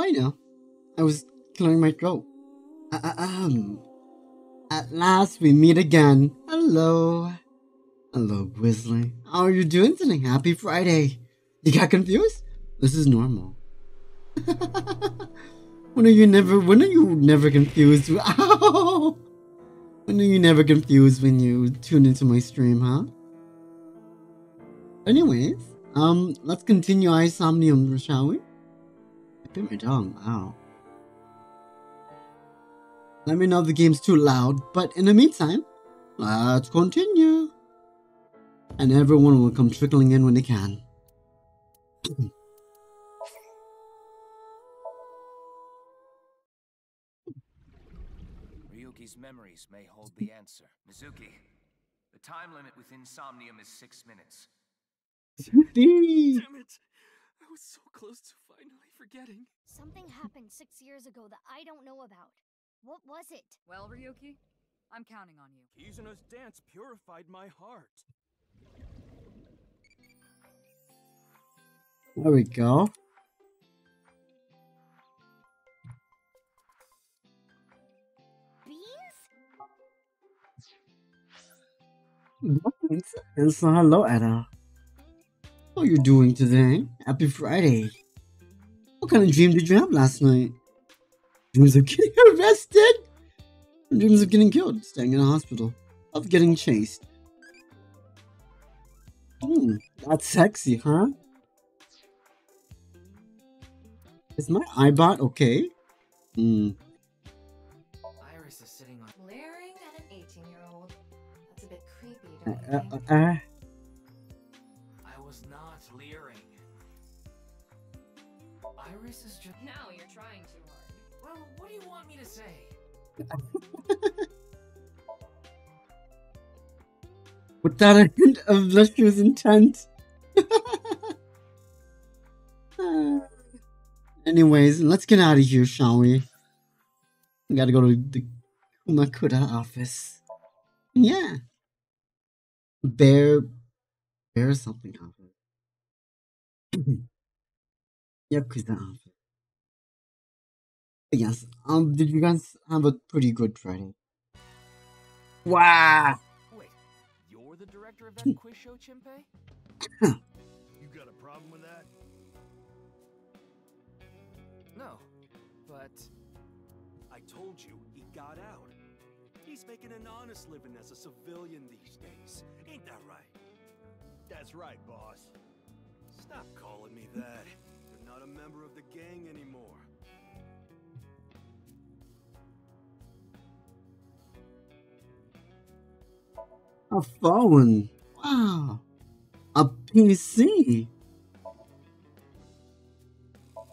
I know. I was clearing my throat. At last we meet again. Hello. Hello, Grizzly. How are you doing today? Happy Friday. You got confused? This is normal. When are you never confused? Ow! When are you never confused when you tune into my stream, huh? Anyways, let's continue our Somnium, shall we? I bit my tongue, ow. Let me know if the game's too loud, but in the meantime, let's continue. And everyone will come trickling in when they can. Ryuki's memories may hold the answer. Mizuki, the time limit within Somnium is 6 minutes. Damn it! I was so close to finally forgetting. Something happened 6 years ago that I don't know about. What was it? Well, Ryuki, I'm counting on you. Kizuna's dance purified my heart. There we go. Beans? And so hello, Ada. How are you doing today? Happy Friday. What kind of dream did you have last night? Dreams of getting arrested? Dreams of getting killed, staying in a hospital, of getting chased. That's sexy, huh? Is my iBot okay? Iris is sitting on... Leering at an 18-year-old. That's a bit creepy, don't you think? I was not leering. Iris is just... Now you're trying too hard. Well, what do you want me to say? Without a hint of malicious intent. Anyways, let's get out of here, shall we? We gotta go to the Kumakura office. Yeah. Bear something office. Yakuza office. But yes, did you guys have a pretty good Friday? Wow! Wait, you're the director of that quiz show, Chimpei? You got a problem with that? No, but... I told you, he got out. He's making an honest living as a civilian these days. Ain't that right? That's right, boss. Stop calling me that. You're not a member of the gang anymore. A phone. Wow. A PC.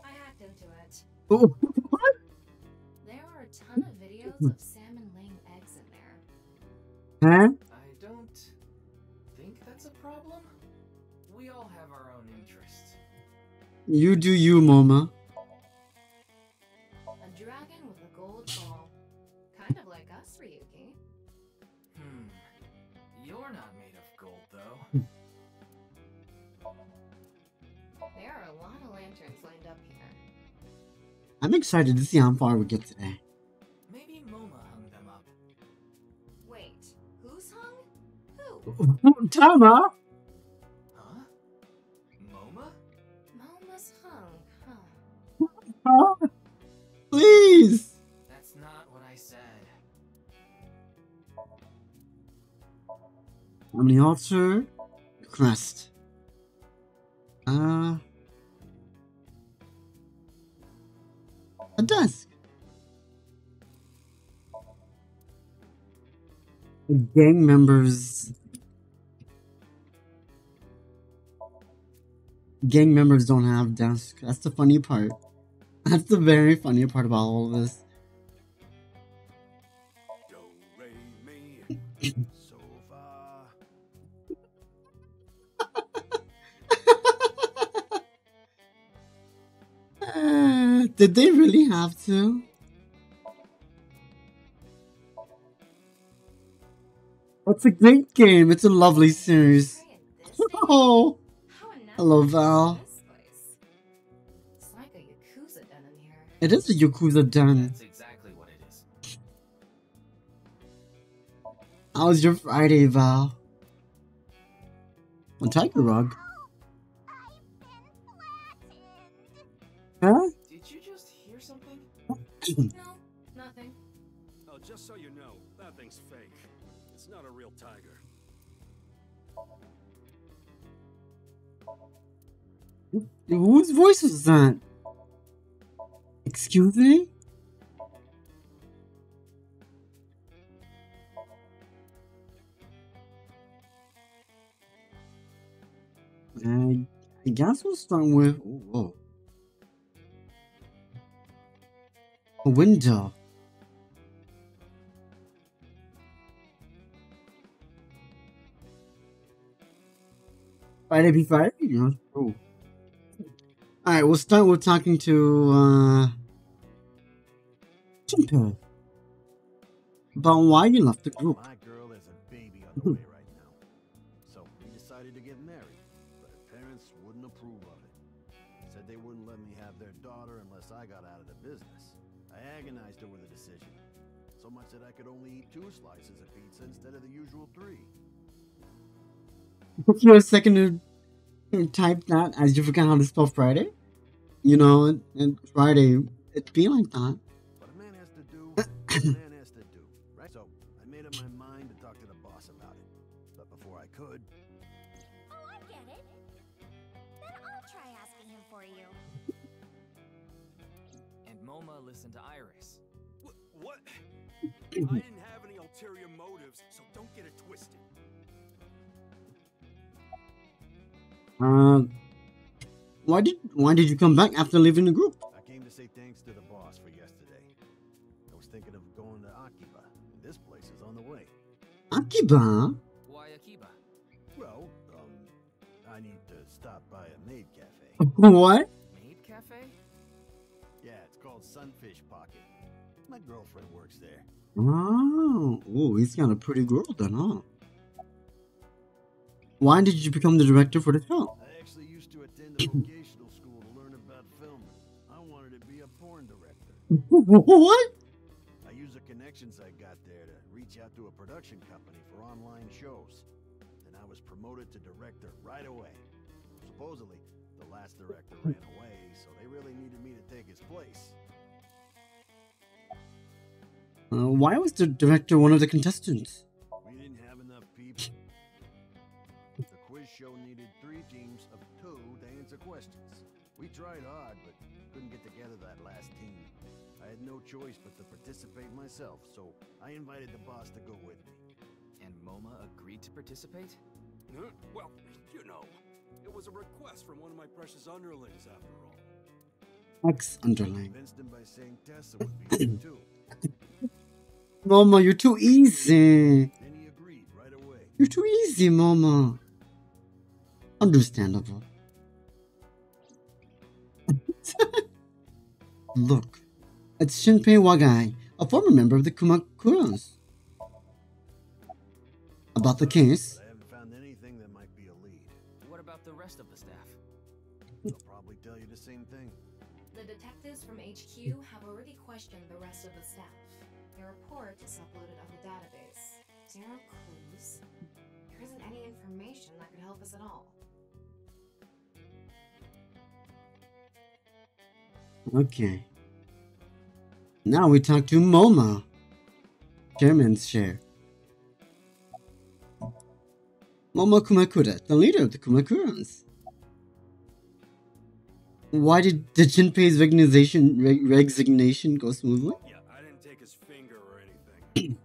I hacked into it. Oh, what? There are a ton of videos of salmon laying eggs in there. Huh? I don't think that's a problem. We all have our own interests. You do you, Moma. A dragon with a gold ball. Kind of like us, Ryuki. You're not made of gold, though. There are a lot of lanterns lined up here. I'm excited to see how far we get today. Maybe Moma hung them up. Wait, who's hung? Who? Tama! Huh? Moma? Moma's hung, huh? Huh? Please! That's not what I said. Omni Altar. Crest. A desk. Gang members. Gang members don't have desks. That's the funny part. That's the very funny part about all of this. Do, re, mi, so far. Did they really have to? It's a great game. It's a lovely series. How Hello, Val. This place. It's like a Yakuza den in here. It is a Yakuza den. That's exactly what it is. How's your Friday, Val? On Tiger Rug. Huh? Did you just hear something? No, nothing. Oh, just so you know, that thing's fake. It's not a real tiger. Whose voice was that? Excuse me? I guess we'll start with a window. Friday be Friday? Yeah. Oh. Alright, we'll start with talking to Junpei about why you left the group. My girl has a baby on the way right now. So we decided to get married, but her parents wouldn't approve of it. Said they wouldn't let me have their daughter unless I got out of the business. I agonized over the decision, so much that I could only eat 2 slices of pizza instead of the usual 3. Took you a second to type that as you forgot how to spell Friday? You know, and Friday, it'd be like that. What a man has to do, what a man has to do, right? So I made up my mind to talk to the boss about it. But before I could... Oh, I get it. Then I'll try asking him for you. And MoMA listened to Iris. What? I didn't have any ulterior motives, so don't get it twisted. Why did you come back after leaving the group? I came to say thanks to the boss for yesterday. I was thinking of going to Akiba, and this place is on the way. Akiba? Why Akiba? Well, I need to stop by a maid cafe. What? Maid Cafe? Yeah, it's called Sunfish Pocket. My girlfriend works there. Oh, he's got a pretty girl then, huh? Why did you become the director for the show? I actually used to attend a vocational school to learn about filming. I wanted to be a porn director. What? I used the connections I got there to reach out to a production company for online shows. And I was promoted to director right away. Supposedly, the last director ran away, so they really needed me to take his place. Why was the director one of the contestants? We didn't have enough people. The quiz show needed 3 teams of 2 to answer questions. We tried hard, but couldn't get together that last team. I had no choice but to participate myself, so I invited the boss to go with me. And MoMA agreed to participate? Huh? Well, you know, it was a request from one of my precious underlings, after all. Ex-underling. Convinced him by saying Tessa would be there too. Mama, you're too easy. And he agreed right away. You're too easy, Mama. Understandable. Look, it's Shinpei Wagai, a former member of the Kumakuras. About the case? I haven't found anything that might be a lead. What about the rest of the staff? They'll probably tell you the same thing. The detectives from HQ have already questioned the rest of the staff. Their report is uploaded on the database. 0 clues. There isn't any information that could help us at all. Okay. Now we talk to MoMA. Chairman's chair. MoMA Kumakura, the leader of the Kumakuras. Why did Jinpei's resignation go smoothly? Yeah, I didn't take his finger or anything.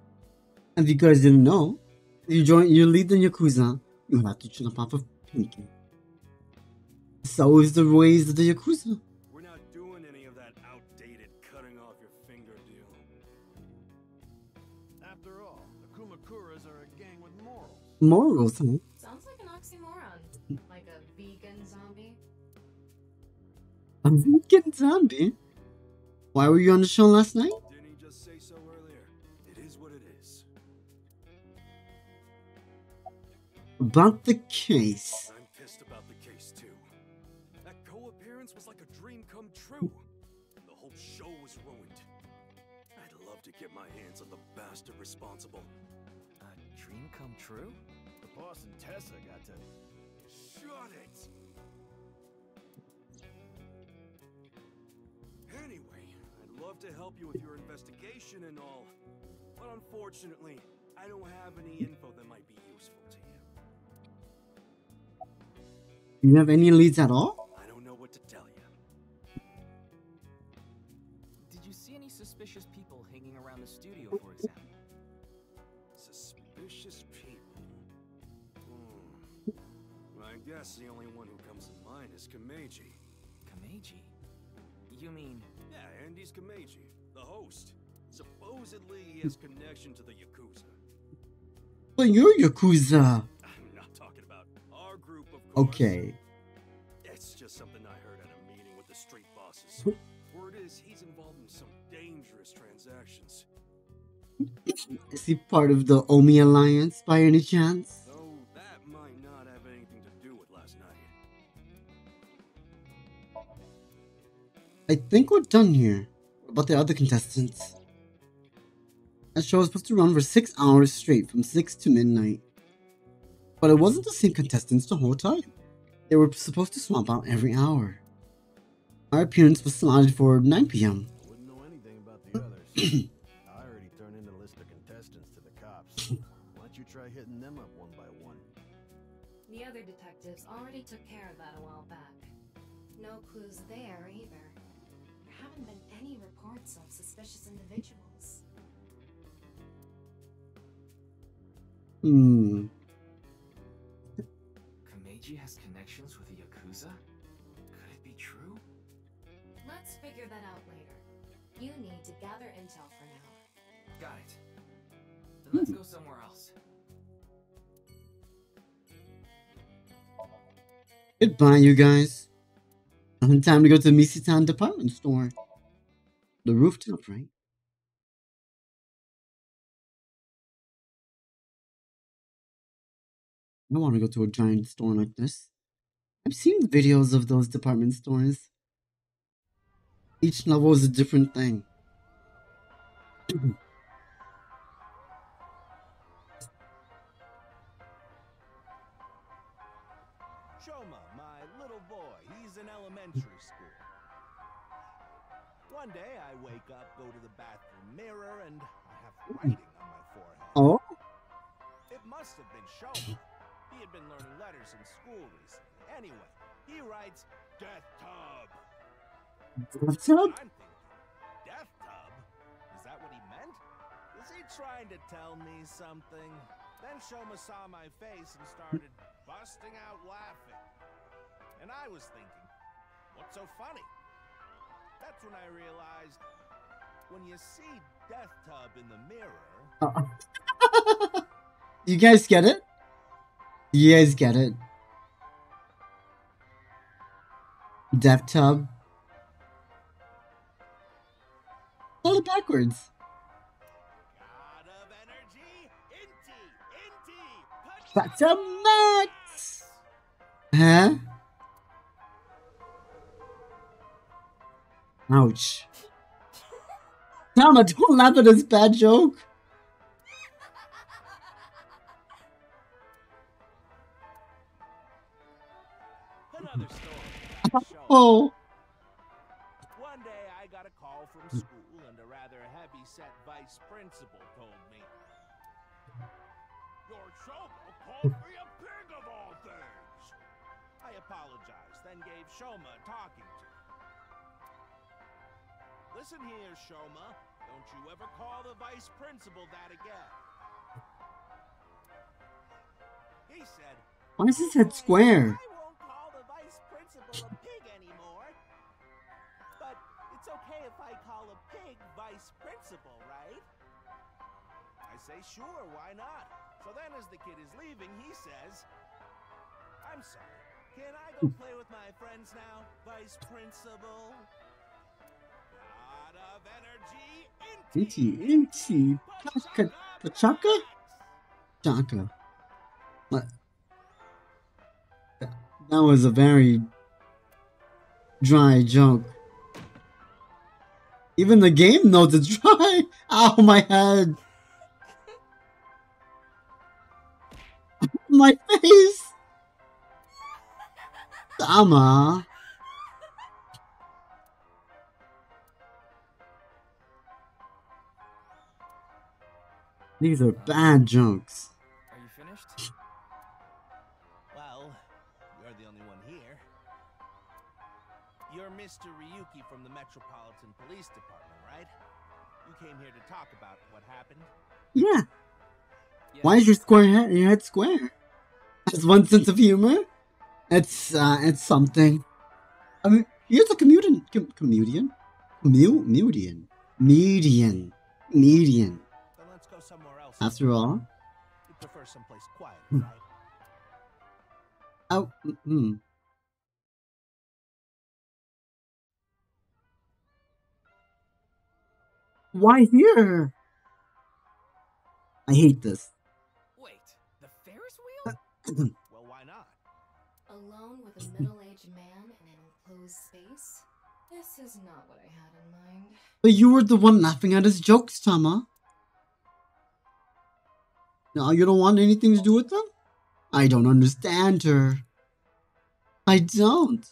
If you guys didn't know, you lead the Yakuza, you have to chop off a pinky. So is the ways of the Yakuza. We're not doing any of that outdated cutting off your finger deal. After all, the Kumakuras are a gang with morals. Morals, huh? Sounds like an oxymoron. Like a vegan zombie. A vegan zombie? Why were you on the show last night? Didn't he just say so earlier? It is what it is. About the case. I'm pissed about the case too. That co-appearance was like a dream come true. The whole show to get my hands on the bastard responsible. A dream come true? The boss and Tessa got to... Shut it! Anyway, I'd love to help you with your investigation and all, but unfortunately, I don't have any info that might be useful to you. You have any leads at all? I don't know what to tell you. Did you see any suspicious people hanging around the studio, for example? Suspicious people? I guess the only one who comes to mind is Kameji. Kameji? You mean... Yeah, Andy's Kameji, the host. Supposedly he has connection to the Yakuza. Well, you're Yakuza. I'm not talking about our group, of course. Okay. It's just something I heard at a meeting with the street bosses. Word is he's involved in some dangerous transactions. Is he part of the Omi Alliance by any chance? Though that might not have anything to do with last night. I think we're done here. What about the other contestants? That show was supposed to run for 6 hours straight from 6 to midnight. But it wasn't the same contestants the whole time. They were supposed to swap out every hour. Our appearance was slotted for 9 p.m. I wouldn't know anything about the others. I already turned in a list of contestants to the cops. Why don't you try hitting them up one by one? The other detectives already took care of that a while back. No clues there either. There haven't been any reports of suspicious individuals. Kameji has connections with the Yakuza? Could it be true? Let's figure that out later. You need to gather intel for now. Got it. Then let's go somewhere else. Goodbye, you guys. Time to go to the Misitan department store. The rooftop, right? I want to go to a giant store like this. I've seen videos of those department stores. Each level is a different thing. Shoma, my little boy, he's in elementary school. One day I wake up, go to the bathroom mirror, and I have writing on my forehead. Oh? It must have been Shoma. He had been learning letters in school recently. Anyway, he writes, Death Tub. Death Tub? I'm thinking, Death Tub? Is that what he meant? Is he trying to tell me something? Then Shoma saw my face and started busting out laughing. And I was thinking, what's so funny? That's when I realized, when you see Death Tub in the mirror... You guys get it? You guys get it? Death Tub. Spell it backwards. God of energy, Inti, That's a max! Huh? Ouch. Tama, don't laugh at this bad joke. Another story. Oh. One day I got a call from school and a rather heavy-set vice principal told me, Your Shoma called me a pig of all things. I apologized, then gave Shoma a talking to. Listen here, Shoma. Don't you ever call the vice principal that again. He said, Why is his head square? I won't call the vice principal a pig anymore. But it's okay if I call a pig vice principal, right? I say, sure, why not? So then as the kid is leaving, he says, I'm sorry, can I go play with my friends now, vice principal? God of energy, Inti. Pachaka? Chaka. What? That was a very dry joke. Even the game knows it's dry. Ow, my head. My face. Sama. These are bad jokes. Are you finished? Well, you're the only one here. You're Mr. Ryuki from the Metropolitan Police Department, right? You came here to talk about what happened? Yeah. Yeah. Why is your head square? Has one sense of humor? It's something. I mean, here's a comedian. Median. Then let's go somewhere else. After all. You prefer someplace quiet, right? Oh. Why here? I hate this. Wait, the Ferris wheel? Well, why not? Alone with a middle-aged man in an enclosed space? This is not what I had in mind. But you were the one laughing at his jokes, Tama. Now you don't want anything to do with them? I don't understand her. I don't.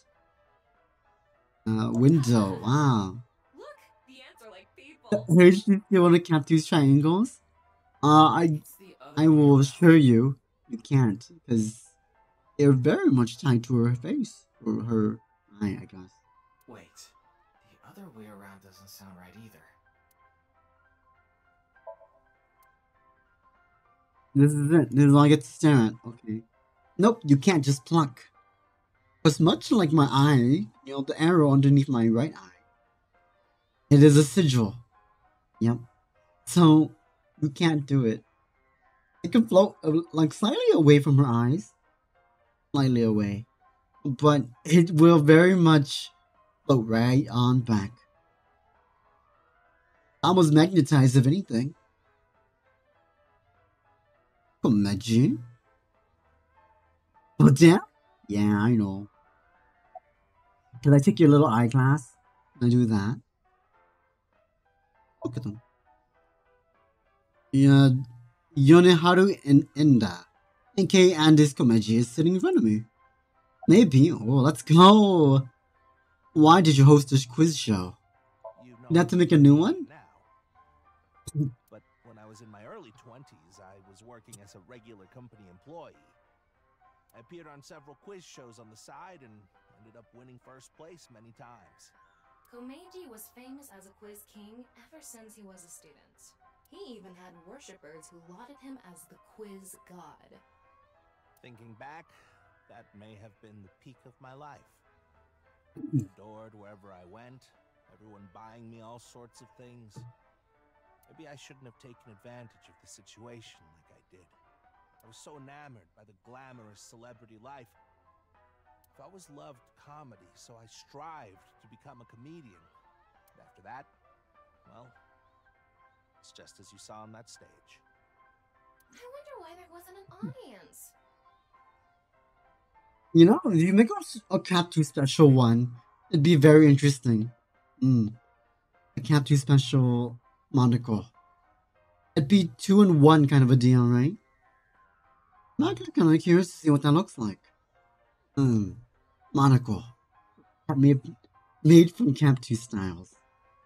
Window, wow. Look, the ants are like people. Here's you want to count these triangles? I will assure you, you can't, because they're very much tied to her face, or her eye, I guess. Wait, the other way around doesn't sound right either. This is it. This is all I get to stare at. Okay. Nope, you can't just pluck. Because much like my eye, you know, the arrow underneath my right eye, it is a sigil. Yep. So, you can't do it. It can float, like, slightly away from her eyes. Slightly away. But it will very much float right on back. Almost magnetized, if anything. Imagine. Oh, damn? Yeah, I know. Can I take your little eye class? Can I do that? Look at them. Yeah, Yoneharu and Enda. NK and this Komeji is sitting in front of me. Maybe. Oh, let's go. Why did you host this quiz show? You have to make a new one? Now. But when I was in my early 20s, I was working as a regular company employee. I appeared on several quiz shows on the side and ended up winning first place many times. Komeiji was famous as a quiz king ever since he was a student. He even had worshippers who lauded him as the quiz god. Thinking back, that may have been the peak of my life. Adored wherever I went, everyone buying me all sorts of things. Maybe I shouldn't have taken advantage of the situation like I did. I was so enamored by the glamorous celebrity life. I've always loved comedy, so I strived to become a comedian. And after that, well, it's just as you saw on that stage. I wonder why there wasn't an audience. You know, if you make a Cap 2 special one, it'd be very interesting. A Cap 2 special monocle. It'd be 2 in 1 kind of a deal, right? I'm kind of curious to see what that looks like. Monocle. Made from Cap 2 styles.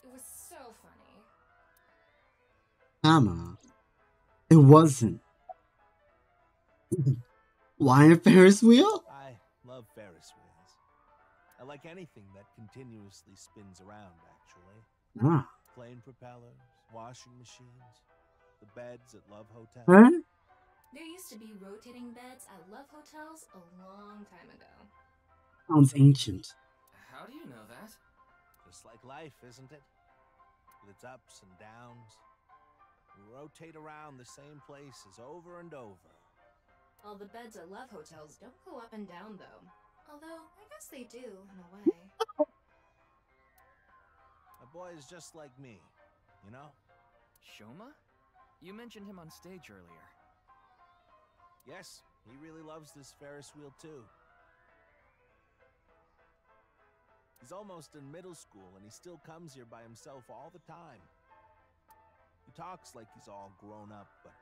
It was so funny. Emma. It wasn't. Why a Ferris wheel? I love Ferris wheels. I like anything that continuously spins around, actually. Ah. Plane propellers, washing machines, the beds at Love Hotel. Huh? There used to be rotating beds at love hotels a long time ago. Sounds ancient. How do you know that? Just like life, isn't it? With its ups and downs. We rotate around the same places over and over. All the beds at love hotels don't go up and down, though. Although, I guess they do, in a way. My boy is just like me, you know? Shoma? You mentioned him on stage earlier. Yes, he really loves this Ferris wheel too. He's almost in middle school and he still comes here by himself all the time. He talks like he's all grown up, but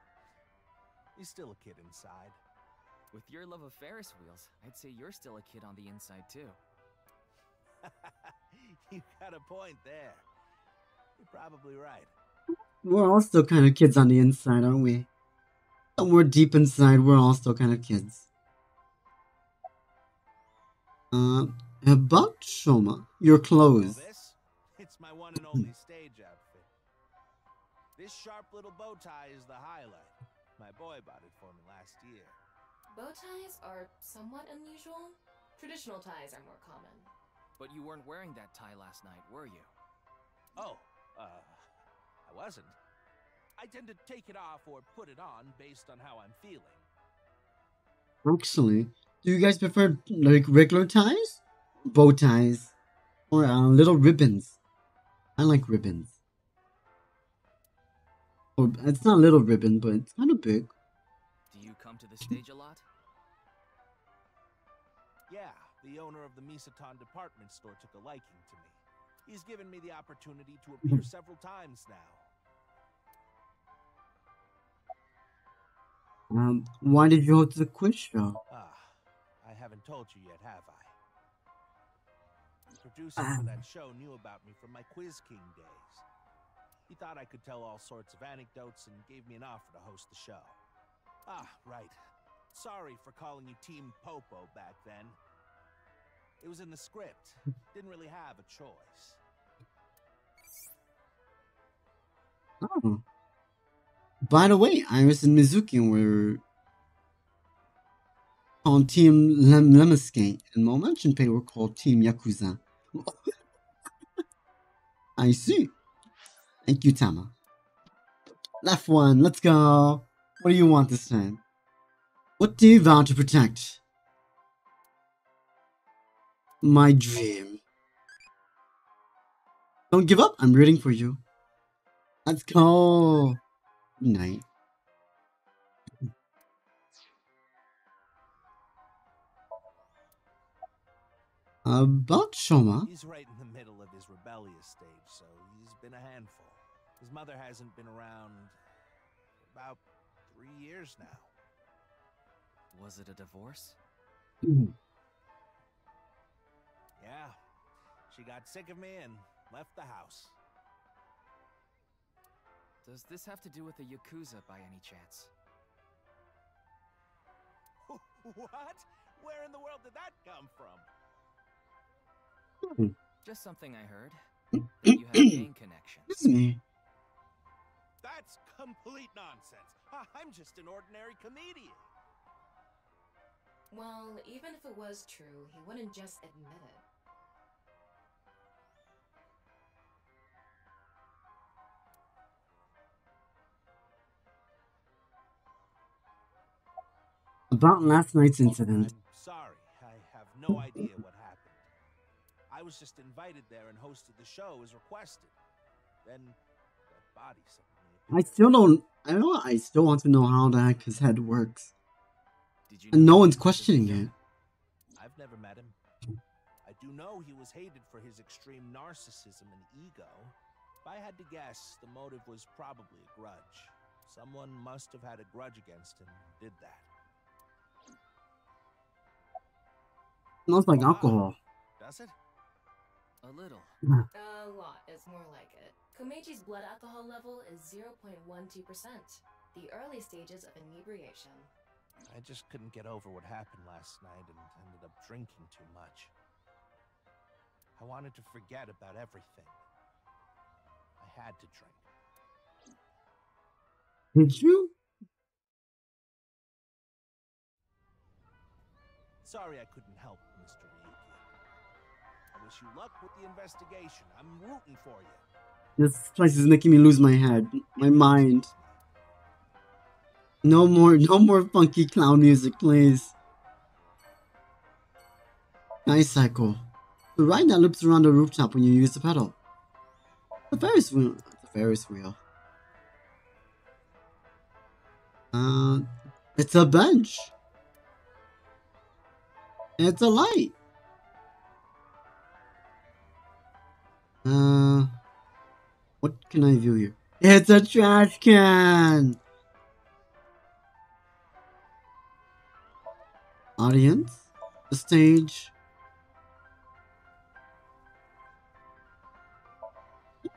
he's still a kid inside. With your love of Ferris wheels, I'd say you're still a kid on the inside too. You got a point there. You're probably right. We're all still kind of kids on the inside, aren't we? Somewhere deep inside, we're all still kind of kids. About Shoma, your clothes. This? It's my one and only stage outfit. This sharp little bow tie is the highlight. My boy bought it for me last year. Bow ties are somewhat unusual. Traditional ties are more common. But you weren't wearing that tie last night, were you? Oh, I wasn't. I tend to take it off or put it on based on how I'm feeling. Actually, do you guys prefer like regular ties? Bow ties? Or little ribbons? I like ribbons. Or it's not a little ribbon, but it's kind of big. Do you come to the stage a lot? Yeah, the owner of the Misaton department store took a liking to me. He's given me the opportunity to appear several times now. Why did you go to the quiz show? I haven't told you yet, have I? The producer for that show knew about me from my Quiz King days. He thought I could tell all sorts of anecdotes and gave me an offer to host the show. Right. Sorry for calling you Team Popo back then. It was in the script. Didn't really have a choice. Oh. By the way, Iris and Mizuki were called Team Lemonskate, and Momo and Shinpei were called Team Yakuza. I see. Thank you, Tama. Left one, let's go. What do you want this time? What do you vow to protect? My dream. Don't give up, I'm rooting for you. Let's go. Good night. About Shoma. He's right in the middle of his rebellious stage, so he's been a handful. His mother hasn't been around for about 3 years now. Was it a divorce? Yeah. She got sick of me and left the house. Does this have to do with the Yakuza by any chance? What? Where in the world did that come from? Just something I heard. You have gang connections. This is me. That's complete nonsense. I'm just an ordinary comedian. Well, even if it was true, he wouldn't just admit it. About last night's incident. I'm sorry. I have no idea what happened. I was just invited there and hosted the show as requested. Then that body suddenly appeared. I still want to know how the heck his head works. Did you And no one's questioning it. I've never met him. I do know he was hated for his extreme narcissism and ego. If I had to guess, the motive was probably a grudge. Someone must have had a grudge against him and did that. Smells like alcohol. Does it? A little. A lot is more like it. Komechi's blood alcohol level is 0.12%, the early stages of inebriation. I just couldn't get over what happened last night and ended up drinking too much. I wanted to forget about everything. I had to drink. Did you? Sorry I couldn't help, Mr. Ryuki. I wish you luck with the investigation. I'm rooting for you. This place is making me lose my head, my mind. No more funky clown music, please. Nice cycle. The ride that loops around the rooftop when you use the pedal. The Ferris wheel. The Ferris wheel. It's a bench. It's a light. What can I view here? It's a trash can! Audience? The stage?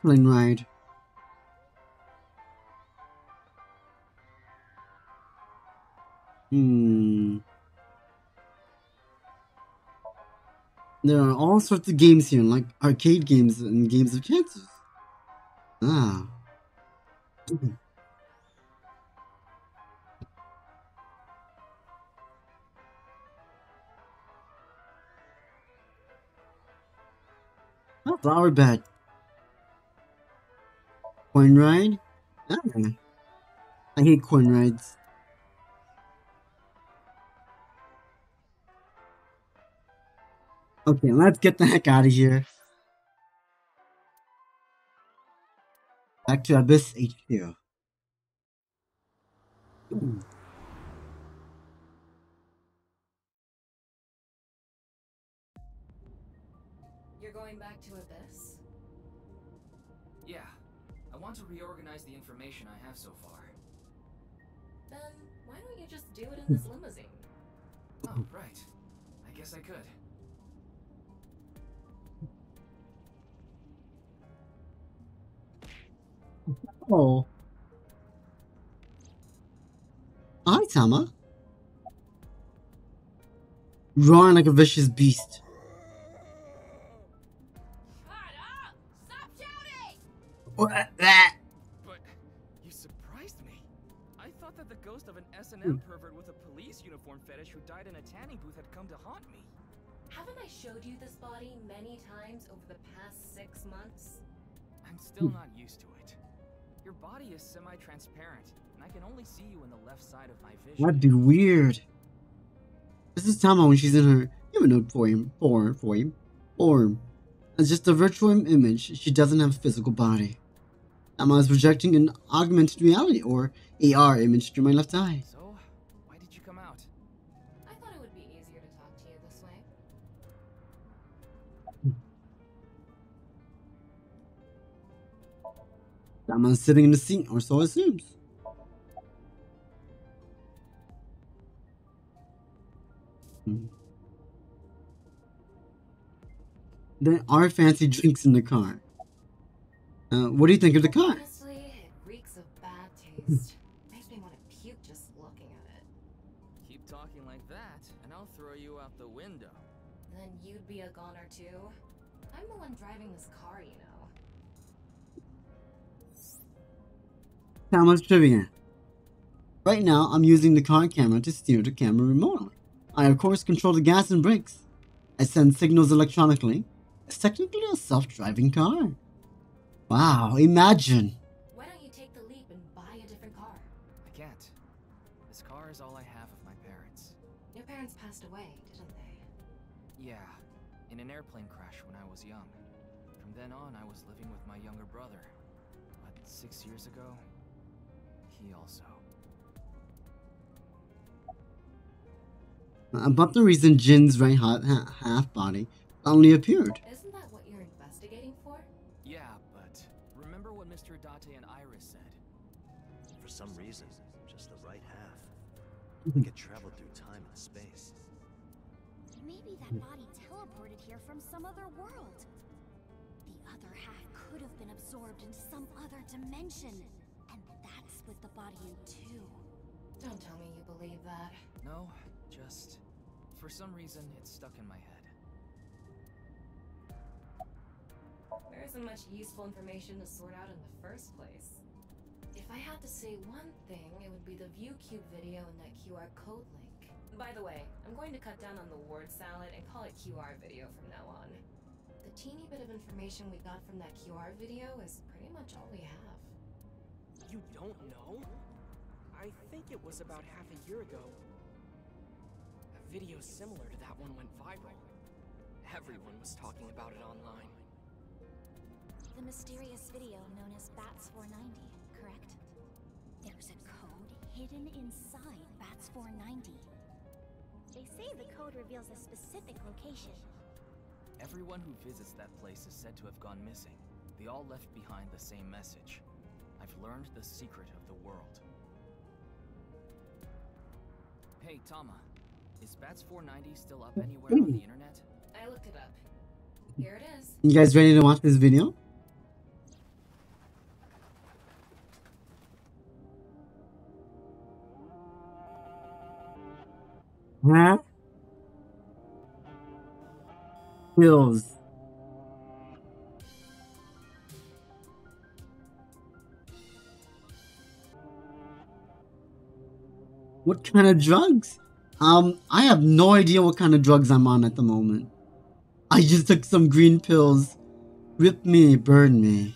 Plane ride. There are all sorts of games here, like arcade games and games of chances. Ah. Oh, flower bed. Coin ride? Ah. I hate coin rides. Okay, let's get the heck out of here. Back to Abyss HQ. You're going back to Abyss? Yeah. I want to reorganize the information I have so far. Then why don't you just do it in this limousine? Oh, right. I guess I could. Oh. Hi, Tama. Roaring like a vicious beast. Shut up! Stop shouting! What? But you surprised me. I thought that the ghost of an S&M pervert with a police uniform fetish who died in a tanning booth had come to haunt me. Haven't I showed you this body many times over the past 6 months? I'm still not used to it. Your body is semi-transparent, and I can only see you in the left side of my vision. That'd be weird. This is Tama when she's in her humanoid form. As just a virtual image, she doesn't have a physical body. Tama is projecting an augmented reality, or AR image through my left eye. So, why did you come out? I thought it would be easier to talk to you this way. Tama is sitting in the seat, or so it seems. There are fancy drinks in the car. What do you think of the car? Honestly, it reeks of bad taste. Makes me want to puke just looking at it. Keep talking like that, and I'll throw you out the window. Then you'd be a goner too. I'm the one driving this car, you know. Tama's trivia. Right now, I'm using the car camera to steer the camera remotely. I, of course, control the gas and brakes. I send signals electronically. It's technically a self-driving car. Wow, imagine. Why don't you take the leap and buy a different car? I can't. This car is all I have of my parents. Your parents passed away, didn't they? Yeah, in an airplane crash when I was young. From then on, I was living with my younger brother. But 6 years ago, he also. About the reason Jin's right half body suddenly appeared. Isn't that what you're investigating for? Yeah, but remember what Mr. Date and Iris said? For some reason, just the right half. We could travel through time and space. Maybe that body teleported here from some other world. The other half could have been absorbed in some other dimension. And that split the body in two. Don't tell me you believe that. No, just for some reason it's stuck in my head. There isn't much useful information to sort out in the first place. If I had to say one thing, it would be the ViewCube video and that QR code link. By the way, I'm going to cut down on the word salad and call it QR video from now on. The teeny bit of information we got from that QR video is pretty much all we have. You don't know? I think it was about half a year ago. A video similar to that one went viral. Everyone was talking about it online. The mysterious video known as Bats 490, correct? There's a code hidden inside Bats 490. They say the code reveals a specific location. Everyone who visits that place is said to have gone missing. They all left behind the same message. I've learned the secret of the world. Hey, Tama. Is Bats 490 still up anywhere on the internet? I looked it up. Here it is. You guys ready to watch this video? Huh? Pills. What kind of drugs? I have no idea what kind of drugs I'm on at the moment. I just took some green pills. Rip me, burn me.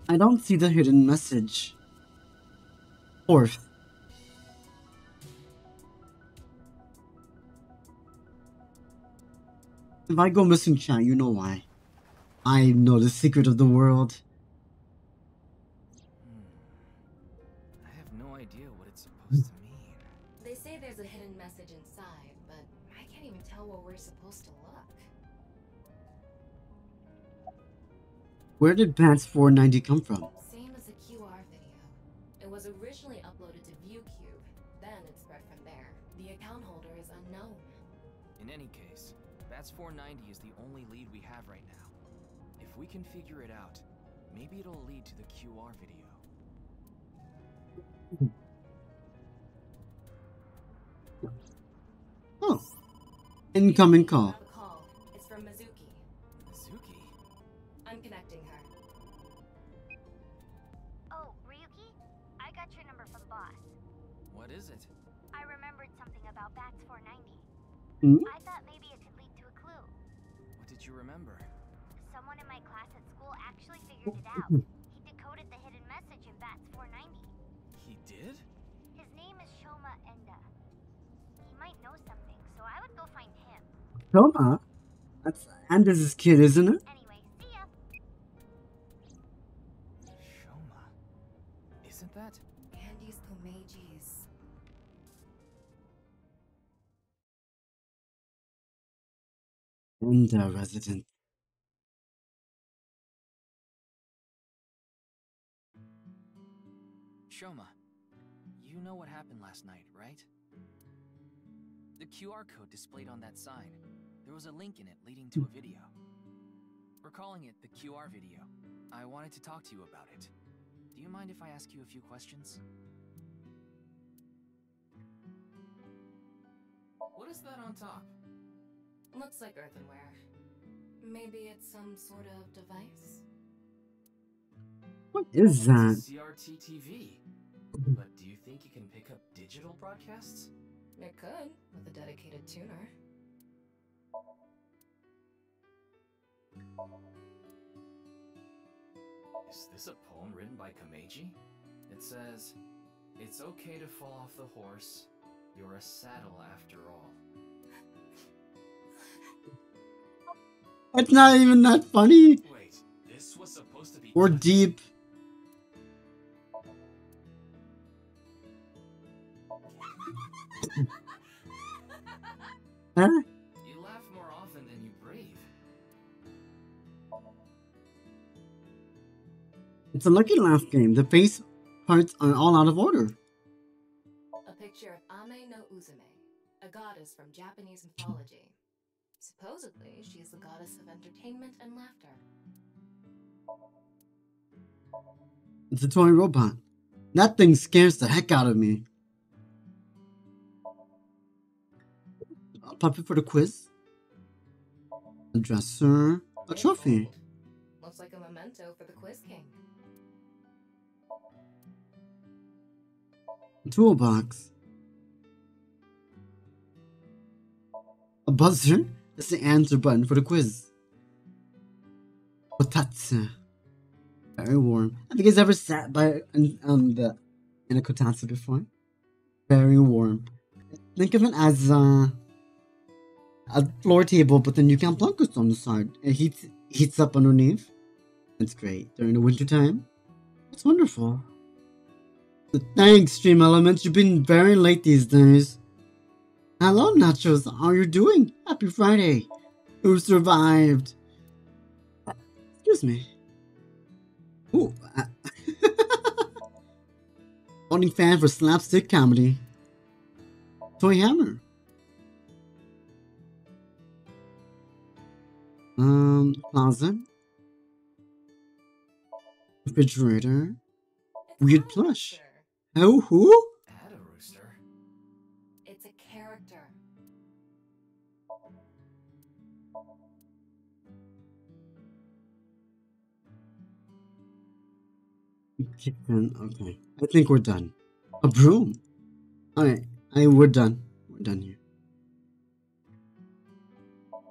I don't see the hidden message. Fourth. If I go missing, chat, you know why. I know the secret of the world. I have no idea what it's supposed to mean. They say there's a hidden message inside, but I can't even tell where we're supposed to look. Where did Bats 490 come from? Same as the QR video. It was originally uploaded to ViewCube, then it spread from there. The account holder is unknown. In any case, Bats 490 is the only lead we have right now. If we can figure it out, maybe it'll lead to the QR video. Oh. Incoming call. I have a call. It's from Mizuki. Mizuki? I'm connecting her. Oh, Ryuki? I got your number from boss. What is it? I remembered something about Bats 490. Hmm? I thought maybe it could lead to a clue. What did you remember? Someone in my class at school actually figured it out. He decoded the hidden message in Bats 490. He did? His name is Shoma Enda. He might know something, so I would go find him. Shoma? That's Anders' kid, isn't it? Anyway, see ya. Shoma. Isn't that? Andy's Komeji's. Enda resident. Shoma, you know what happened last night, right? The QR code displayed on that sign. There was a link in it leading to a video. We're calling it the QR video. I wanted to talk to you about it. Do you mind if I ask you a few questions? What is that on top? Looks like earthenware. Maybe it's some sort of device? What is that? CRT TV. But do you think it can pick up digital broadcasts? It could, with a dedicated tuner. Is this a poem written by Komeji? It says, "It's okay to fall off the horse. You're a saddle after all." It's not even that funny Wait, this was supposed to be or deep. Huh? You laugh more often than you breathe. It's a lucky laugh game. The face parts are all out of order. A picture of Ame no Uzume, a goddess from Japanese mythology. Supposedly, she is the goddess of entertainment and laughter. It's a toy robot. That thing scares the heck out of me. A puppet for the quiz. A dresser. A trophy. Looks like a memento for the Quiz King. A toolbox. A buzzer. That's the answer button for the quiz. Kotatsu. Very warm. Have you guys ever sat by in a kotatsu before? Very warm. Think of it as a floor table, but then you can blankets on the side. It heats up underneath. It's great during the winter time. It's wonderful. Thanks, Stream Elements. You've been very late these days. Hello, Nachos. How are you doing? Happy Friday. Who survived? Excuse me. Ooh. Owning fan for slapstick comedy. Toy Hammer. Closet. Refrigerator. Weird plush. Oh, who? Add a rooster. It's a character. Chicken. Okay. I think we're done. A broom. Alright. We're done. We're done here.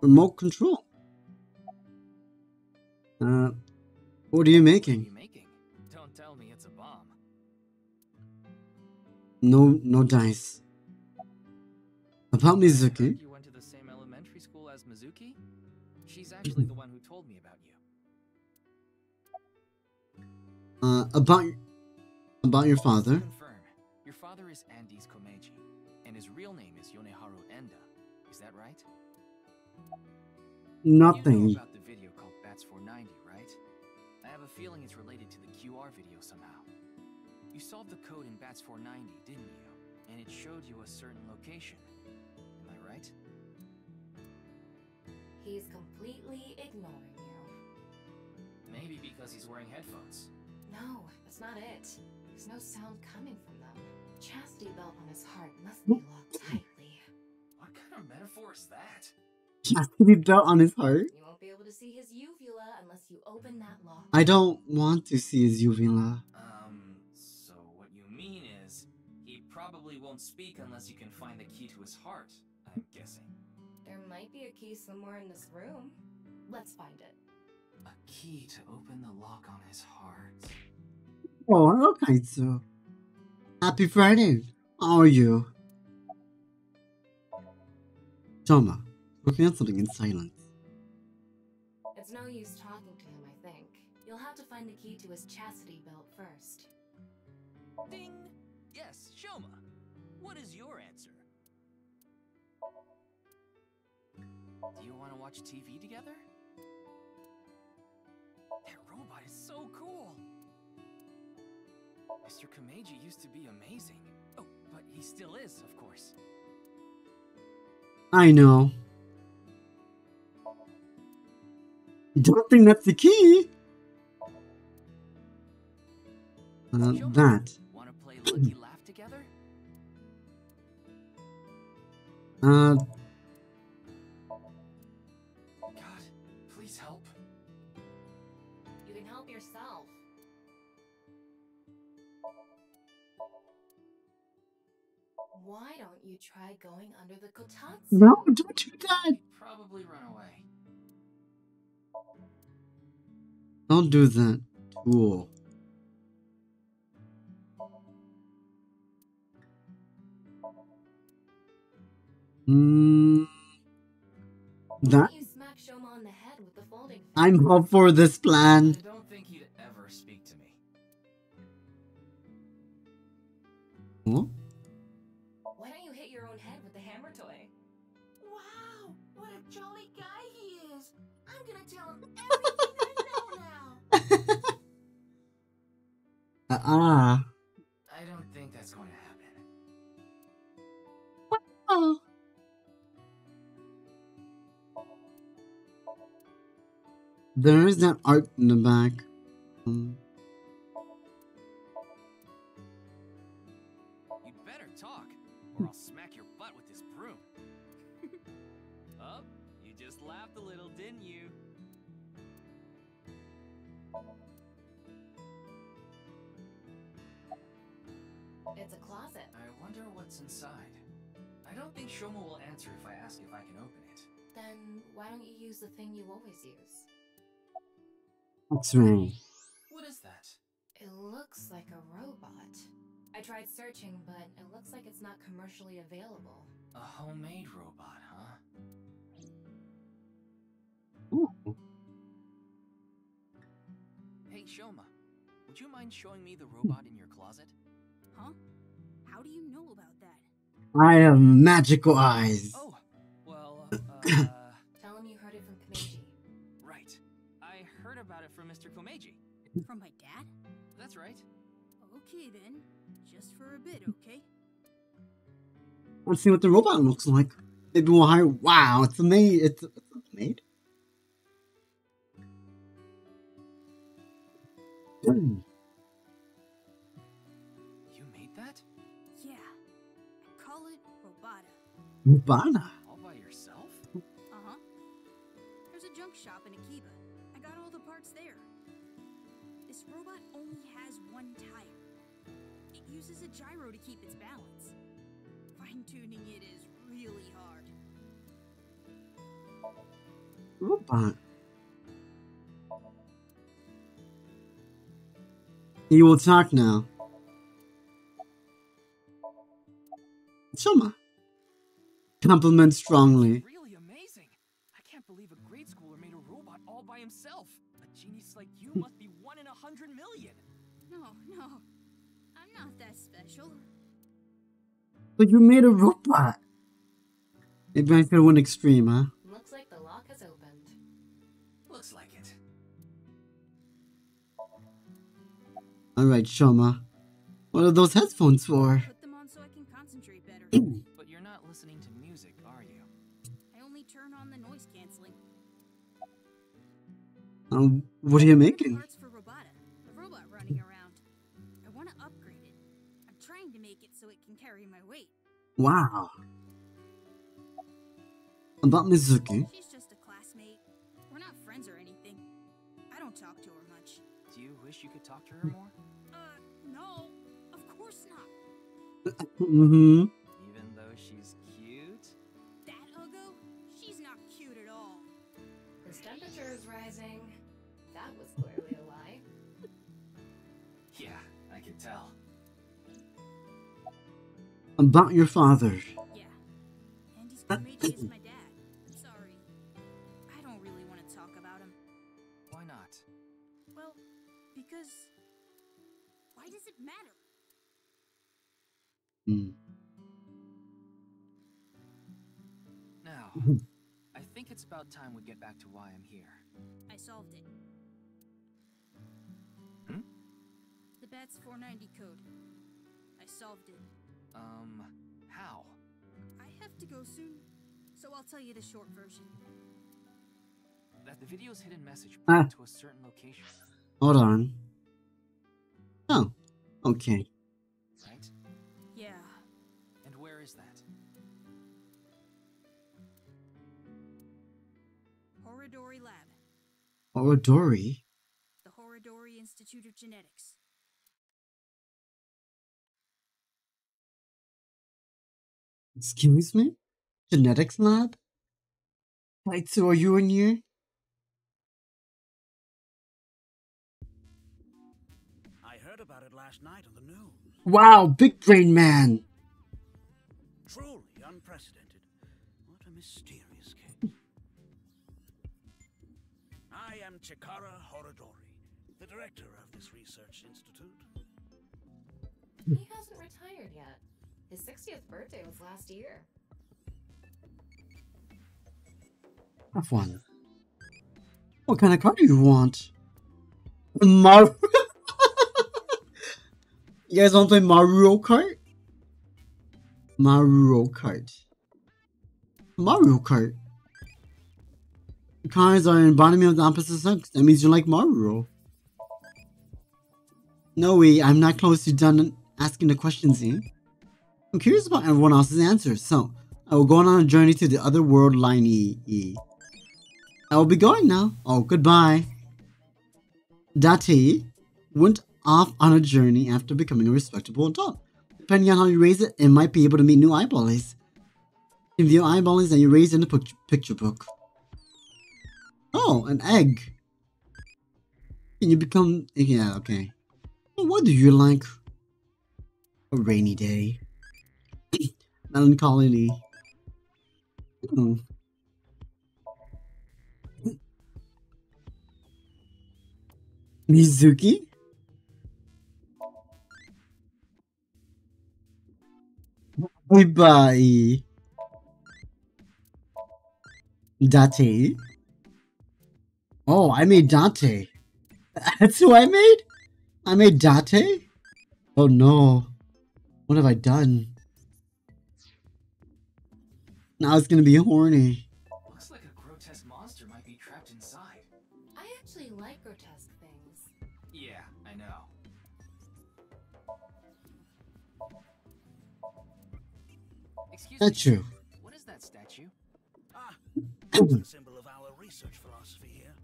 Remote control. What are you making? Don't tell me it's a bomb. No dice. About Mizuki. You went to the same elementary school as Mizuki? She's actually the one who told me about you. About your father. Confirm. Your father is Andes Komeiji, and his real name is Yoneharu Enda. Is that right? Nothing. You know about the video called Bats 490, right? I have a feeling it's related to the QR video somehow. You solved the code in Bats 490, didn't you? And it showed you a certain location. Am I right? He's completely ignoring you. Maybe because he's wearing headphones. No, that's not it. There's no sound coming from them. Chastity belt on his heart must be locked tightly. What kind of metaphor is that? Chastity belt on his heart? You won't be able to see his uvula unless you open that lock. I don't want to see his uvula. So what you mean is, he probably won't speak unless you can find the key to his heart, I'm guessing. There might be a key somewhere in this room. Let's find it. A key to open the lock on his heart. Oh, okay, so. Happy Friday. How are you? Toma, looking at something in silence. It's no use talking to him, I think. You'll have to find the key to his chastity belt first. Ding! Yes, Shoma. What is your answer? Do you want to watch TV together? That robot is so cool! Mr. Komeiji used to be amazing. Oh, but he still is, of course. I know. Don't think that's the key. That. Want to play Lucky Laugh together? God, please help. You can help yourself. Why don't you try going under the kotatsu? No, don't do that. He'd probably run away. Don't do that. Cool. That. You smack Shoma on the head with the folding fan. I'm up for this plan. I don't think he'd ever speak to me. What? Why don't you hit your own head with the hammer toy? Wow, what a jolly guy he is. I'm gonna tell him everything I know now. I don't think that's going to happen. Oh. There is that art in the back. You'd better talk, or I'll smack your butt with this broom. Oh, you just laughed a little, didn't you? It's a closet. I wonder what's inside. I don't think Shoma will answer if I ask if I can open it. Then why don't you use the thing you always use? What's wrong? What is that? It looks like a robot. I tried searching, but it looks like it's not commercially available. A homemade robot, huh? Ooh. Hey, Shoma, would you mind showing me the robot in your closet? Huh? How do you know about that? I have magical eyes. Oh, well, Tell him you heard it from Komeiji. right. I heard about it from Mr. Komeiji. From my dad? That's right. Okay then. Just for a bit, okay? Let's see what the robot looks like. Maybe we'll hire. Wow, it's a maid. It's a maid. You made that? Yeah. I call it Robata. Nirvana. All by yourself? Uh-huh. There's a junk shop in Akiba. I got all the parts there. This robot only has one tire. It uses a gyro to keep its balance. Fine-tuning it is really hard. Robot. He will talk now. Soma. Compliment strongly. Really amazing. I can't believe a grade schooler made a robot all by himself. A genius like you must be 1 in 100 million. No, I'm not that special. But you made a robot. Maybe I could win extreme, huh? Looks like the lock has opened. Looks like it. Alright, Shoma. What are those headphones for? Put them on so I can concentrate better. But you're not listening to music, are you? I only turn on the noise canceling. What are you making? Parts for Robata, the robot running around. I want to upgrade it. I'm trying to make it so it can carry my weight. Wow. About Mizuki. She's just a classmate. We're not friends or anything. I don't talk to her much. Do you wish you could talk to her more? No. Of course not. Mm-hmm. Even though she's cute? That Uggo? She's not cute at all. His temperature is rising. That was clearly a lie. Yeah, I could tell. About your father. Yeah. Andy's Komeiji is my dad. Sorry. I don't really want to talk about him. Why not? Well, because... Why does it matter? Now, I think it's about time we get back to why I'm here. I solved it. Hmm? The BATS 490 code. I solved it. How? I have to go soon, so I'll tell you the short version. That the video's hidden message pointed to a certain location. Hold on. Oh, okay. Right? Yeah. And where is that? Horodori Lab. Orodori? The Horodori Institute of Genetics. Excuse me? Genetics lab? Zatsu, are you in here? I heard about it last night on the news. Wow, big brain man! Truly unprecedented. What a mysterious case. I am Chikara Horodori, the director of this research institute. He hasn't retired yet. His 60th birthday was last year. Have one. What kind of car do you want? Mario. You guys want to play Mario Kart? Mario Kart. Mario Kart. Cars are an embodiment of the opposite sex. That means you like Mario. No way, I'm not close to done asking the questions here. I'm curious about everyone else's answers, so I will go on a journey to the other world line E. I will be going now. Oh, goodbye. Date went off on a journey after becoming a respectable adult. Depending on how you raise it, it might be able to meet new eyeballies. You can view eyeballies that you raised in the picture book. Oh, an egg. Can you become... Yeah, okay. Well, what do you like? A rainy day. Melancholy. Mizuki? Bye. Date. Oh, I made Date. That's who I made? I made Date? Oh no. What have I done? Now it's gonna be horny. Looks like a grotesque monster might be trapped inside. I actually like grotesque things. Yeah, I know. Excuse That's me. true. What is that statue? Ah, it's a symbol of our research philosophy here.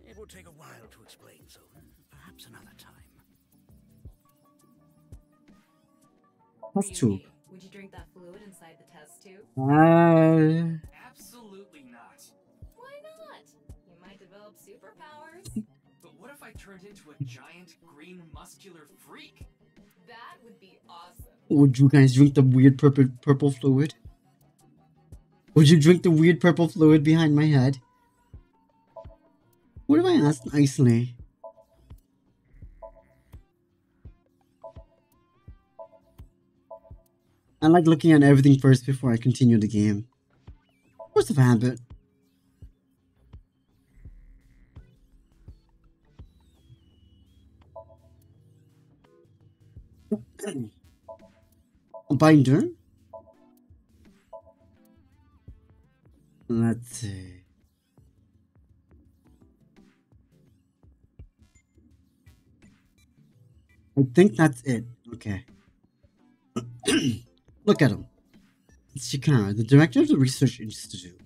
It will take a while to explain, so perhaps another time. That's true. Ryuki, would you drink that fluid inside the test tube? Absolutely not. Why not? You might develop superpowers. But what if I turned into a giant green muscular freak? That would be awesome. Would you guys drink the weird purple fluid? Would you drink the weird purple fluid behind my head? What if I asked nicely? I like looking at everything first before I continue the game. Force of habit. A binder? Let's see. I think that's it. Okay. Look at him. It's Shikara, the director of the Research Institute.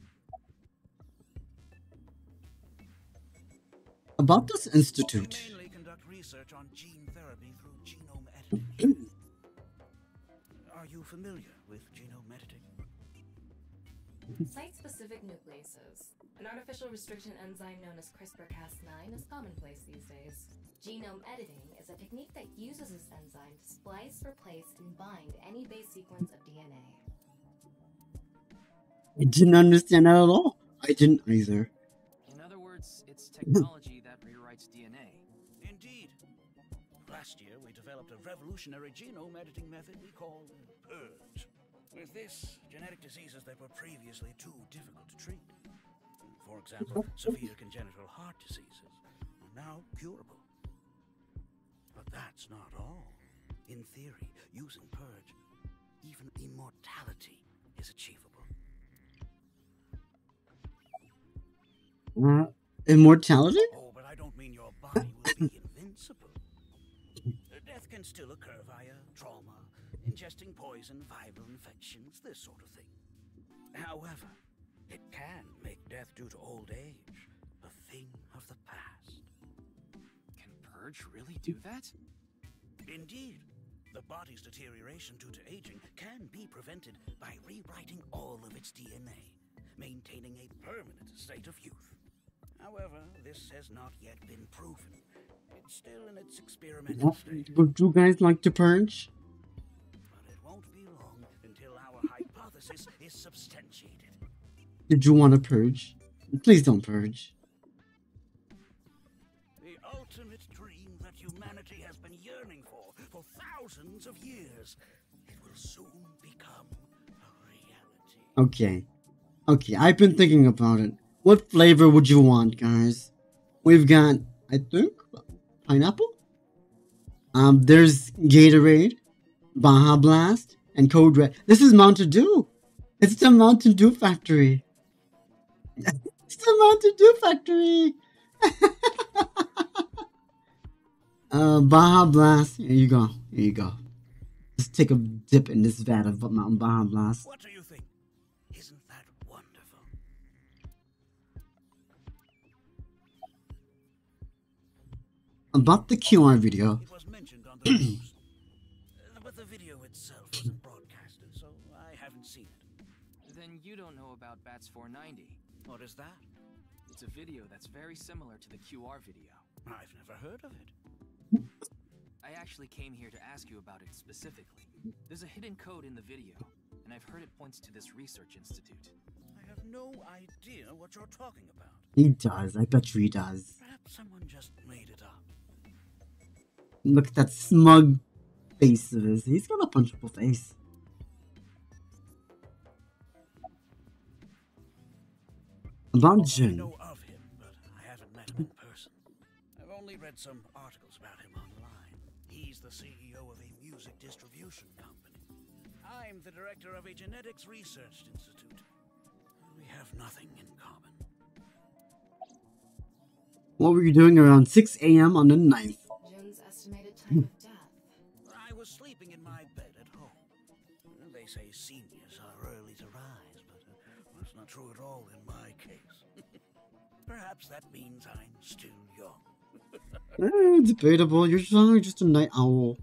About this institute. We mainly conduct research on gene therapy through genome editing. Are you familiar with genome editing? Site-specific nucleases. An artificial restriction enzyme known as CRISPR-Cas9 is commonplace these days. Genome editing is a technique that uses this enzyme to splice, replace, and bind any base sequence of DNA. I didn't understand that at all. I didn't either. In other words, it's technology that rewrites DNA. Indeed. Last year, we developed a revolutionary genome editing method we call PURGE. With this, genetic diseases that were previously too difficult to treat, for example, severe congenital heart diseases, are now curable. But that's not all. In theory, using PURGE, even immortality is achievable. Immortality? Oh, but I don't mean your body will be invincible. Death can still occur via trauma, ingesting poison, viral infections, this sort of thing. However, it can make death due to old age a thing of the past. Can Purge really do that? Indeed. The body's deterioration due to aging can be prevented by rewriting all of its DNA, maintaining a permanent state of youth. However, this has not yet been proven. It's still in its experimental stage. Would you guys like to purge? But it won't be long until our hypothesis is substantiated. Did you want to purge? Please don't purge. The ultimate dream that humanity has been yearning for thousands of years. It will soon become a reality. Okay. Okay, I've been thinking about it. What flavor would you want, guys? We've got, I think, pineapple? There's Gatorade, Baja Blast, and Code Red. This is Mountain Dew. It's the Mountain Dew factory. It's the Mountain Dew factory. Baja Blast. Here you go. Here you go. Just take a dip in this vat of Mountain Baja Blast. What do you think? Isn't that wonderful? About the QR video. It was mentioned on the news. But the video itself isn't broadcasted, so I haven't seen it. Then you don't know about Bats 490. What is that? It's a video that's very similar to the QR video. I've never heard of it. I actually came here to ask you about it specifically. There's a hidden code in the video, and I've heard it points to this research institute. I have no idea what you're talking about. He does. I bet you he does. Perhaps someone just made it up. Look at that smug face of his. He's got a punchable face. about I Jin. know of him, but I haven't met him in person. I've only read some articles about him online. He's the CEO of a music distribution company. I'm the director of a genetics research institute. We have nothing in common. What were you doing around 6 a.m. on the 9th? Jin's estimated time of death. I was sleeping in my bed at home. They say seniors are early to rise, but that's not true at all in my case. Perhaps that means I'm still young. Debatable. You're just a night owl.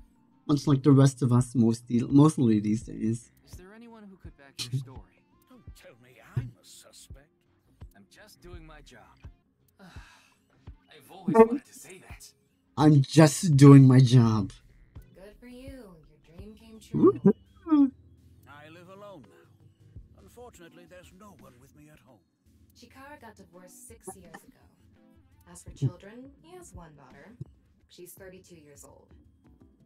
Much like the rest of us mostly these days. Is there anyone who could back your story? Don't tell me I'm a suspect. I'm just doing my job. I've always wanted to say that. I'm just doing my job. Good for you. Your dream came true. I live alone now. Unfortunately, there's no one with me at home. Chikara got divorced 6 years ago. As for children, he has one daughter. She's 32 years old.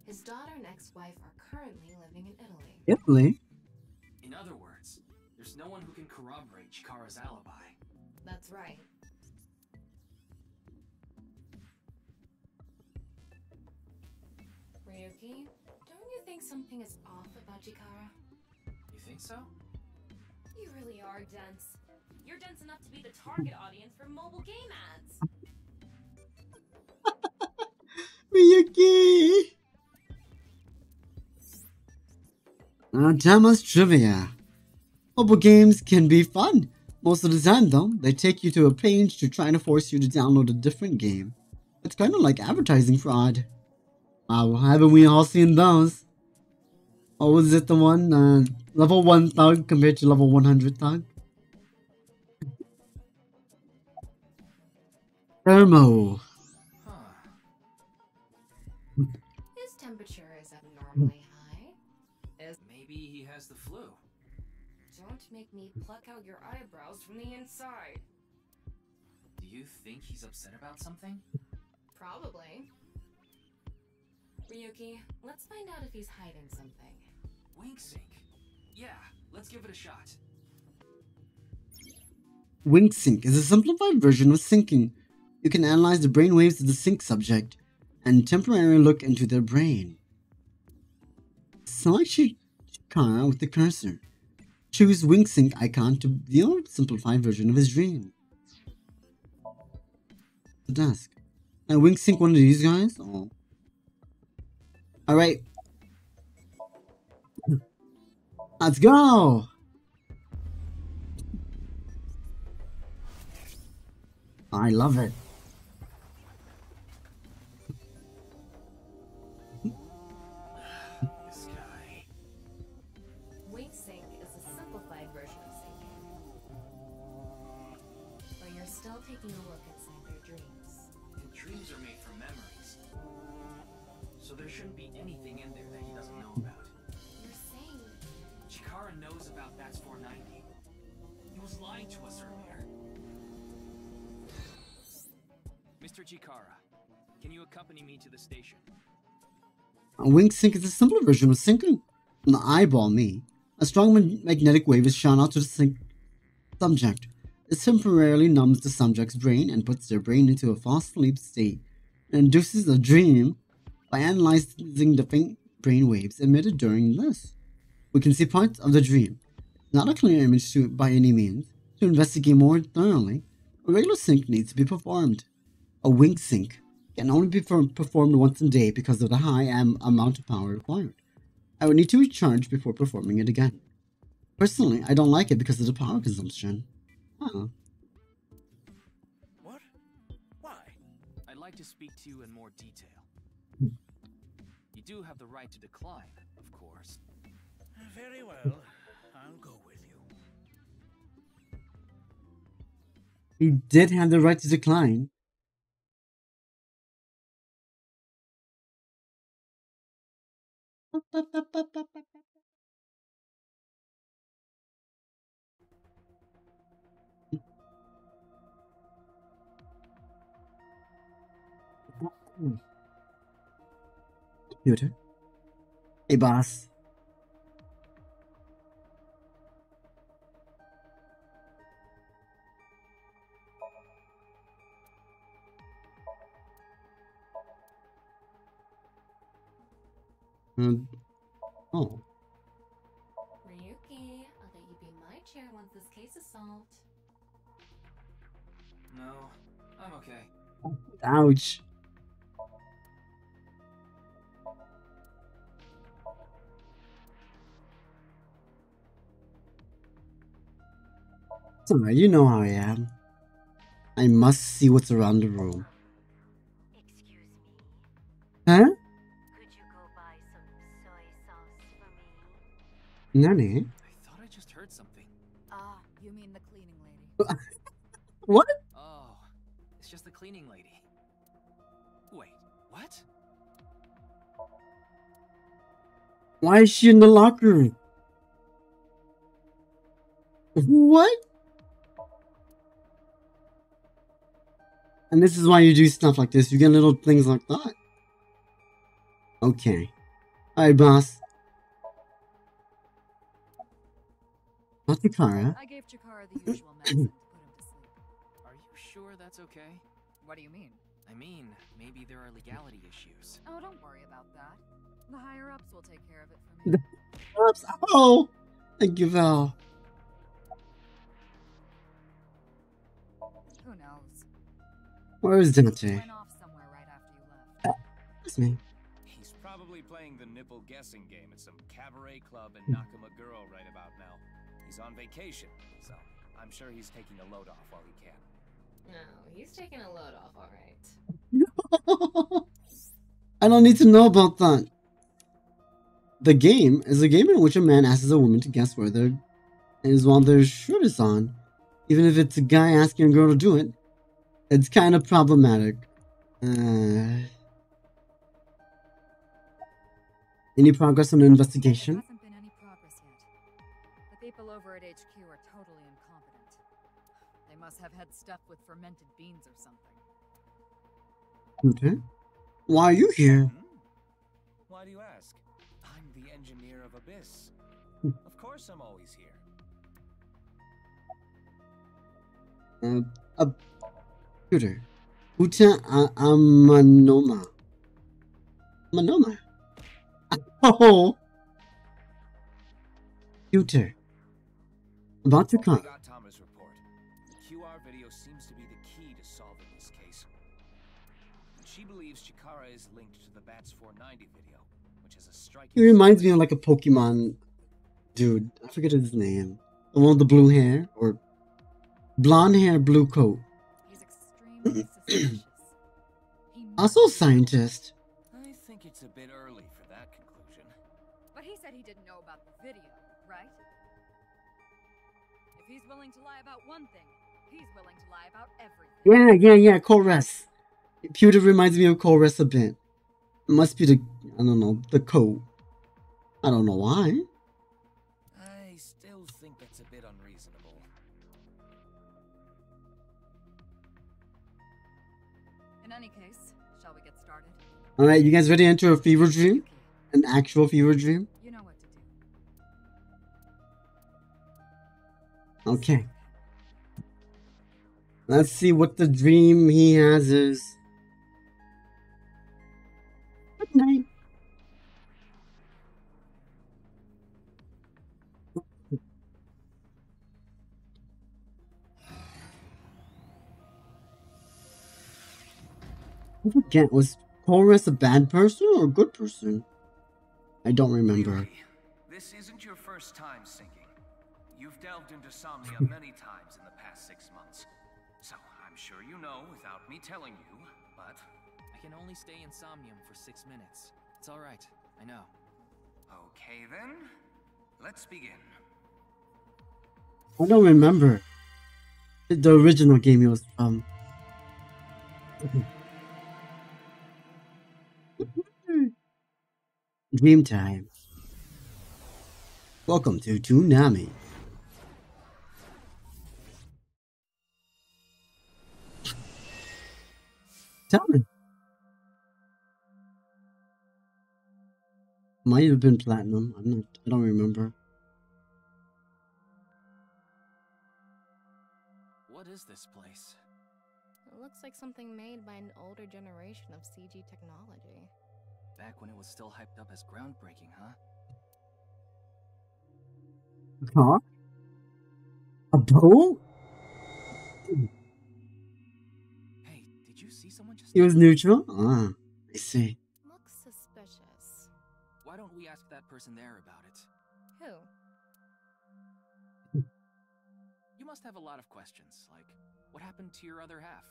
His daughter and ex-wife are currently living in Italy. Italy? In other words, there's no one who can corroborate Chikara's alibi. That's right. Ryuki, don't you think something is off about Chikara? You think so? You really are dense. You're dense enough to be the target audience for mobile game ads. Ryuki! Tama's Trivia. Mobile games can be fun. Most of the time, though, they take you to a page to try to force you to download a different game. It's kind of like advertising fraud. Wow, haven't we all seen those? Or was it the one, level 1 thug compared to level 100 thug? Thermo. His temperature is abnormally high. Maybe he has the flu. Don't make me pluck out your eyebrows from the inside. Do you think he's upset about something? Probably. Ryuki, let's find out if he's hiding something. Wink sync. Yeah, let's give it a shot. Wink sync is a simplified version of syncing. You can analyze the brainwaves of the sync subject and temporarily look into their brain. Select Chikara with the cursor. Choose Wink sync icon to view a simplified version of his dream. The desk. And Wink sync one of these guys? Oh. Alright. Let's go! I love it. This guy. Wink sync is a simplified version of syncing. But you're still taking a look inside their dreams. And dreams are made from memories. So there shouldn't be anything in there that he doesn't know about. You're saying... Chikara knows about That's 490. He was lying to us earlier. Mr. Chikara, can you accompany me to the station? Wink sync is a simpler version of syncing. From the eyeball me, a strong magnetic wave is shot out to the sync subject. It temporarily numbs the subject's brain and puts their brain into a false sleep state and induces a dream by analyzing the faint brain waves emitted during this. We can see parts of the dream. Not a clear image by any means. To investigate more thoroughly, a regular sync needs to be performed. A wink sync can only be performed once a day because of the high amount of power required. I would need to recharge before performing it again. Personally, I don't like it because of the power consumption. Huh. What? Why? I'd like to speak to you in more detail. You do have the right to decline, of course. Very well. I'll go with you. He did have the right to decline. Computer. Hey, boss. Oh. Ryuki, I'll let you be my chair once this case is solved. No, I'm okay. Ouch. It's alright, you know how I am. I must see what's around the room. Excuse me. Huh? Could you go buy some soy sauce for me? Nani? I thought I just heard something. Ah, you mean the cleaning lady. What? Oh, it's just the cleaning lady. Wait, what? Why is she in the locker room? What? And this is why you do stuff like this. You get little things like that. Okay. Alright, boss. Not Chikara. I gave Chikara the usual medicine to put him to sleep. Are you sure that's okay? What do you mean? I mean, maybe there are legality issues. Oh, don't worry about that. The higher-ups will take care of it for me. Oops. Oh! Thank you, Val. Who knows? Where is Dante? Went off somewhere right after you left. That's me. He's probably playing the nipple guessing game at some cabaret club in Nakamaguro right about now. He's on vacation, so I'm sure he's taking a load off while he can. No, he's taking a load off, alright. I don't need to know about that. The game is a game in which a man asks a woman to guess where their is while their shirt is on. Even if it's a guy asking a girl to do it, it's kind of problematic. Any progress on the investigation? There hasn't been any progress yet. The people over at HQ are totally incompetent. They must have had stuff with fermented beans or something. Okay. Why are you here? Why do you ask? I'm the engineer of Abyss. Of course I'm always here. A computer. Uta Amanoma. Manoma. Oh. Computer. About to come. I got Tama's report. The QR video seems to be the key to solving this case. She believes Chikara is linked to the Bats 490 video, which is a striking. He reminds me of like a Pokemon dude. I forget his name. The one with the blue hair or blonde hair, blue coat. He's extremely suspicious. Also scientist. I think it's a bit early for that conclusion. But he said he didn't know about the video, right? If he's willing to lie about one thing, he's willing to lie about everything. Yeah, Chorus. Pewter reminds me of Chorus a bit. It must be the, I don't know, the coat. I don't know why. I still think that's a bit unreasonable. In any case, shall we get started? Alright, you guys ready to enter a fever dream? An actual fever dream? You know what to do. Okay. Let's see what the dream he has is. Good night. I forget, was Chorus a bad person or a good person? I don't remember. Ryuki, this isn't your first time sinking. You've delved into Somnium many times in the past 6 months. So I'm sure you know without me telling you, but... I can only stay in Somnium for 6 minutes. It's alright, I know. Okay then, let's begin. I don't remember the original game he was from. Dream time. Welcome to Toonami. Tell me. Might have been platinum. I don't remember. What is this place? It looks like something made by an older generation of CG technology. Back when it was still hyped up as groundbreaking, huh? Huh? A boat? Hey, did you see someone just... He was neutral? Ah, I see. Looks suspicious. Why don't we ask that person there about it? Who? You must have a lot of questions, like, what happened to your other half?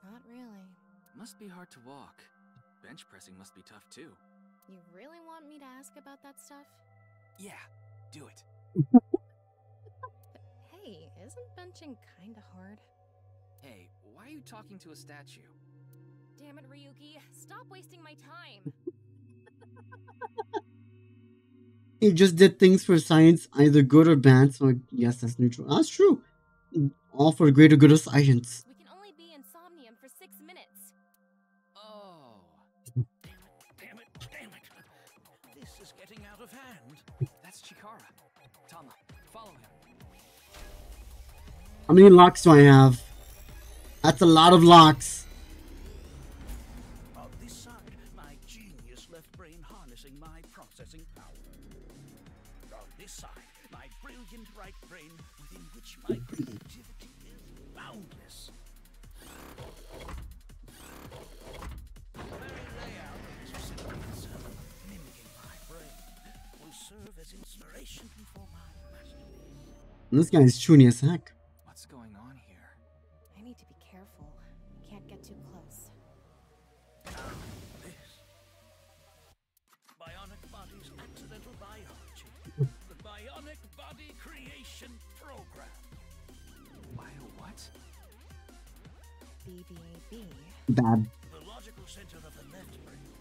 Not really. Must be hard to walk. Bench pressing must be tough too. You really want me to ask about that stuff? Yeah, do it. But hey, isn't benching kinda hard? Hey, why are you talking to a statue? Damn it, Ryuki. Stop wasting my time. He just did things for science, either good or bad, so yes, that's neutral. That's true. All for the greater good of science. We can only be in Somnium for 6 minutes. Oh. Damn it. This is getting out of hand. That's Chikara. Tama, follow him. How many locks do I have? That's a lot of locks. On this side, my genius left brain harnessing my processing power. On this side, my brilliant right brain within which my creativity is boundless. The very layout of this facility itself, mimicking my brain, will serve as inspiration for my masterpiece. This guy's chuny as heck. What's going on here? I need to be careful. Can't get too close. Now, this. Bionic Body's accidental biology. The Bionic Body Creation Program. Bio what? BBAB. Bad. The logical center of the left brain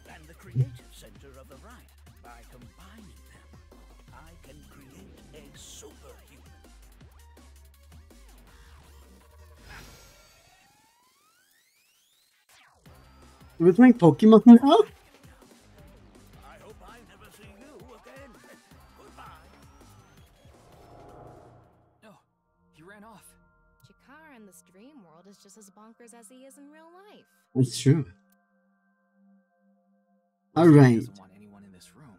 and the creative center of the right. By combining them, I can create a superhuman. We're playing Pokemon now? I hope I never see you again. Goodbye. No, he ran off. Chikara in this dream world is just as bonkers as he is in real life. That's true. Alright. Doesn't want anyone in this room.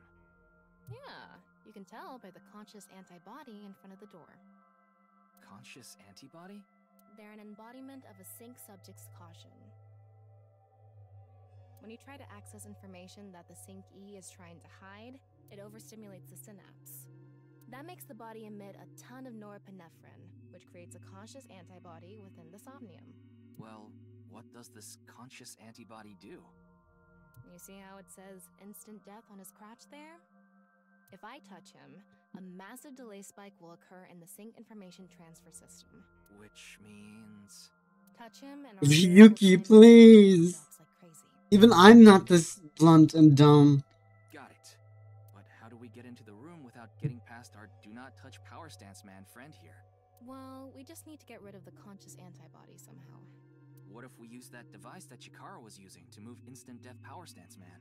Yeah, you can tell by the conscious antibody in front of the door. Conscious antibody? They're an embodiment of a sync subject's caution. When you try to access information that the sync E is trying to hide, it overstimulates the synapse. That makes the body emit a ton of norepinephrine, which creates a conscious antibody within the Somnium. Well, what does this conscious antibody do? You see how it says instant death on his crotch there? If I touch him, a massive delay spike will occur in the sync information transfer system. Which means... Touch him and... Ryuki, please! Like crazy. Even I'm not this blunt and dumb. Got it. But how do we get into the room without getting past our do not touch power stance man friend here? Well, we just need to get rid of the conscious antibody somehow. What if we use that device that Chikara was using to move instant death power stance man?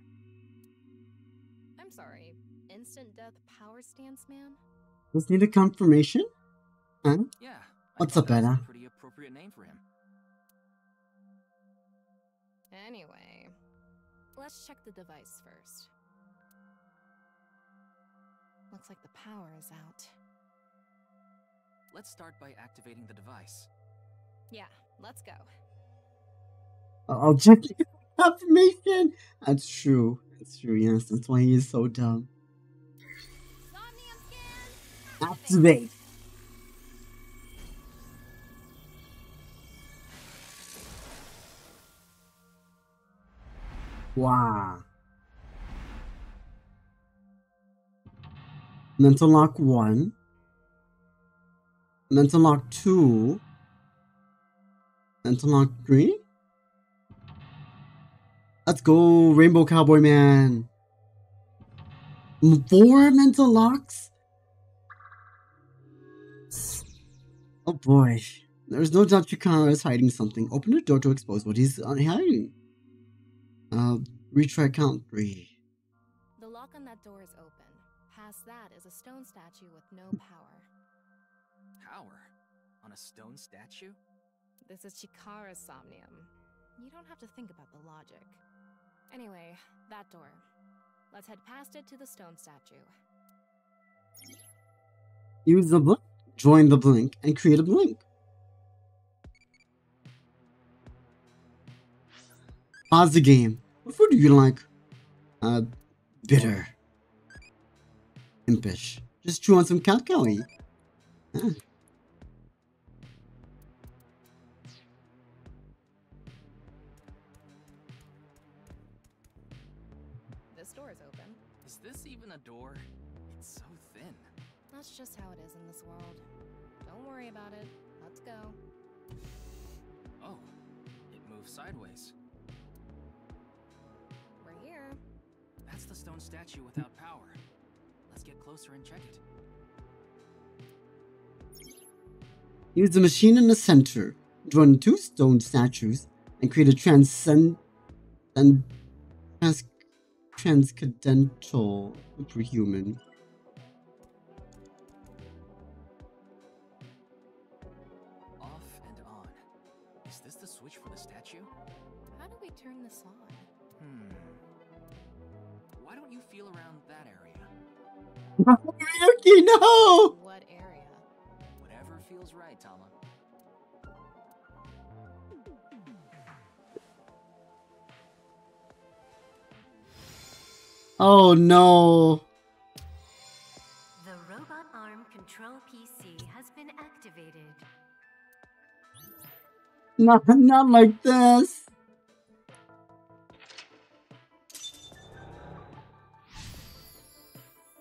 I'm sorry, instant death power stance man? Just need a confirmation? Huh? Yeah. What's up, Anna? Pretty appropriate name for him. Anyway, let's check the device first. Looks like the power is out. Let's start by activating the device. Yeah, let's go. I'll check the confirmation. That's true. That's true, yes. That's why he is so dumb. Somnium scan! Activate. Wow. Mental lock 1. Mental lock 2. Mental lock 3. Let's go, Rainbow Cowboy Man. 4 mental locks? Oh boy. There's no doubt Chikara is hiding something. Open the door to expose what he's hiding. Retry count 3. The lock on that door is open. Past that is a stone statue with no power. Power? On a stone statue? This is Chikara's Somnium. You don't have to think about the logic. Anyway, that door. Let's head past it to the stone statue. Use the blink, join the blink, and create a blink. Pause the game. What food do you like? Bitter. Impish. Just chew on some cacao. Ah. This door is open. Is this even a door? It's so thin. That's just how it is in this world. Don't worry about it. Let's go. Oh, it moves sideways. We're here. That's the stone statue without power. Let's get closer and check it. Use the machine in the center. Join two stone statues and create a transcendental superhuman. Off and on. Is this the switch for the statue? How do we turn this on? Why don't you feel around that area? Ryuki, no! What area? Whatever feels right, Tama. Oh no. The robot arm control PC has been activated. Not like this.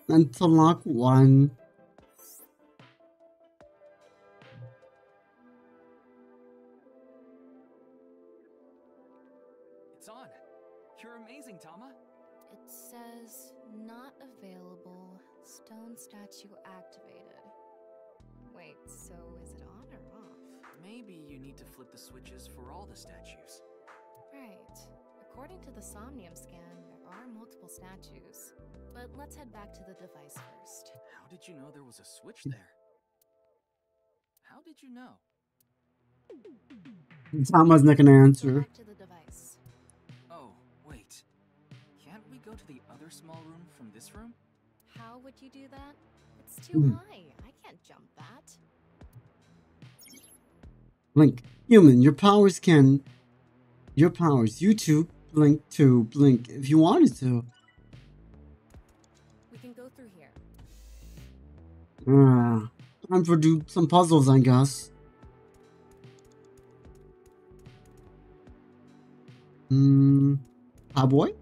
And to lock one. It's on. You're amazing, Tama. It says not available. Stone statue activated. Wait, so is it on or off? Maybe you need to flip the switches for all the statues. Right. According to the Somnium scan, there are multiple statues. But let's head back to the device first. How did you know there was a switch there? How did you know? Tama's not gonna Go answer. back to the device. Oh, wait. Can't we go to the other small room from this room? How would you do that? It's too high. I can't jump that. Blink. Human, your powers, you two blink to blink if you wanted to. We can go through here. Time for do some puzzles, I guess. Cowboy?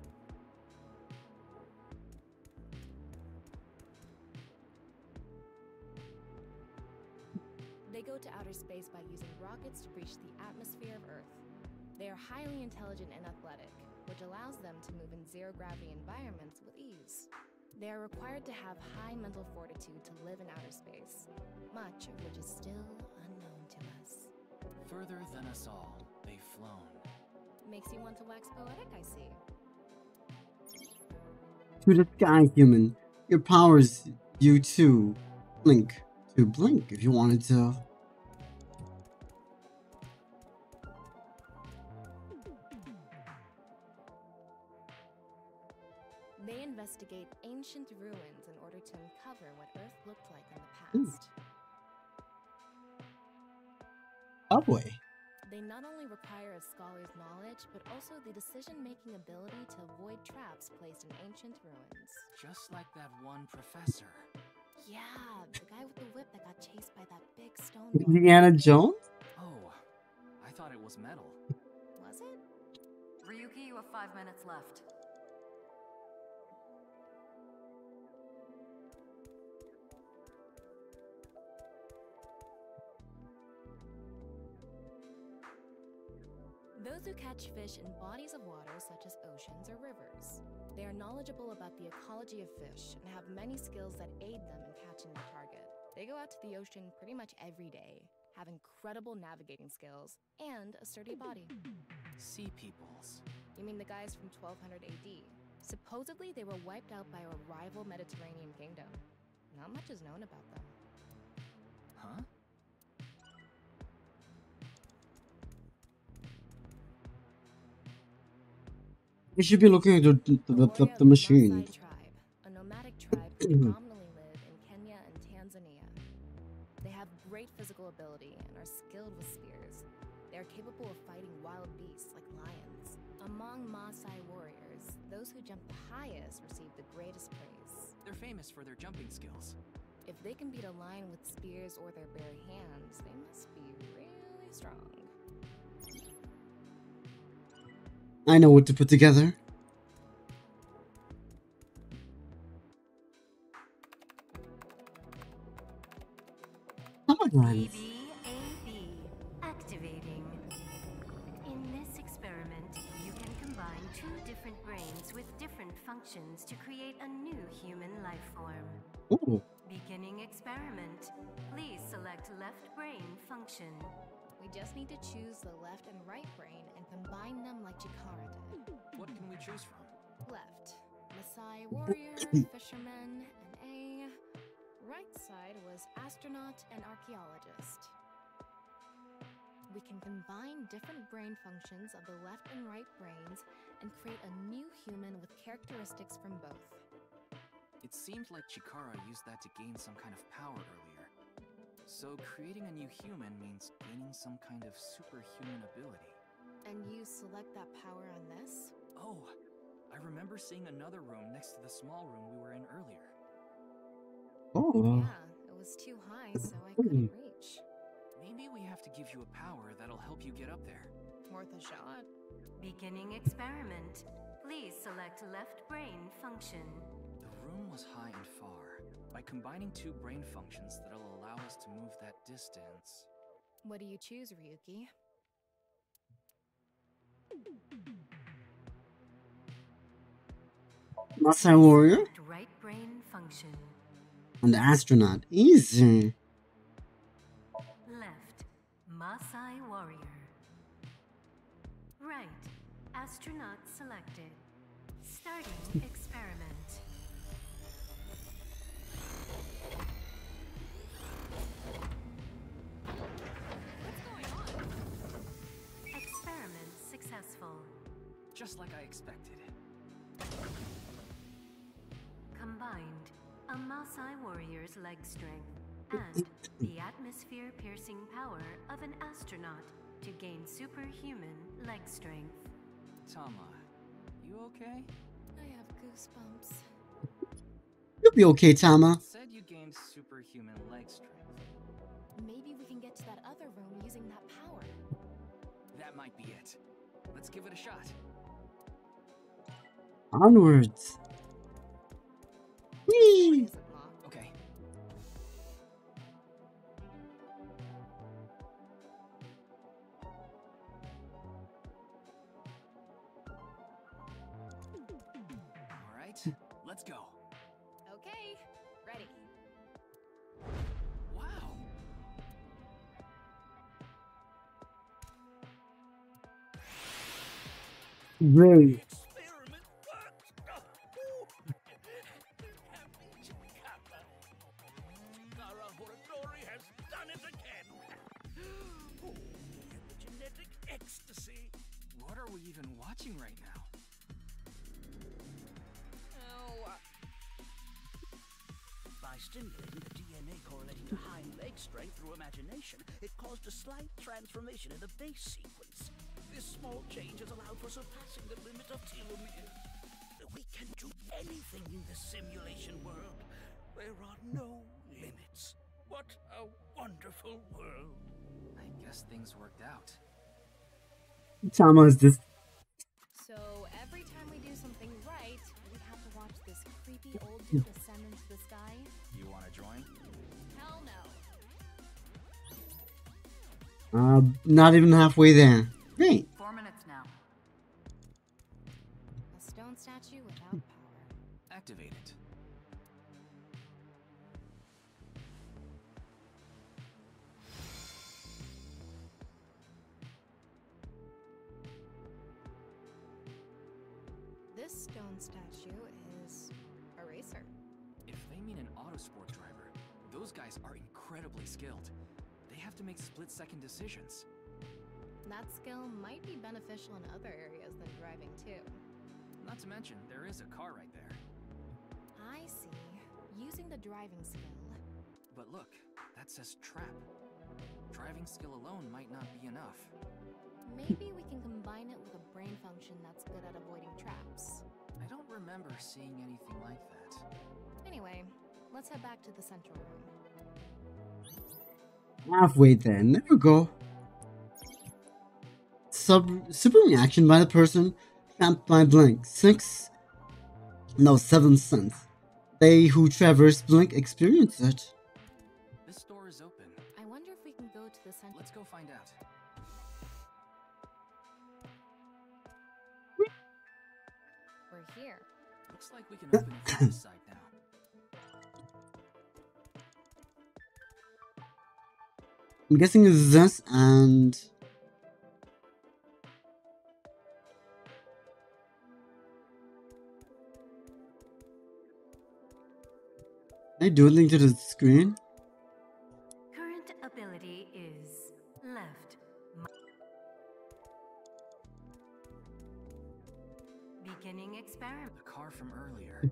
They go to outer space by using rockets to breach the atmosphere of Earth. They are highly intelligent and athletic, which allows them to move in zero-gravity environments with ease. They are required to have high mental fortitude to live in outer space, much of which is still unknown to us. Further than us all, they've flown. Makes you want to wax poetic, I see. To the sky, human. Your powers, you too blink to blink if you wanted to. They investigate ancient ruins in order to uncover what Earth looked like in the past. Cowboy. They not only require a scholar's knowledge, but also the decision-making ability to avoid traps placed in ancient ruins. Just like that one professor. Yeah, the guy with the whip that got chased by that big stone. Indiana Jones? Oh, I thought it was metal. Was it? Ryuki, you have 5 minutes left. Those who catch fish in bodies of water such as oceans or rivers. They are knowledgeable about the ecology of fish and have many skills that aid them in catching their target. They go out to the ocean pretty much every day, have incredible navigating skills, and a sturdy body. Sea peoples. You mean the guys from 1200 AD? Supposedly they were wiped out by a rival Mediterranean kingdom. Not much is known about them. Huh? You should be looking at the machine. Sidetracked. predominantly live in Kenya and Tanzania. They have great physical ability and are skilled with spears. They are capable of fighting wild beasts like lions. Among Maasai warriors, those who jump the highest receive the greatest praise. They're famous for their jumping skills. If they can beat a lion with spears or their bare hands, they must be really strong. I know what to put together. Come on, guys. DOVA-SYNDROME activating. In this experiment, you can combine two different brains with different functions to create a new human life form. Ooh. Beginning experiment. Please select left brain function. We just need to choose the left and right brain and combine them like Chikara did. What can we choose from? Left, Maasai warrior, fisherman, and A. Right side was astronaut and archaeologist. We can combine different brain functions of the left and right brains and create a new human with characteristics from both. It seemed like Chikara used that to gain some kind of power earlier. So creating a new human means gaining some kind of superhuman ability. And you select that power on this? Oh, I remember seeing another room next to the small room we were in earlier. Oh. Yeah, it was too high, so I couldn't reach. Maybe we have to give you a power that'll help you get up there. Worth a shot. Beginning experiment. Please select left brain function. The room was high and far. By combining two brain functions that'll allow us to move that distance. What do you choose, Ryuki? Maasai warrior Select right brain function. and astronaut. Easy. Left, Maasai warrior. Right, astronaut selected. Starting experiment. What's going on? Experiment successful. Just like I expected. Combined, a Maasai warrior's leg strength and the atmosphere-piercing power of an astronaut to gain superhuman leg strength. Tama, you okay? I have goosebumps. You'll be okay, Tama. It said you gained superhuman leg strength. Maybe we can get to that other room using that power. That might be it. Let's give it a shot. Onwards. Whee! Okay. All right, let's go. Okay, ready. Wow. Great. Experiment worked! Happy Chikara! Chikara Horadori has done it again! Oh, genetic ecstasy! What are we even watching right now? Oh, By stimulating the DNA correlating to hind leg strength through imagination, it caused a slight transformation in the base sequence. This small change has allowed for surpassing the limit of telomeres. We can do anything in this simulation world. There are no limits. What a wonderful world. I guess things worked out. Tama is just so every time we do something right, we have to watch this creepy old dude ascend into the sky? You want to join? Hell no. not even halfway there. Great. 4 minutes now. A stone statue without power. Activate it. This stone statue is a racer. If they mean an autosport driver, those guys are incredibly skilled. They have to make split-second decisions. That skill might be beneficial in other areas than driving too. Not to mention, there is a car right there. I see. using the driving skill. But look, that says trap. Driving skill alone might not be enough. Maybe we can combine it with a brain function that's good at avoiding traps. I don't remember seeing anything like that. Anyway, let's head back to the central room. Halfway then. There we go. Super reaction by the person trapped by Blink. 7 cents. They who traverse Blink experience it. This door is open. I wonder if we can go to the central. Let's go find out. We're here. Looks like we can open it from this side now. I'm guessing it's this and... Can I do anything to the screen? Current ability is left. Beginning experiment. The car from earlier.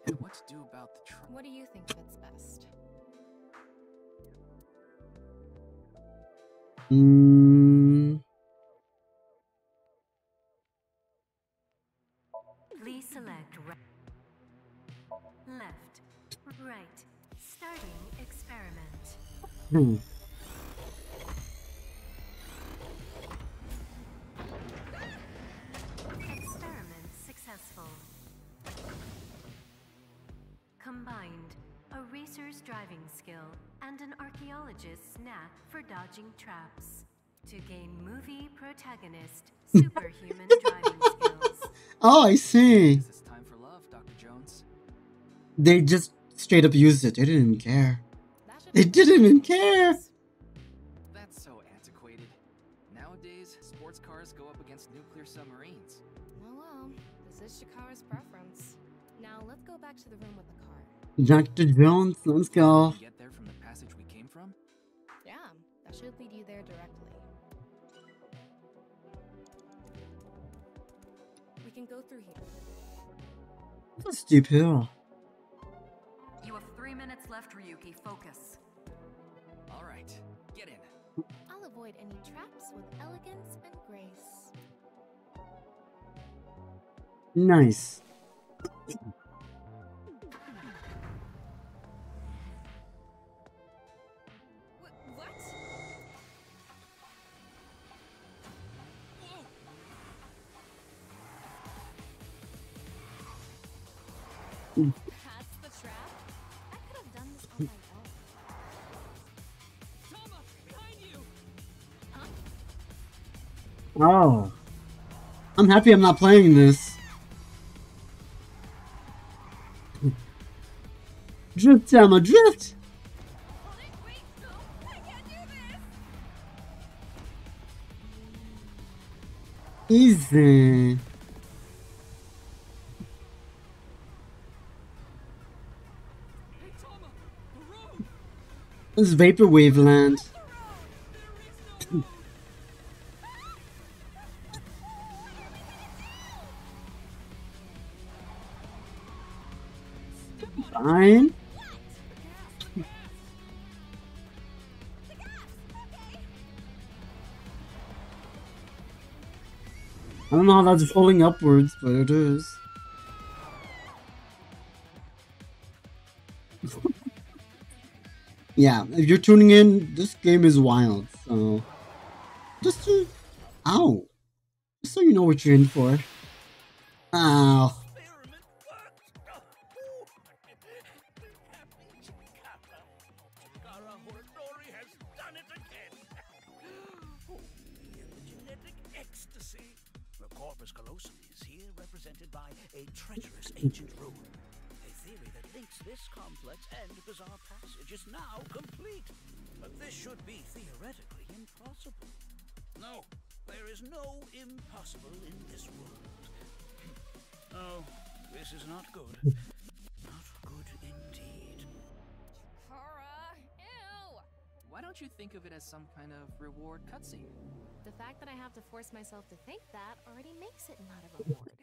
And what to do about the truck? What do you think fits best? Please select left, right. Starting experiment. Experiment successful. Combined, a racer's driving skill and an archaeologist's knack for dodging traps. To gain movie protagonist superhuman driving skills. Oh, I see. It's time for love, Dr. Jones. They just straight up used it. They didn't even care. They didn't even care. That's so antiquated. Nowadays, sports cars go up against nuclear submarines. Oh well, this is Shikara's preference. Now let's go back to the room with the car. Dr. Jones, let's go. Get there from the passage we came from? Yeah, that should lead you there directly. We can go through here. That's a steep hill. You have 3 minutes left, Ryuki. Focus. All right, get in. I'll avoid any traps with elegance and grace. Nice. What? That's the trap? I could have done this on my own. Tama, behind you! Oh. I'm happy I'm not playing this. Drift, Tama, drift! Wait, no! I can't do this! Easy. Hey, Tama! The road! This is Vaporwave land. Fine. I don't know how that's falling upwards, but it is. Yeah, if you're tuning in, this game is wild, so just to, ow, just so you know what you're in for. Ow. A treacherous ancient rune. A theory that links this complex and bizarre passage is now complete. But this should be theoretically impossible. No, there is no impossible in this world. Oh, this is not good. Not good indeed. Chikara, ew! Why don't you think of it as some kind of reward cutscene? The fact that I have to force myself to think that already makes it not a reward.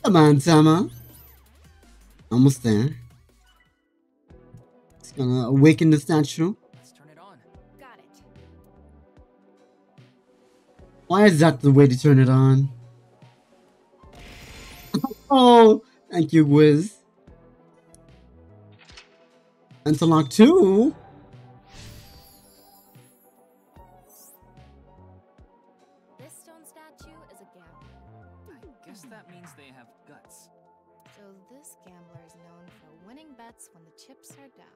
Come on, Tama. Almost there. It's gonna awaken the statue. Let's turn it on. Got it. Why is that the way to turn it on? Oh, thank you, Wiz. And to lock 2. This stone statue is a gambler. I guess that means they have guts. So this gambler is known for winning bets when the chips are down.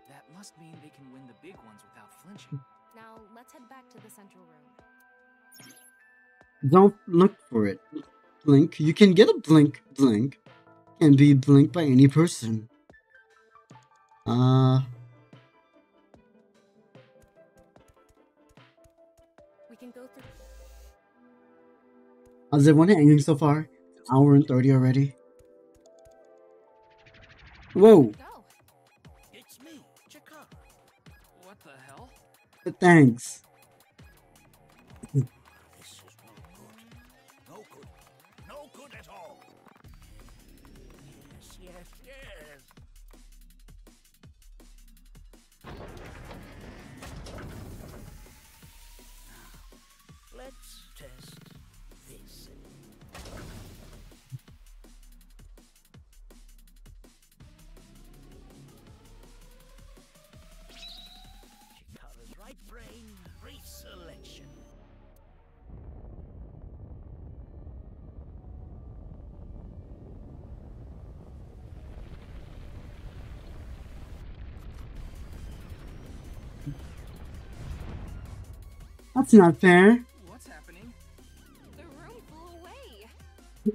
That must mean they can win the big ones without flinching. Now let's head back to the central room. Don't look for it. Blink. You can get a blink. Blink can be blinked by any person. We can go through. How's everyone hanging so far? Hour and 30 already. Whoa. Go. It's me, Chikara. What the hell? Thanks. This is no good. No good at all. Yes. Let's test this. Chikara's right brain reselection. That's not fair. What's happening? The room flew away. The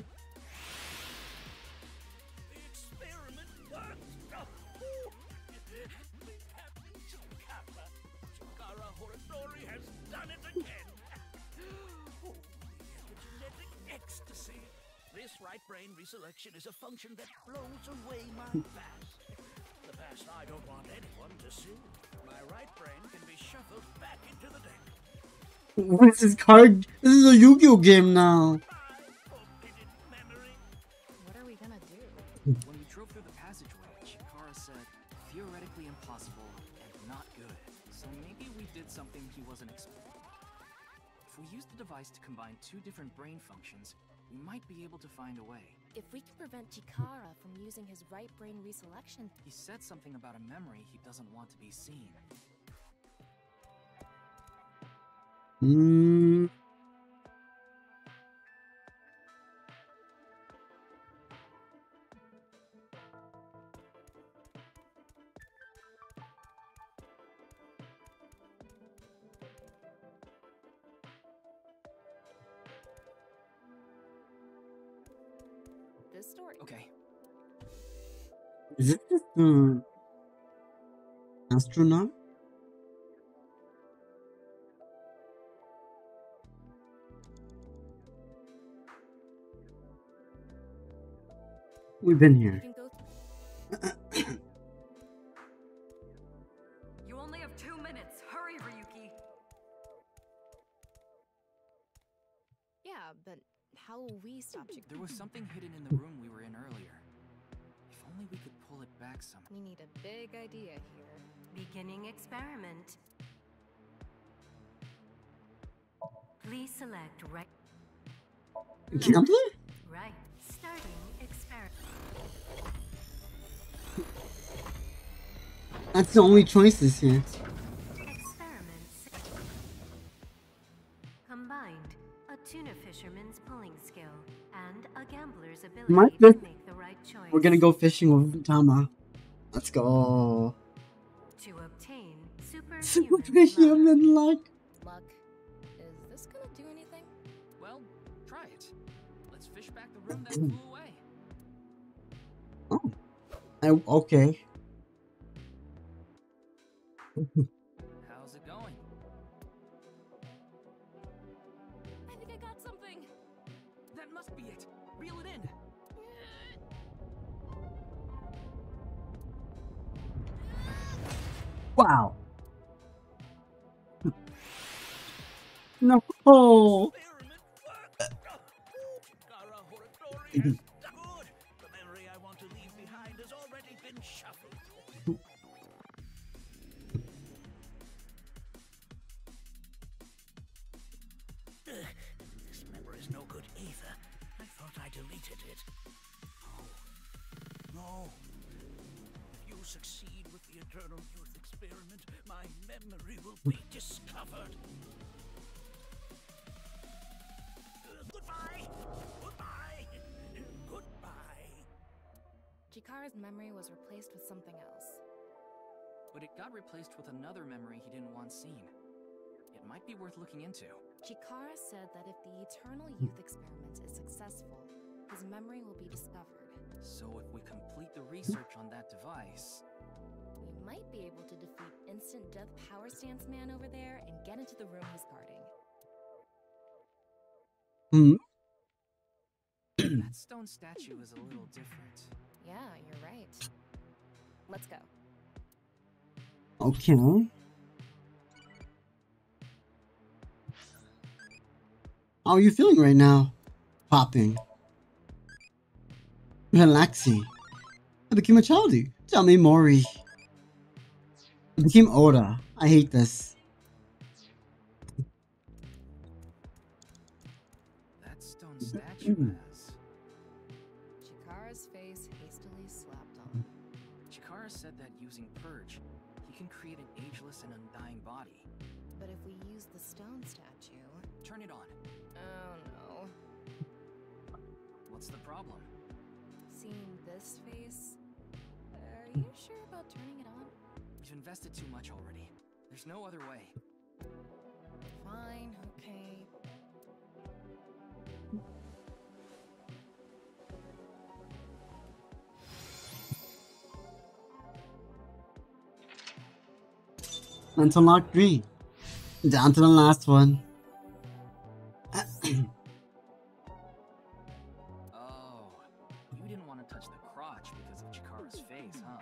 experiment worked. Chikara Horadori has done it again. Oh, the epigenetic ecstasy. This right brain reselection is a function that blows away my past. The past I don't want anyone to see. My right brain can be shuffled back into the deck. What is this card? This is a Yu-Gi-Oh game now. What are we gonna do? When we drove through the passageway, Chikara said, theoretically impossible and not good. So maybe we did something he wasn't expecting. If we use the device to combine 2 different brain functions, we might be able to find a way. If we can prevent Chikara from using his right brain reselection, He said something about a memory he doesn't want to be seen. this story. Okay. Is it just the astronaut? We've been here. You can go You only have 2 minutes. Hurry, Ryuki. Yeah, but how will we stop Chikara? There was something hidden in the room we were in earlier. If only we could pull it back somehow. We need a big idea here. Beginning experiment. Please select right. Gambler? Right. Starting experiment. That's the only choices here. Experiments. Combined, a tuna fisherman's pulling skill and a gambler's ability My to fifth. make the right choice. We're gonna go fishing with Tama. Let's go. To obtain Superhuman luck. Luck. Is this gonna do anything? Well, try it. Let's fish back the room that flew away. Okay. How's it going? I think I got something. That must be it. Reel it in. Wow. No. Oh. Chikara Horadori has done good. The memory I want to leave behind has already been shuffled. created it. No. If you succeed with the Eternal Youth experiment, my memory will be discovered. Goodbye! Goodbye! Goodbye! Chikara's memory was replaced with something else. But it got replaced with another memory he didn't want seen. It might be worth looking into. Chikara said that if the Eternal Youth experiment is successful, his memory will be discovered. So if we complete the research on that device... We might be able to defeat Instant Death Power Stance Man over there and get into the room he's guarding. That stone statue is a little different. Yeah, you're right. Let's go. Okay. How are you feeling right now? Popping. Relaxing. I became a childie. Tell me, Mori. I became Oda. I hate this. That stone statue has... Chikara's face hastily slapped on. Chikara said that using Purge, he can create an ageless and undying body. But if we use the stone statue... Turn it on. Oh no. What's the problem? Seeing this face? Are you sure about turning it on? You've invested too much already. There's no other way. Fine, okay. Let's unlock 3. Down to the last one. Oh, you didn't want to touch the crotch because of Chikara's face, huh?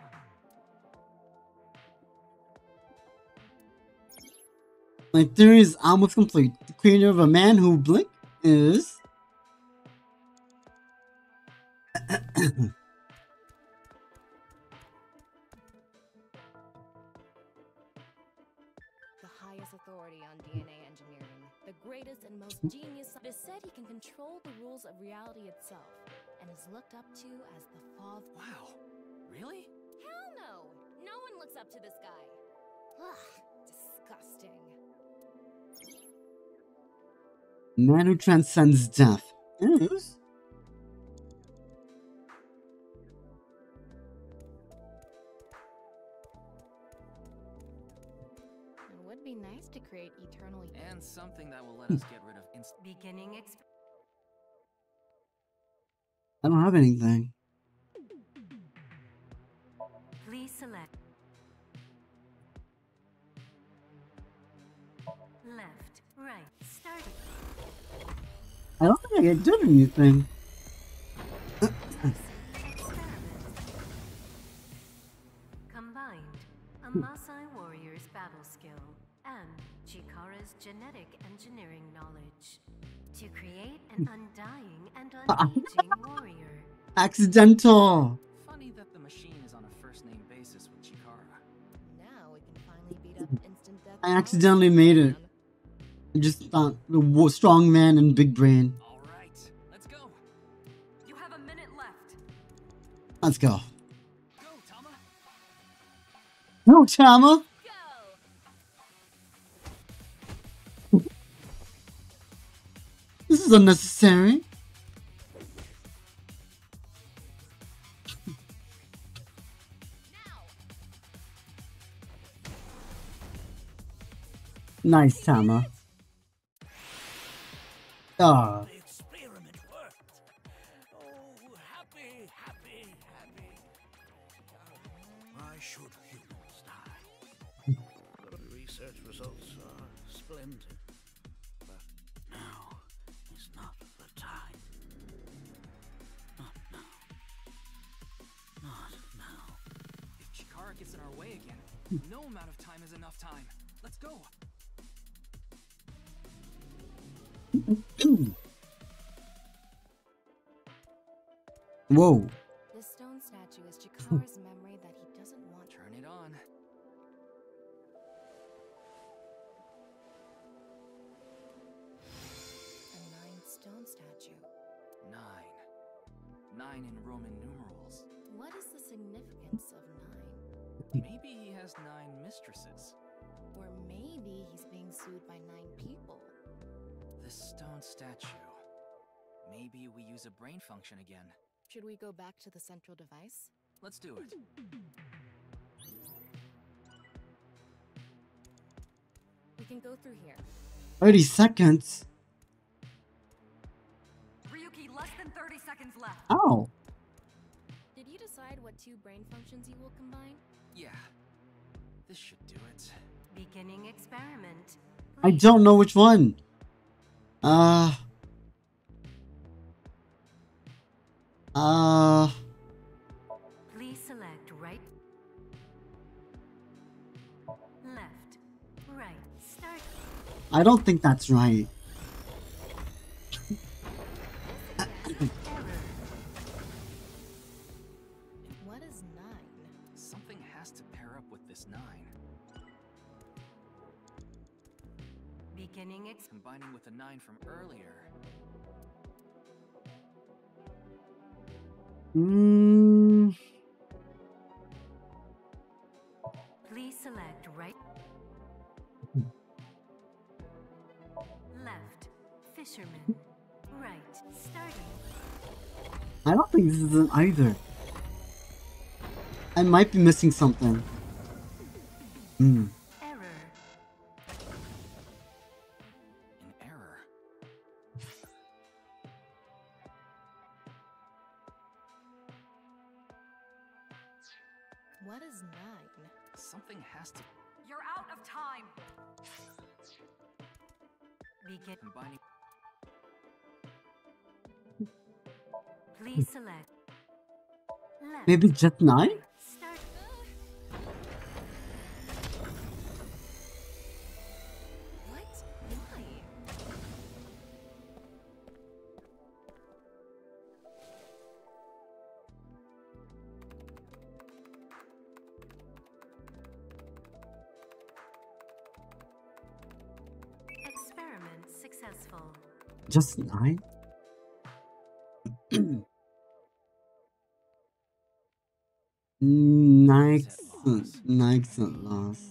My theory is almost complete. The creator of A Man Who Blinked is... The highest authority on DNA engineering. The greatest and most genius. It is said he can control the rules of reality itself, and is looked up to as the father. Wow. Really? Hell no! No one looks up to this guy. Ugh, disgusting. Man who transcends death. Is... It would be nice to create eternal... And something that will let us get rid of Beginning I don't have anything. Please select left, right, starting. I don't think I did anything. Combined, a Maasai warrior's battle skill and Chikara's genetic engineering knowledge to create an undying and unaging warrior. Accidental. Funny that the machine is on a first-name basis with Chikara. Now we can finally beat up instant death. I accidentally made it. I just thought the strong man and big brain. All right, let's go. You have a minute left. Let's go. Go, Tama. No, Tama. This is unnecessary. Nice, Tama. Ah. The experiment worked. Oh, happy, happy, happy. Why should humans die? The research results are splendid. But now is not the time. Not now. Not now. If Chikara gets in our way again, no amount of time is enough time. Let's go. Whoa. This stone statue is Chikara's memory that he doesn't want. Turn it on. A 9 stone statue. 9. 9 in Roman numerals. What is the significance of 9? Maybe he has 9 mistresses. Or maybe he's being sued by 9 people. This stone statue. Maybe we use a brain function again. Should we go back to the central device? Let's do it. We can go through here. 30 seconds? Ryuki, less than 30 seconds left. Ow. Did you decide what 2 brain functions you will combine? Yeah. This should do it. Beginning experiment. I don't know which one. Please select right, left, right. Start. I don't think that's right. What is 9? Something has to pair up with this 9. Beginning combining with the 9 from earlier. Please select right, left, fisherman, right. Starting. I don't think this is it either. I might be missing something. Error. An error. What is 9? Something has to You're out of time. Begin. combining. Please select left. Maybe just 9? Start. What? Why? Experiment successful. Just 9? Nice at last.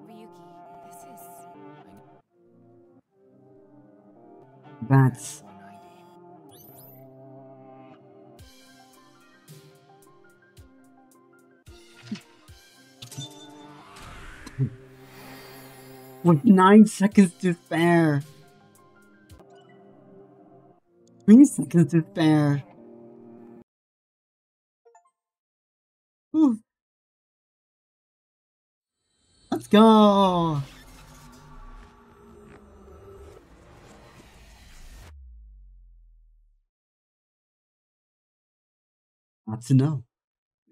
Ryuki, this is... Bats. 490. With 9 seconds to spare. 3 seconds to spare. Whew. Let's go. That's enough.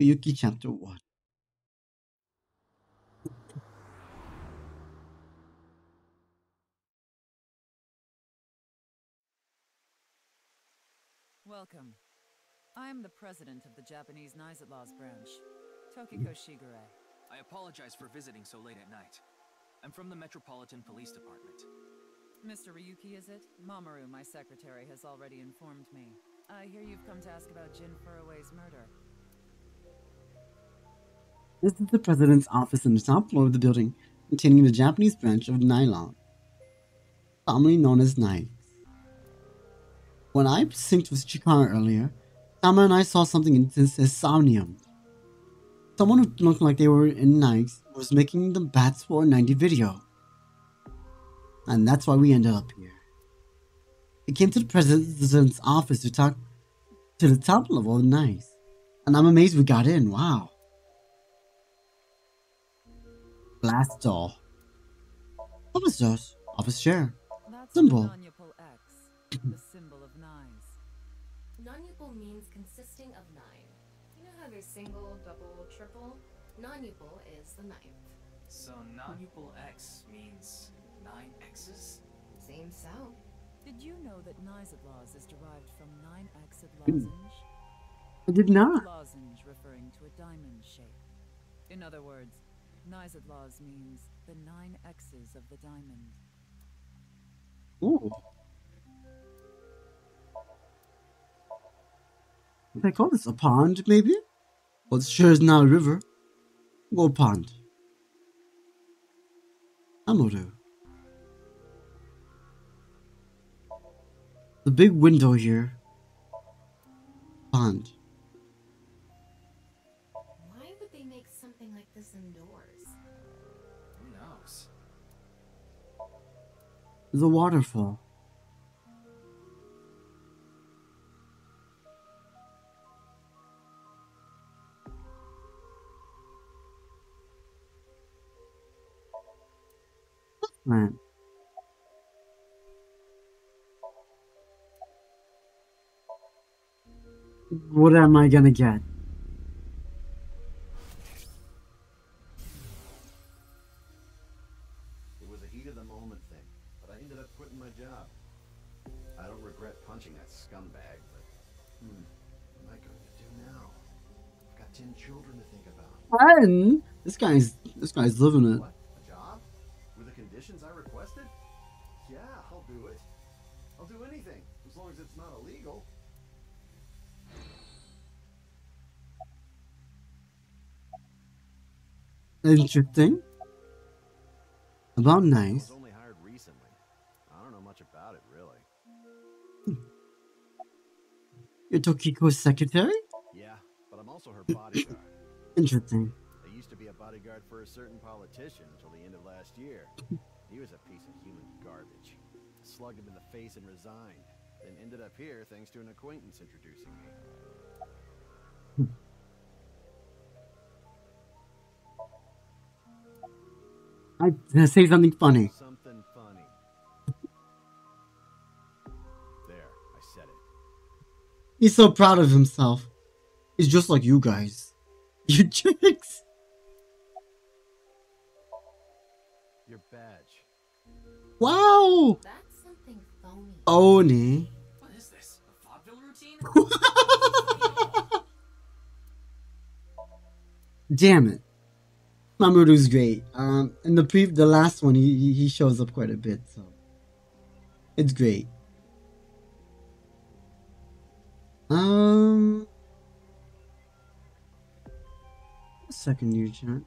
Ryuki chapter 1. Welcome. I'm the president of the Japanese Knives Laws branch, Tokiko Shigure. I apologize for visiting so late at night. I'm from the Metropolitan Police Department. Mr. Ryuki, is it? Mamoru, my secretary, has already informed me. I hear you've come to ask about Jin Furue's murder. This is the president's office in the top floor of the building, containing the Japanese branch of Nylon, commonly known as Knives. When I synced with Chikara earlier, Sama and I saw something in this as Somnium. Someone who looked like they were in Knives was making the Bats 490 video. And that's why we ended up here. We came to the president's office to talk to the top level of Knives. And I'm amazed we got in, wow. Blast doll. Office doors. Office chair. That's Symbol. non-upal X, the symbol of knives. Non-upal means consisting of 9. You know how there's single, double, triple? Non-upal is the 9th. So non-upal X means 9 X's? Seems so. Did you know that Knives Laws is derived from 9-axed lozenge? I did not. Lozenge referring to a diamond shape. In other words, Nized laws means the 9 X's of the diamond. Ooh. Can I call this a pond, maybe? Well, it sure is now a river. Go pond. Amoru. The big window here. Pond. Why would they make something like this indoors? Who knows? There's a waterfall. Man. What am I gonna get? It was a heat of the moment thing, but I ended up quitting my job. I don't regret punching that scumbag, but what am I going to do now? I've got 10 children to think about. And this guy's living it. What? A job? With the conditions I requested? Yeah, I'll do it. I'll do anything, as long as it's not illegal. Interesting. About I nice. was only hired recently. I don't know much about it, really. You're Tokiko's secretary? Yeah, but I'm also her bodyguard. Interesting. I used to be a bodyguard for a certain politician until the end of last year. He was a piece of human garbage. I slugged him in the face and resigned. Then ended up here thanks to an acquaintance introducing me. I'm gonna say something funny. Something funny. There, I said it. He's so proud of himself. He's just like you guys. You chicks. Your badge. Wow. That's something phony. Oni. What is this? A vaudeville routine? Damn it. Mamoru's great. In the last one, he shows up quite a bit, so it's great. Second new chat.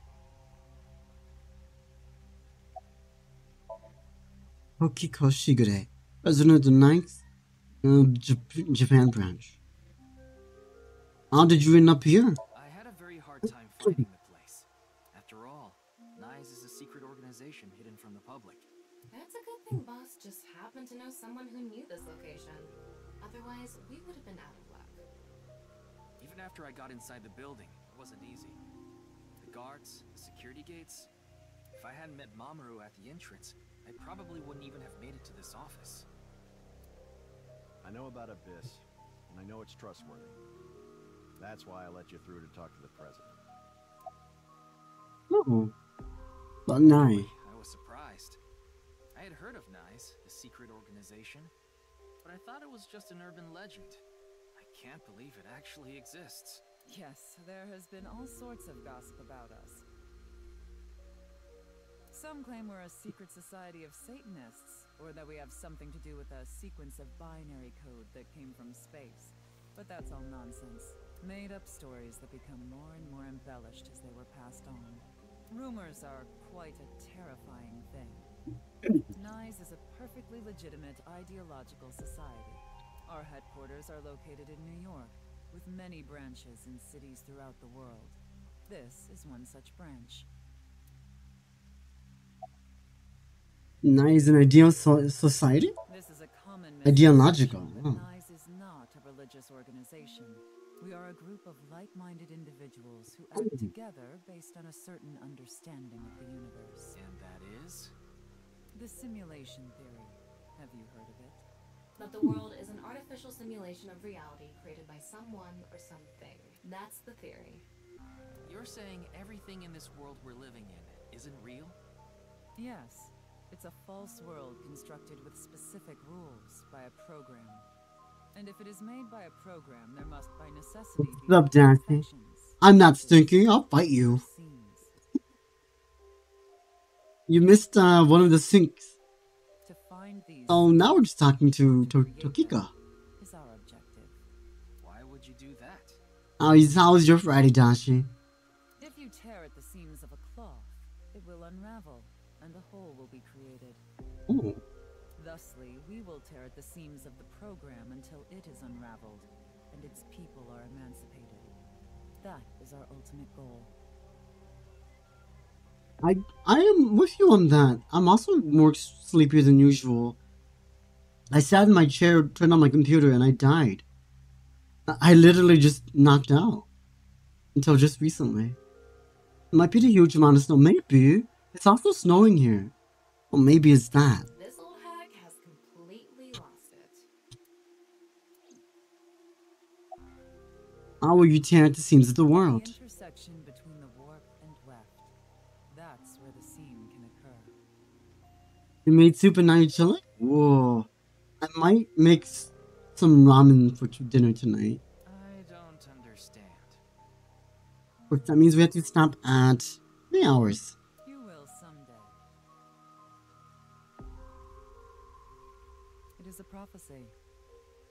Tokiko Shigure, president of the 9th Japan branch. How did you end up here? I had a very hard time finding the place. After all, NICE is a secret organization hidden from the public. That's a good thing Boss just happened to know someone who knew this location. Otherwise, we would have been out of luck. Even after I got inside the building, it wasn't easy. The guards, the security gates. If I hadn't met Mamoru at the entrance, I probably wouldn't even have made it to this office. I know about Abyss, and I know it's trustworthy. That's why I let you through to talk to the president. Oh, but nice. I was surprised. I had heard of NICE, the secret organization, but I thought it was just an urban legend. I can't believe it actually exists. Yes, there has been all sorts of gossip about us. Some claim we're a secret society of Satanists, or that we have something to do with a sequence of binary code that came from space. But that's all nonsense. Made-up stories that become more and more embellished as they were passed on. Rumors are quite a terrifying thing. NICE is a perfectly legitimate ideological society. Our headquarters are located in New York, with many branches in cities throughout the world. This is one such branch. NICE is an ideal society? This is a common Ideological. misconception, but NICE is not a religious organization. We are a group of like-minded individuals who act together based on a certain understanding of the universe. And that is? The simulation theory. Have you heard of it? That the world is an artificial simulation of reality created by someone or something. That's the theory. You're saying everything in this world we're living in isn't real? Yes. It's a false world constructed with specific rules by a program. And if it is made by a program, there must by necessity be What's up, Daphne? I'm not stinking. I'll fight you. You missed one of the syncs. To find these. Oh, now we're just talking to Tokika. Is our objective. Why would you do that? How's your Friday, Dashi? If you tear at the seams of a cloth, it will unravel, and a hole will be created. Ooh. Thusly, we will tear at the seams of the program until it is unraveled, and its people are emancipated. That is our ultimate goal. I am with you on that. I'm also more sleepy than usual. I sat in my chair, turned on my computer, and I died. I literally just knocked out. Until just recently. It might be a huge amount of snow. Maybe. It's also snowing here. Well, maybe it's that. This old hag has completely lost it. How will you tear at the seams of the world? The intersection between the warp and weft. That's where the seam can occur. You made soup and now you're chilling? Whoa. I might make some ramen for dinner tonight. I don't understand. But that means we have to stop at 3 hours. You will someday. It is a prophecy.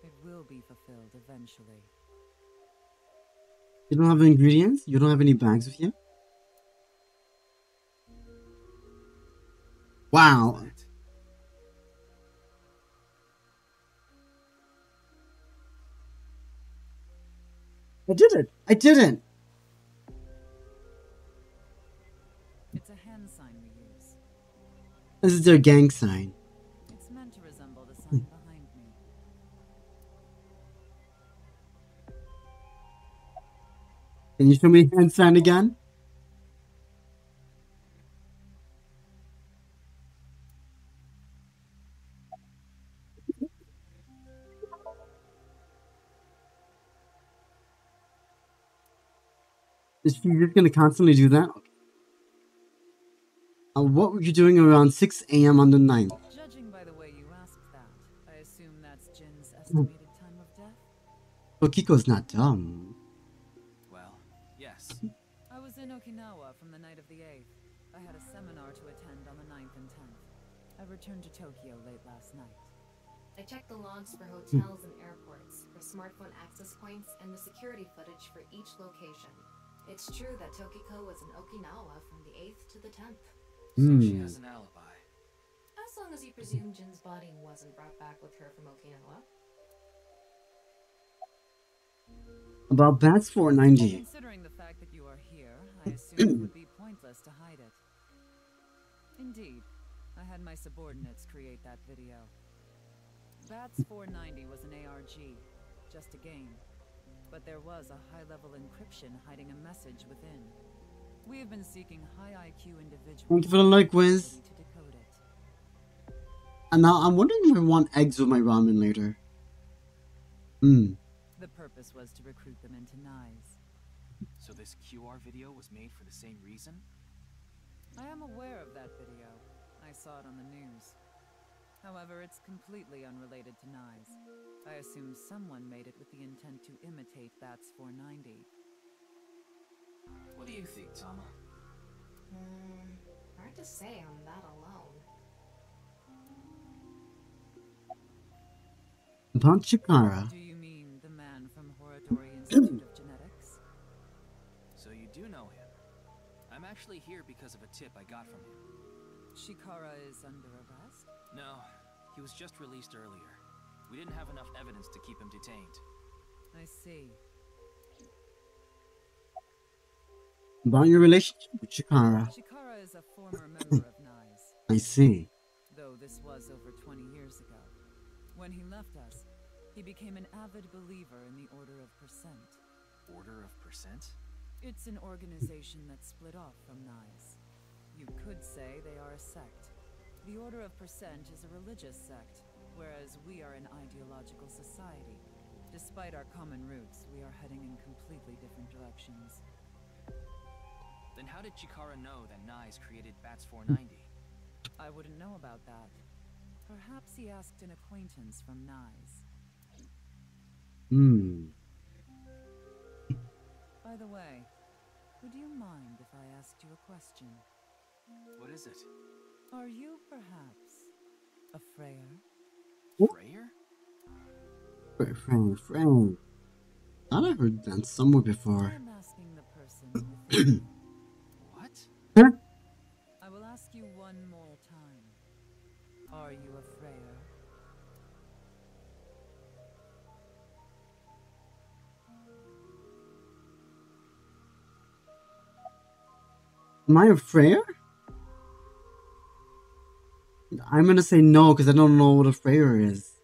It will be fulfilled eventually. You don't have any ingredients? You don't have any bags with you? Wow. I did it! I did it! It's a hand sign we use. This is their gang sign. It's meant to resemble the sign behind me. Can you show me the hand sign again? Is she just gonna constantly do that? What were you doing around 6 a.m. on the 9th? Judging by the way you asked that, I assume that's Jin's estimated time of death? Well, Kiko's not dumb. Well, yes. I was in Okinawa from the night of the 8th. I had a seminar to attend on the 9th and 10th. I returned to Tokyo late last night. I checked the logs for hotels and airports, for smartphone access points, and the security footage for each location. It's true that Tokiko was in Okinawa from the 8th to the 10th. So she has an alibi. As long as you presume Jin's body wasn't brought back with her from Okinawa. About Bats 490. Considering the fact that you are here, I assume it would be pointless to hide it. Indeed, I had my subordinates create that video. Bats 490 was an ARG, just a game. But there was a high-level encryption hiding a message within. We have been seeking high IQ individuals. Thank you for the like, Wiz. To decode it. And now I'm wondering if I want eggs with my ramen later. The purpose was to recruit them into Nyes. So this QR video was made for the same reason? I am aware of that video. I saw it on the news. However, it's completely unrelated to Nyes. I assume someone made it with the intent to imitate Bats 490. What do you think, Tama? Hard to say on that alone. About Chikara. Do you mean the man from Horodori Institute of Genetics? So you do know him. I'm actually here because of a tip I got from him. Chikara is under arrest? No, he was just released earlier. We didn't have enough evidence to keep him detained. I see. About your relationship with Chikara. Chikara is a former member of Nyes. I see. Though this was over 20 years ago. When he left us, he became an avid believer in the Order of Percent. Order of Percent? It's an organization that split off from Nyes. You could say they are a sect. The Order of Percent is a religious sect, whereas we are an ideological society. Despite our common roots, we are heading in completely different directions. Then how did Chikara know that Nyes created Bats 490? I wouldn't know about that. Perhaps he asked an acquaintance from Nyes. By the way, would you mind if I asked you a question? What is it? Are you perhaps a Freyer? Freyer? Friend. Thought I heard that somewhere before. I'm asking the person within. What? Huh? I will ask you one more time. Are you a Freyer? Am I a Freyer? I'm gonna say no because I don't know what a Freyer is.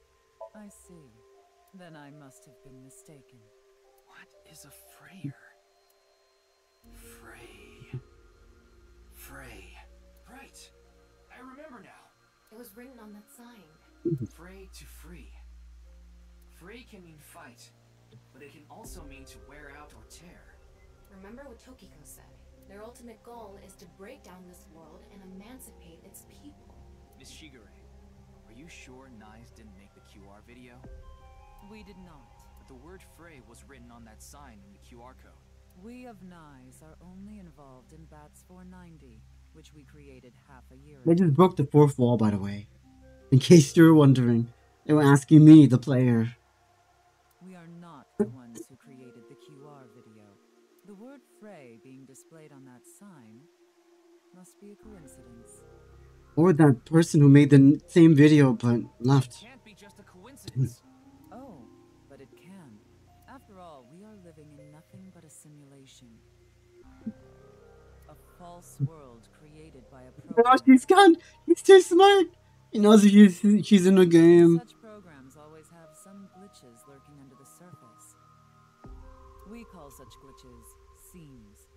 I see. Then I must have been mistaken. What is a Freyer? Frey. Right. I remember now. It was written on that sign. Frey to free. Frey can mean fight, but it can also mean to wear out or tear. Remember what Tokiko said? Their ultimate goal is to break down this world and emancipate its people. Miss Shigure, are you sure Nyes didn't make the QR video? We did not. But the word Frey was written on that sign in the QR code. We of Nyes are only involved in Bats 490, which we created half a year ago. They just broke the fourth wall, by the way. In case you were wondering, they were asking me, the player. We are not the ones who created the QR video. The word Frey being displayed on that sign must be a coincidence. Or that person who made the same video but left. It can't be just a coincidence. Oh, but it can. After all, we are living in nothing but a simulation. A false world created by a program. Oh, he's too smart. He knows she's in a game. Such programs always have some glitches lurking under the surface. We call such glitches seams.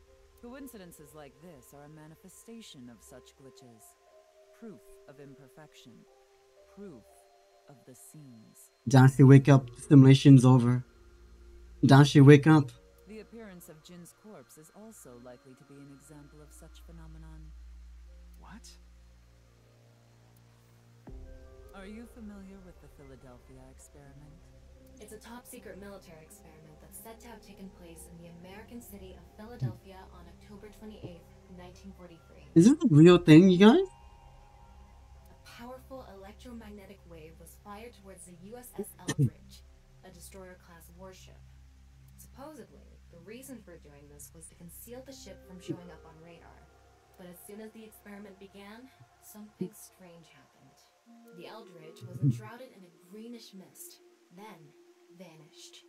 Coincidences like this are a manifestation of such glitches. Proof of imperfection. Proof of the seams. Dashi, wake up. The simulation's over. Dashi, wake up. The appearance of Jin's corpse is also likely to be an example of such phenomenon. What? Are you familiar with the Philadelphia experiment? It's a top-secret military experiment that's said to have taken place in the American city of Philadelphia on October 28th, 1943. Is this a real thing, you guys? A powerful electromagnetic wave was fired towards the USS Eldridge, a destroyer-class warship. Supposedly, the reason for doing this was to conceal the ship from showing up on radar. But as soon as the experiment began, something strange happened. The Eldridge was enshrouded in a greenish mist, then vanished.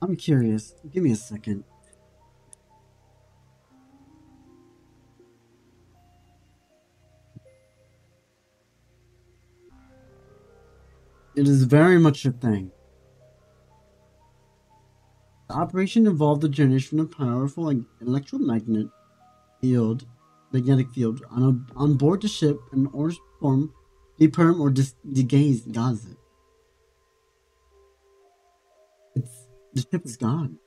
I'm curious. Give me a second. It is very much a thing. The operation involved the generation of powerful electromagnetic field on board the ship in order to form, deperm, or degaze it. The ship is gone.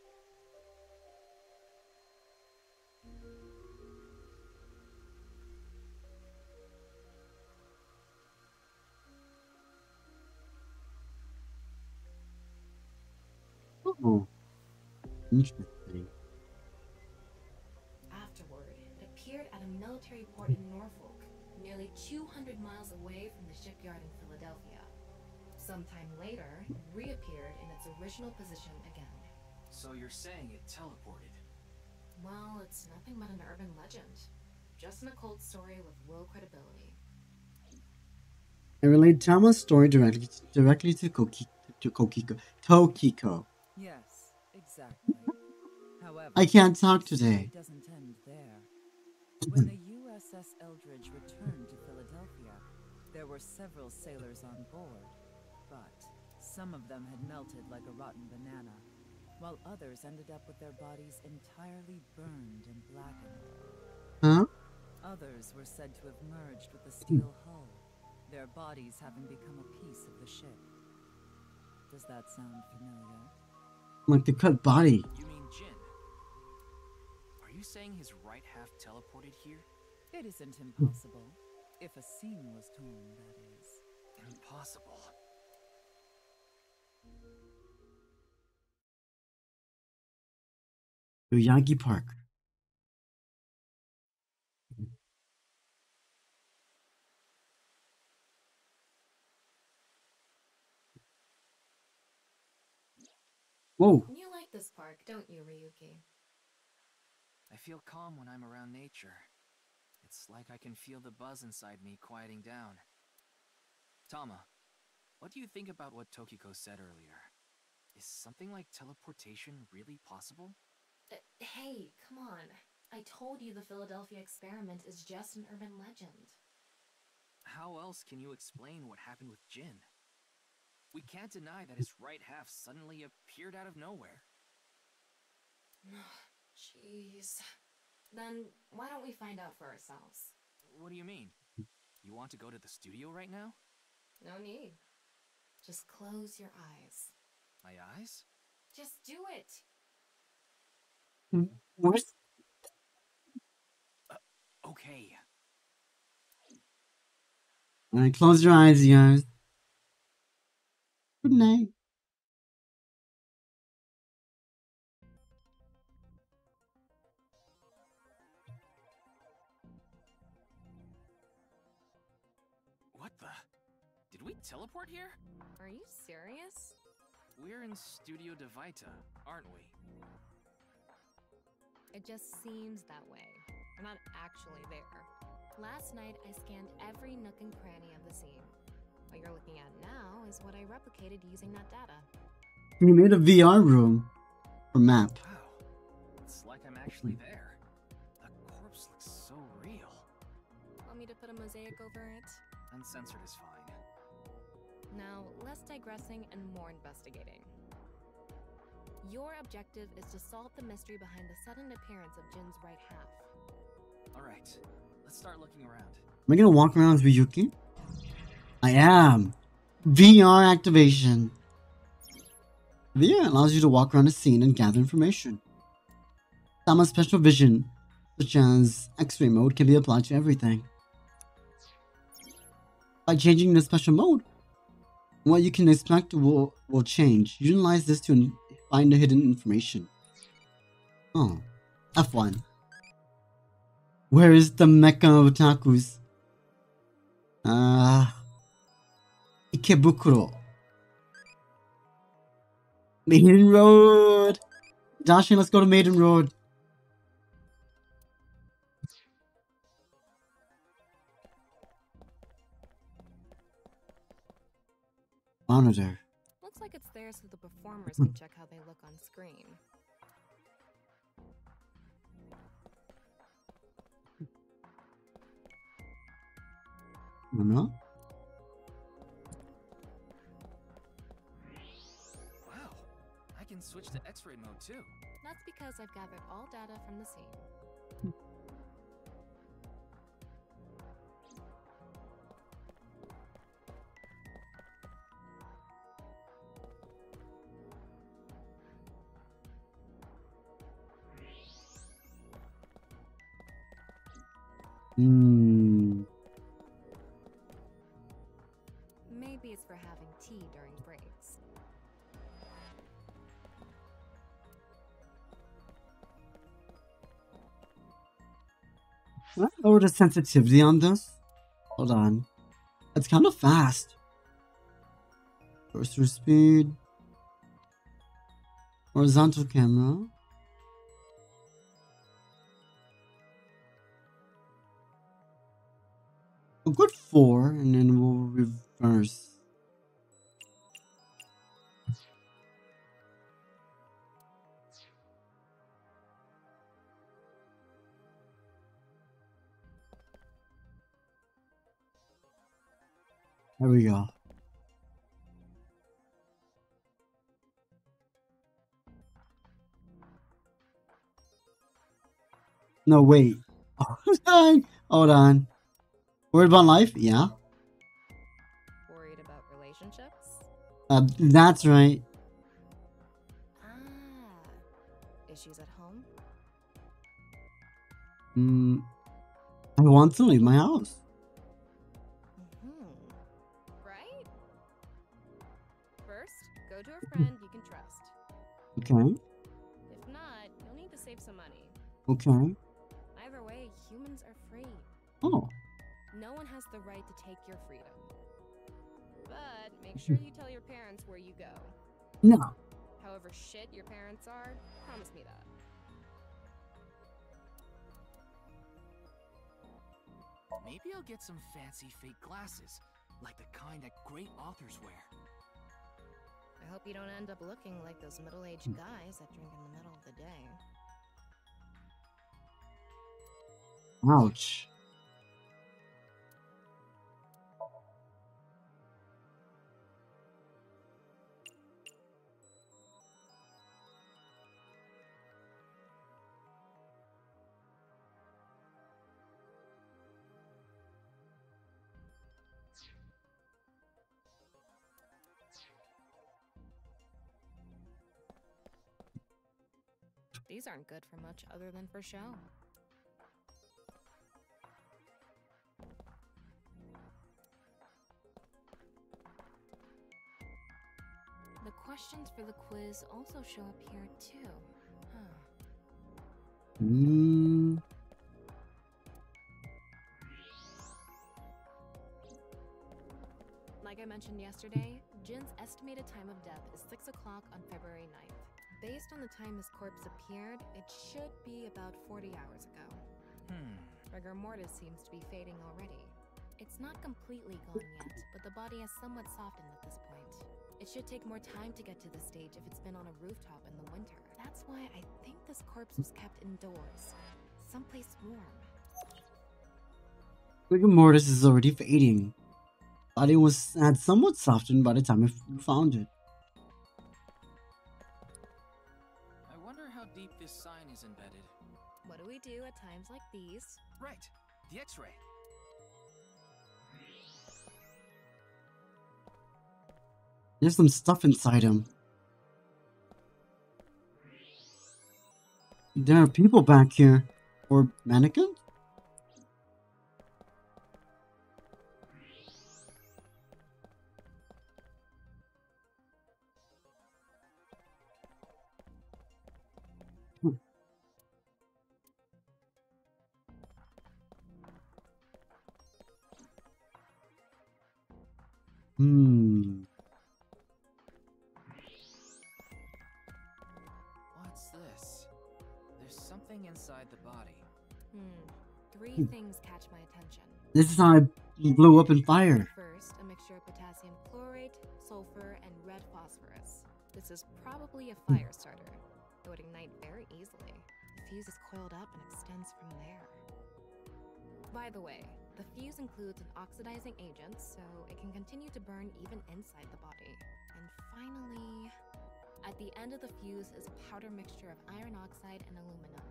Oh, interesting. Afterward, it appeared at a military port in Norfolk, nearly 200 miles away from the shipyard in Philadelphia. Sometime later, it reappeared in its original position again. So you're saying it teleported? Well, it's nothing but an urban legend. Just an occult story with low credibility. I relayed Tama's story directly to Tokiko. Yes, exactly. However, I can't talk today. It doesn't end there. When the USS Eldridge returned to Philadelphia, there were several sailors on board, but some of them had melted like a rotten banana, while others ended up with their bodies entirely burned and blackened. Huh? Others were said to have merged with the steel hull, their bodies having become a piece of the ship. Does that sound familiar? Like the cut body. You mean Jin? Are you saying his right half teleported here? It isn't impossible. If a seam was torn, that is. Impossible. Yagi Park. Whoa. You like this park, don't you, Ryuki? I feel calm when I'm around nature. It's like I can feel the buzz inside me quieting down. Tama, what do you think about what Tokiko said earlier? Is something like teleportation really possible? Hey, come on. I told you the Philadelphia experiment is just an urban legend. How else can you explain what happened with Jin? We can't deny that his right half suddenly appeared out of nowhere. Jeez. Then why don't we find out for ourselves? What do you mean? You want to go to the studio right now? No need. Just close your eyes. My eyes? Just do it! What? Okay. Alright, close your eyes, you guys. Good night. What the? Did we teleport here? Are you serious? We're in Studio DOVA, aren't we? It just seems that way. We're not actually there. Last night, I scanned every nook and cranny of the scene. What you're looking at now is what I replicated using that data. We made a VR room. Or map. Wow. It's like I'm actually there. The corpse looks so real. Want me to put a mosaic over it? Uncensored is fine. Now, less digressing and more investigating. Your objective is to solve the mystery behind the sudden appearance of Jin's right half. Alright, let's start looking around. Am I gonna walk around with Ryuki? I am. VR activation. VR allows you to walk around a scene and gather information. Tama's special vision, such as X-ray mode, can be applied to everything. By changing the special mode, what you can expect will change. Utilize this to find the hidden information. Oh, F1. Where is the Mecca of otakus? Ikebukuro. Maiden Road! Dashi, let's go to Maiden Road. Monitor. Looks like it's there so the performers can check how they look on screen. No? Wow, I can switch to X-ray mode too. That's because I've gathered all data from the scene. Maybe it's for having tea during breaks. Can I lower the sensitivity on this? Hold on. It's kind of fast. Cursor speed. Horizontal camera. A good 4, and then we'll reverse. There we go. No, wait. Hold on. Worried about life? Yeah. Worried about relationships? That's right. Issues at home? I want to leave my house. Right? First, go to a friend you can trust. Okay. If not, you'll need to save some money. Okay. Either way, humans are free. Oh. No one has the right to take your freedom. But make sure you tell your parents where you go. No. However shit your parents are, promise me that. Maybe I'll get some fancy fake glasses, like the kind that great authors wear. I hope you don't end up looking like those middle-aged guys that drink in the middle of the day. Ouch. These aren't good for much other than for show. The questions for the quiz also show up here too. Huh. Like I mentioned yesterday, Jin's estimated time of death is 6 o'clock on February 9th. Based on the time his corpse appeared, it should be about 40 hours ago. Rigor mortis seems to be fading already. It's not completely gone yet, but the body has somewhat softened at this point. It should take more time to get to this stage if it's been on a rooftop in the winter. That's why I think this corpse was kept indoors. Someplace warm. Rigor mortis is already fading. Body had somewhat softened by the time you found it. I wonder how deep this sign is embedded. What do we do at times like these? Right, the X-ray. There's some stuff inside him. There are people back here. Or mannequins? What's this? There's something inside the body. Three things catch my attention. This is how it blew up in fire. First, a mixture of potassium chlorate, sulfur, and red phosphorus. This is probably a fire starter. It would ignite very easily. The fuse is coiled up and extends from there. By the way, the fuse includes an oxidizing agent, so it can continue to burn even inside the body. And finally, at the end of the fuse is a powder mixture of iron oxide and aluminum.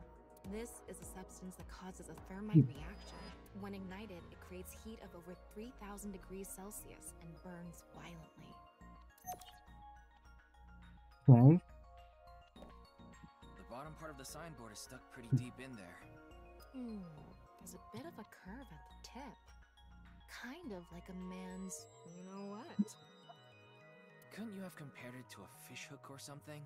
This is a substance that causes a thermite reaction. When ignited, it creates heat of over 3,000 degrees Celsius and burns violently. Okay. The bottom part of the signboard is stuck pretty deep in there. There's a bit of a curve at the tip. Kind of like a man's, you know what? Couldn't you have compared it to a fishhook or something?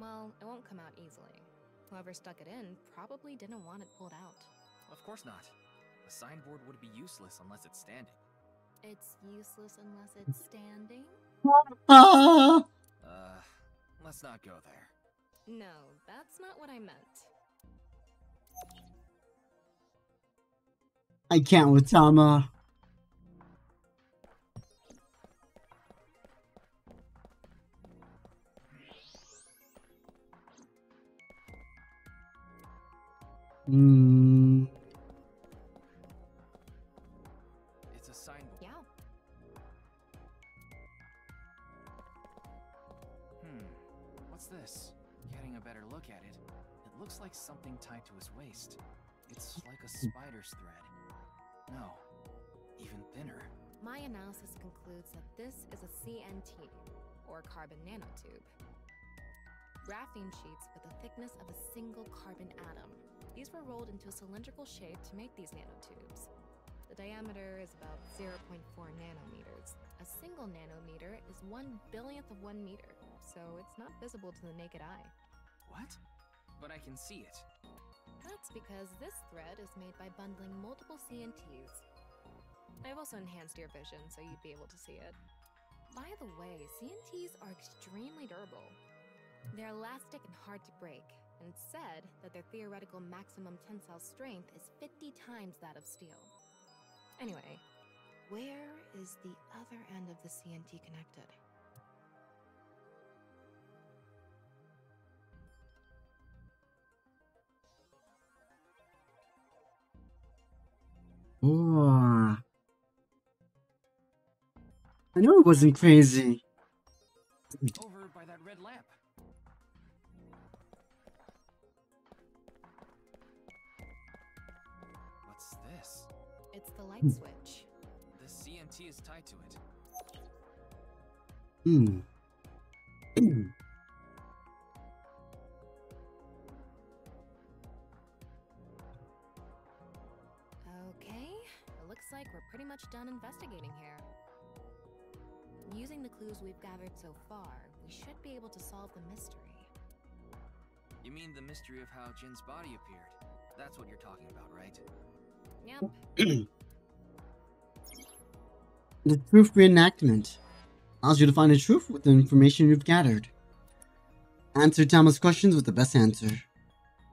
Well, it won't come out easily. Whoever stuck it in probably didn't want it pulled out. Of course not. A signboard would be useless unless it's standing. It's useless unless it's standing? Let's not go there. No, that's not what I meant. I can't with Tama. It's a signboard. Yeah. What's this? Getting a better look at it. It looks like something tied to his waist. It's like a spider's thread. No, even thinner. My analysis concludes that this is a CNT, or carbon nanotube. Graphene sheets with the thickness of a single carbon atom. These were rolled into a cylindrical shape to make these nanotubes. The diameter is about 0.4 nanometers. A single nanometer is 1/1000th of 1 meter, so it's not visible to the naked eye. What? But I can see it. That's because this thread is made by bundling multiple CNTs. I've also enhanced your vision so you'd be able to see it. By the way, CNTs are extremely durable. They're elastic and hard to break, and it's said that their theoretical maximum tensile strength is 50 times that of steel. Anyway, where is the other end of the CNT connected? Oh, I knew it wasn't crazy. Over by that red lamp. What's this? It's the light switch. The CNT is tied to it. Okay, it looks like we're pretty much done investigating here. Using the clues we've gathered so far, we should be able to solve the mystery. You mean the mystery of how Jin's body appeared? That's what you're talking about, right? Yep. The truth reenactment allows you to find the truth with the information you've gathered. Answer Tama's questions with the best answer.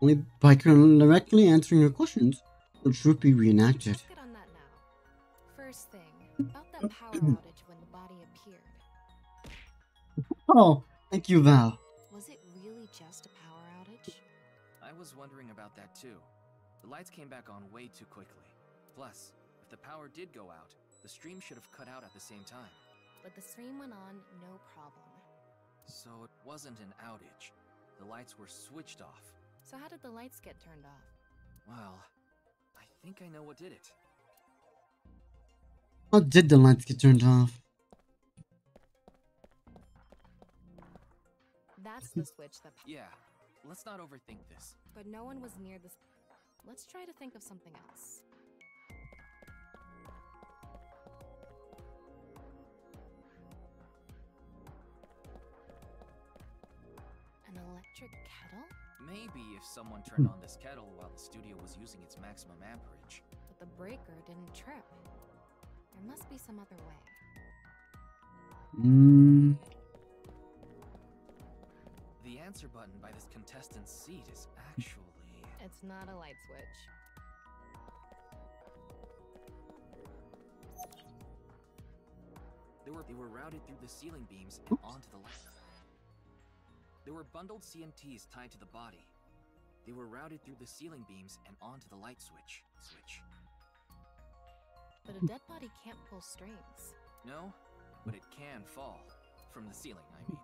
Only by correctly answering her questions will truth be reenacted. Let's get on that now. First thing, about that power outage when the body appeared. Oh, thank you, Val. Was it really just a power outage? I was wondering about that too. The lights came back on way too quickly. Plus, if the power did go out, the stream should have cut out at the same time. But the stream went on, no problem. So it wasn't an outage. The lights were switched off. So how did the lights get turned off? Well, I think I know what did it. How did the lights get turned off? That's the switch that... Yeah, let's not overthink this. But no one was near this... Let's try to think of something else. An electric kettle? Maybe if someone turned on this kettle while the studio was using its maximum amperage. But the breaker didn't trip. There must be some other way. The answer button by this contestant's seat is actually... It's not a light switch. They were routed through the ceiling beams and onto the light. There were bundled CNTs tied to the body. They were routed through the ceiling beams and onto the light switch. But a dead body can't pull strings. No, but it can fall. From the ceiling, I mean.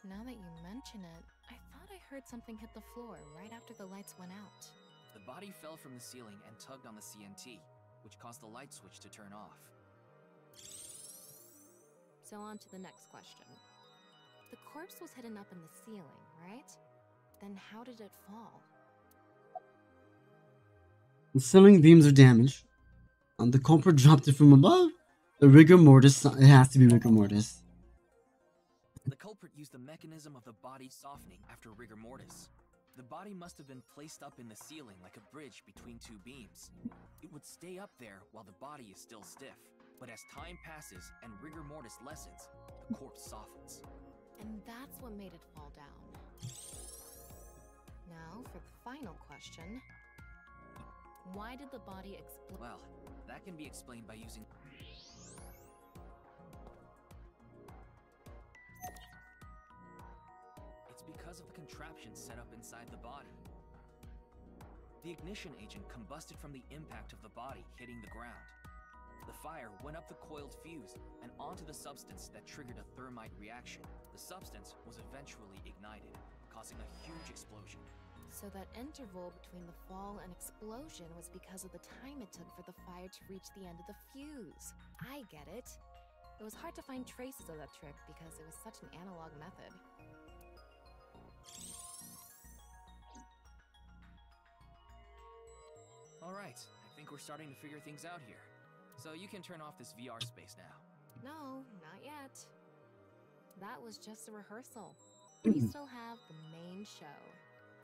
Now that you mention it, I thought I heard something hit the floor right after the lights went out. The body fell from the ceiling and tugged on the CNT, which caused the light switch to turn off. So on to the next question. The corpse was hidden up in the ceiling, right? Then how did it fall? The ceiling beams are damaged. The culprit dropped it from above. The rigor mortis, it has to be rigor mortis. The culprit used the mechanism of the body softening after rigor mortis. The body must have been placed up in the ceiling like a bridge between two beams. It would stay up there while the body is still stiff. But as time passes and rigor mortis lessens, the corpse softens. And that's what made it fall down. Now for the final question. Why did the body explode? Well, that can be explained by using... It's because of the contraption set up inside the body. The ignition agent combusted from the impact of the body hitting the ground. The fire went up the coiled fuse and onto the substance that triggered a thermite reaction. The substance was eventually ignited, causing a huge explosion. So that interval between the fall and explosion was because of the time it took for the fire to reach the end of the fuse. I get it. It was hard to find traces of that trick because it was such an analog method. Alright, I think we're starting to figure things out here. So you can turn off this VR space now. No, not yet. That was just a rehearsal. We still have the main show.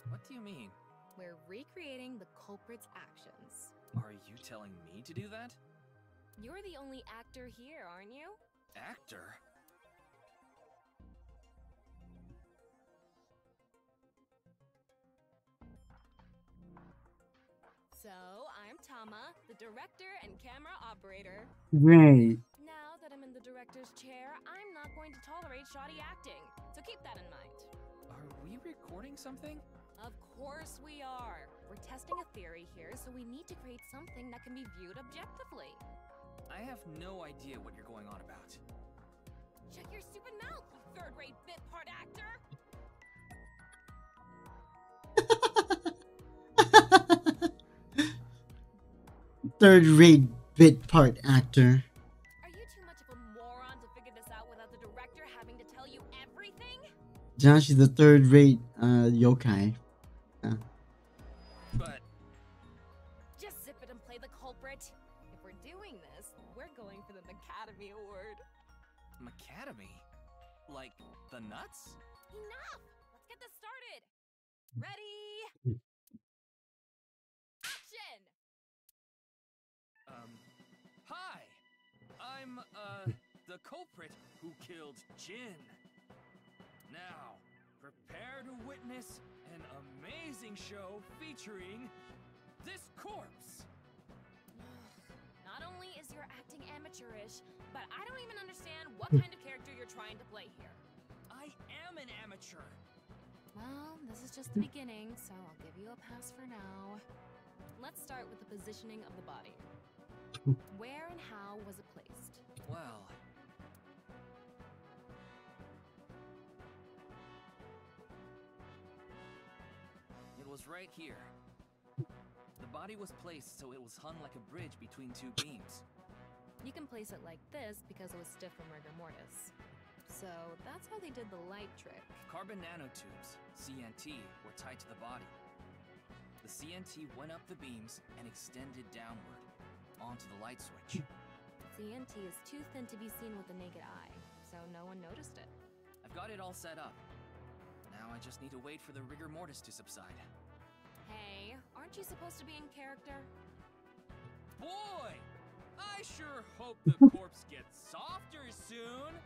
What do you mean? We're recreating the culprit's actions. Are you telling me to do that? You're the only actor here, aren't you? Actor? So, I'm Tama, the director and camera operator. Great. Now that I'm in the director's chair, I'm not going to tolerate shoddy acting. So keep that in mind. Are we recording something? Of course we are. We're testing a theory here, so we need to create something that can be viewed objectively. I have no idea what you're going on about. Shut your stupid mouth, you third-rate bit part actor! Third-rate bit part actor. Are you too much of a moron to figure this out without the director having to tell you everything? Josh is the third-rate yokai. But just zip it and play the culprit. If we're doing this, we're going for the Academy Award. Macadamy? Like the nuts? Enough! Let's get this started. Ready? Action! Hi! I'm, the culprit who killed Jin. Now, prepare to witness an amazing show featuring this corpse. Not only is your acting amateurish, but I don't even understand what kind of character you're trying to play here. I am an amateur. Well, this is just the beginning, so I'll give you a pass for now. Let's start with the positioning of the body. Where and how was it placed? Well, it was right here. The body was placed so it was hung like a bridge between two beams. You can place it like this because it was stiff from rigor mortis. So that's how they did the light trick. Carbon nanotubes, CNT, were tied to the body. The CNT went up the beams and extended downward onto the light switch. CNT is too thin to be seen with the naked eye, so no one noticed it. I've got it all set up. Now I just need to wait for the rigor mortis to subside. Hey, aren't you supposed to be in character? Boy! I sure hope the corpse gets softer soon!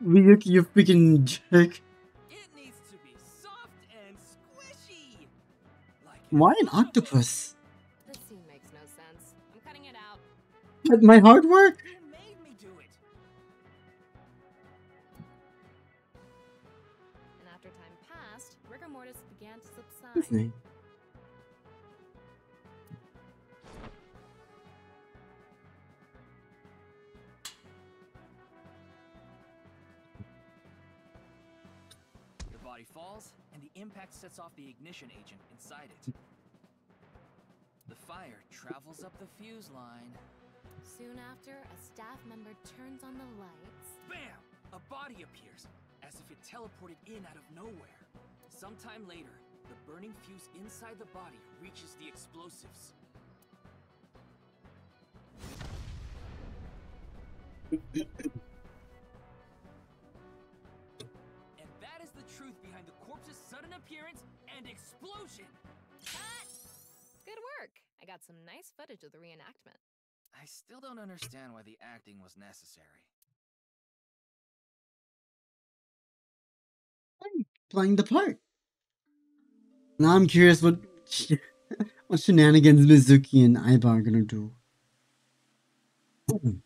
Ryuki, you freaking jerk. It needs to be soft and squishy! Like Why an octopus? This scene makes no sense. I'm cutting it out. But my hard work? you made me do it! And after time passed, rigor mortis began to subside. Disney. The body falls, and the impact sets off the ignition agent inside it. The fire travels up the fuse line. Soon after, a staff member turns on the lights. Bam! A body appears, as if it teleported in out of nowhere. Sometime later, the burning fuse inside the body reaches the explosives. And that is the truth behind the corpse's sudden appearance and explosion! Cut! Good work! I got some nice footage of the reenactment. I still don't understand why the acting was necessary. Playing the part. Now I'm curious what what shenanigans Mizuki and Aiba are gonna do. It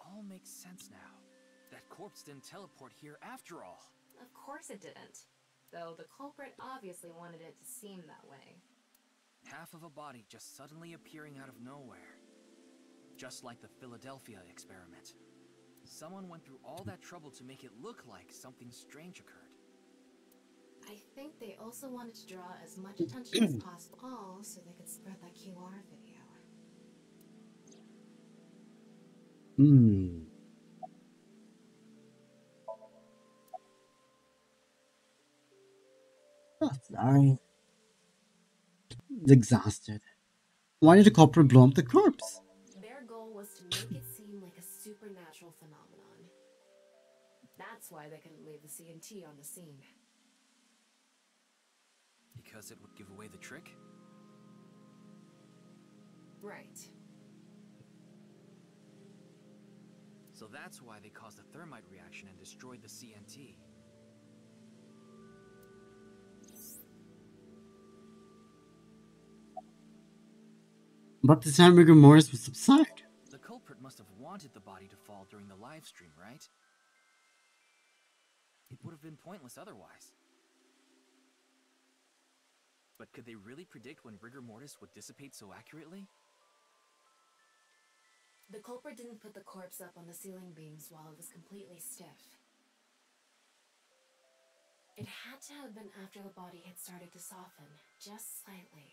all makes sense now. That corpse didn't teleport here after all. Of course it didn't. Though the culprit obviously wanted it to seem that way. Half of a body just suddenly appearing out of nowhere. Just like the Philadelphia experiment. Someone went through all that trouble to make it look like something strange occurred. I think they also wanted to draw as much attention as possible, all so they could spread that QR video. Oh, sorry. Exhausted. Why did the culprit blow up the corpse? Their goal was to make it seem like a supernatural phenomenon. That's why they couldn't leave the CNT on the scene. Because it would give away the trick? Right. So that's why they caused a thermite reaction and destroyed the CNT. But this time rigor mortis will subside. The culprit must have wanted the body to fall during the live stream, right? It would have been pointless otherwise. But could they really predict when rigor mortis would dissipate so accurately? The culprit didn't put the corpse up on the ceiling beams while it was completely stiff. It had to have been after the body had started to soften, just slightly.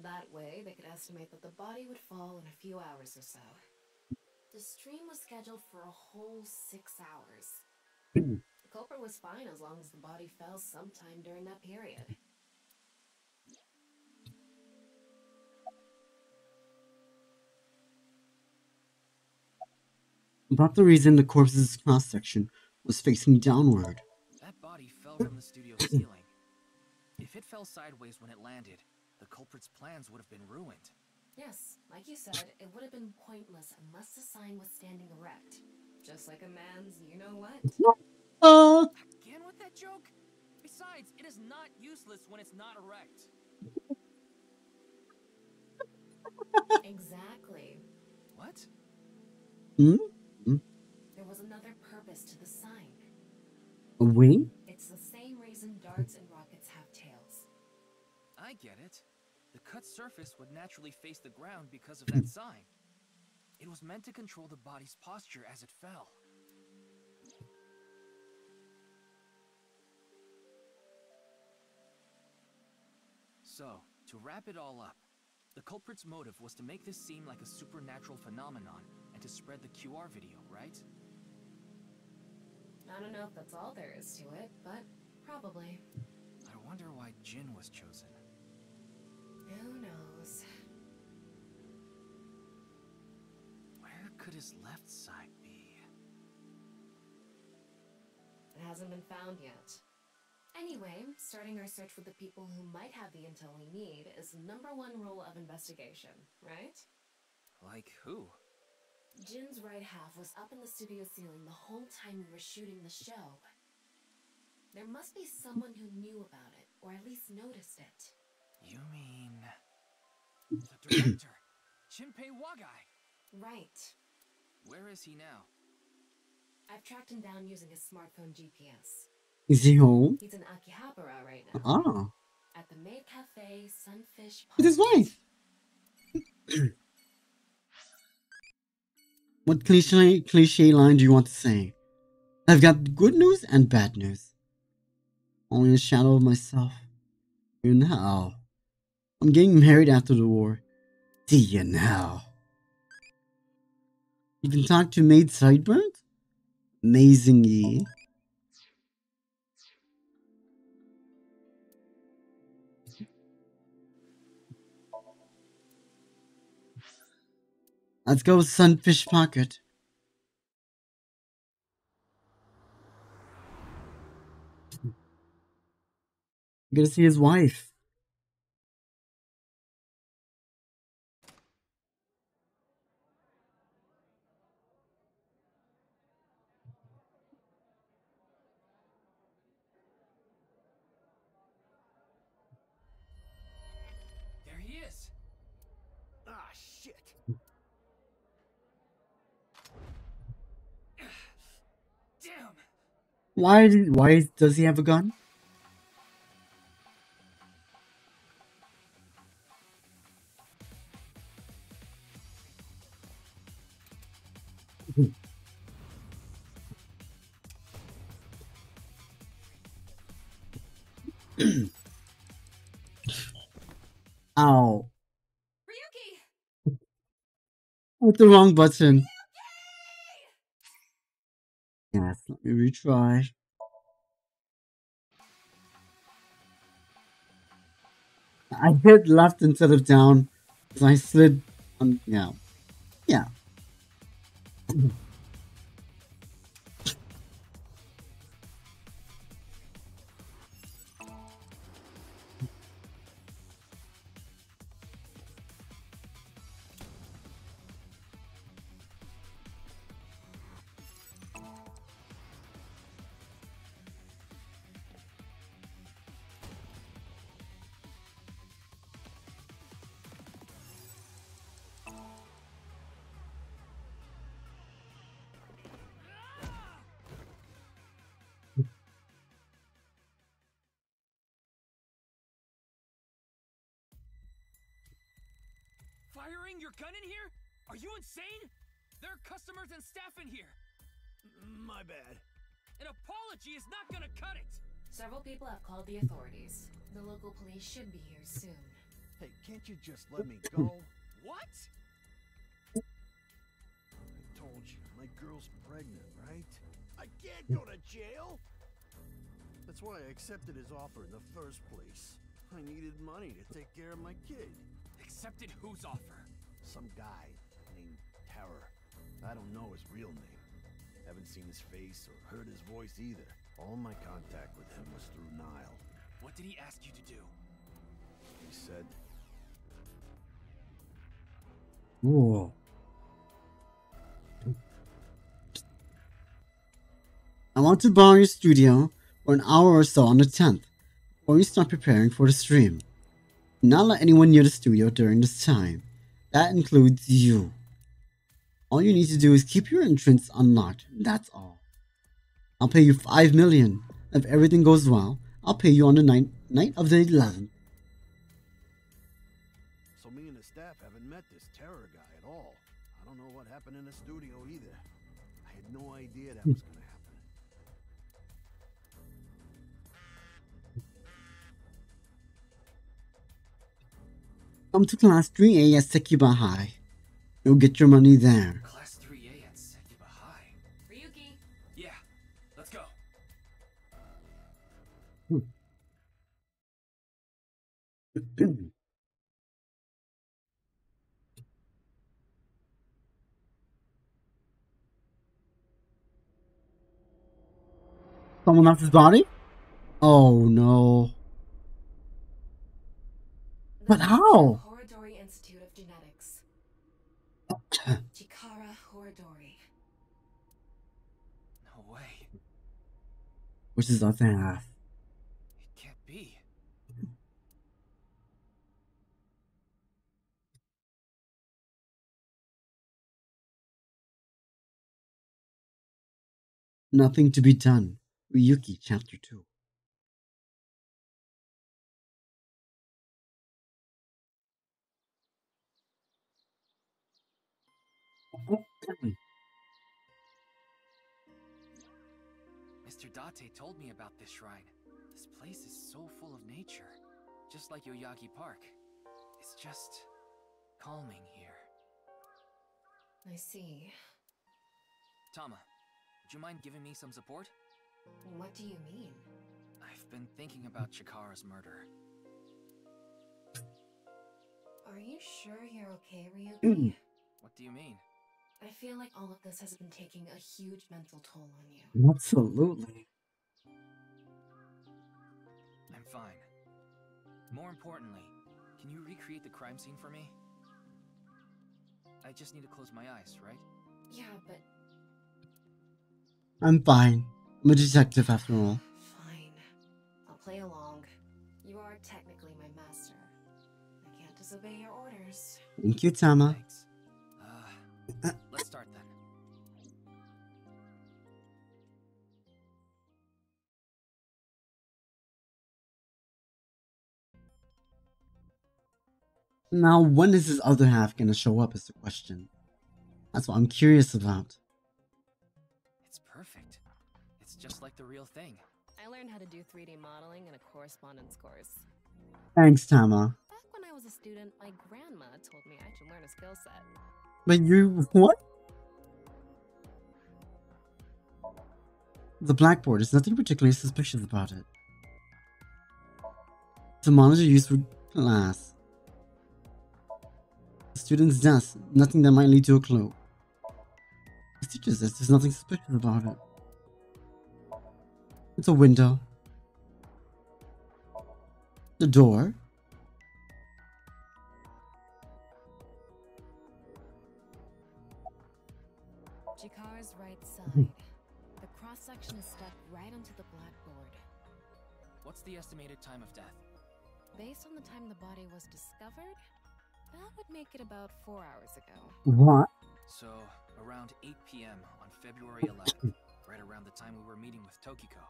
That way, they could estimate that the body would fall in a few hours or so. The stream was scheduled for a whole 6 hours. The culprit was fine as long as the body fell sometime during that period. About the reason the corpse's cross-section was facing downward. That body fell from the studio ceiling. If it fell sideways when it landed, the culprit's plans would have been ruined. Yes, like you said, it would have been pointless unless the sign was standing erect. Just like a man's you-know-what. Again with that joke? Besides, it is not useless when it's not erect. Exactly. What? There was another purpose to the sign. A wing? It's the same reason darts and rockets have tails. I get it. The cut surface would naturally face the ground because of that sign. It was meant to control the body's posture as it fell. So, to wrap it all up, the culprit's motive was to make this seem like a supernatural phenomenon and to spread the QR video, right? I don't know if that's all there is to it, but probably. I wonder why Jin was chosen. Who knows? Where could his left side be? It hasn't been found yet. Anyway, starting our search with the people who might have the intel we need is the #1 rule of investigation, right? Like who? Jin's right half was up in the studio ceiling the whole time we were shooting the show. There must be someone who knew about it, or at least noticed it. You mean... the director, Jinpei Wagai? Right. Where is he now? I've tracked him down using his smartphone GPS. Is he home? He's in Akihabara right now. Ah. At the Maid Cafe Sunfish Pub. With his wife. What cliche line do you want to say? I've got good news and bad news. Only a shadow of myself. You know. I'm getting married after the war. See you now. You can talk to Maid Sideburns? Amazingly. Let's go Sunfish Pocket. I'm gonna see his wife. There he is. Ah, shit. Damn. Why does he have a gun? Ow. Ryuki! With the wrong button. Yes, let me retry. I hit left instead of down because I slid on, yeah. Yeah. bring your gun in here? Are you insane? There are customers and staff in here. My bad. An apology is not gonna cut it. Several people have called the authorities. The local police should be here soon. Hey, can't you just let me go? What? I told you, my girl's pregnant, right? I can't go to jail! That's why I accepted his offer in the first place. I needed money to take care of my kid. Accepted whose offer? Some guy named Terror. I don't know his real name. Haven't seen his face or heard his voice either. All my contact with him was through Nile. What did he ask you to do? He said... Whoa. I want to borrow your studio for an hour or so on the 10th, before you start preparing for the stream. Do not let anyone near the studio during this time. That includes you. All you need to do is keep your entrance unlocked, that's all. I'll pay you 5 million. If everything goes well, I'll pay you on the night of the 11th. So me and the staff haven't met this Terror guy at all. I don't know what happened in the studio either. I had no idea that was gonna happen. Come to Class 3A at Sekiba High. You'll get your money there. Class 3A at Sekiba High. Ryuki! Yeah, let's go. Someone else's body? Oh no. But how? Horodori Institute of Genetics. Chikara Horodori. No way. Which is the other half? It can't be. Nothing to be done. Ryuki, Chapter 2. Mr. Date told me about this shrine. This place is so full of nature. Just like Yoyagi Park. It's just calming here. I see. Tama, would you mind giving me some support? What do you mean? I've been thinking about Chikara's murder. Are you sure you're okay, Ryuki? What do you mean? I feel like all of this has been taking a huge mental toll on you. Absolutely. I'm fine. More importantly, can you recreate the crime scene for me? I just need to close my eyes, right? Yeah, but... I'm fine. I'm a detective after all. Fine. I'll play along. You are technically my master. I can't disobey your orders. Thank you, Tama. Thanks. Let's start then. Now, when is his other half gonna show up is the question. That's what I'm curious about. It's perfect. It's just like the real thing. I learned how to do 3D modeling in a correspondence course. Thanks, Tama. Back when I was a student, my grandma told me I should learn a skill set. But you... what? The blackboard, there's nothing particularly suspicious about it. It's a monitor used for class. The student's desk, nothing that might lead to a clue. The teacher's desk, there's nothing suspicious about it. It's a window. The door. Chikara's right side. The cross-section is stuck right onto the blackboard. What's the estimated time of death? Based on the time the body was discovered, that would make it about 4 hours ago. What? So, around 8 p.m. on February 11th, right around the time we were meeting with Tokiko.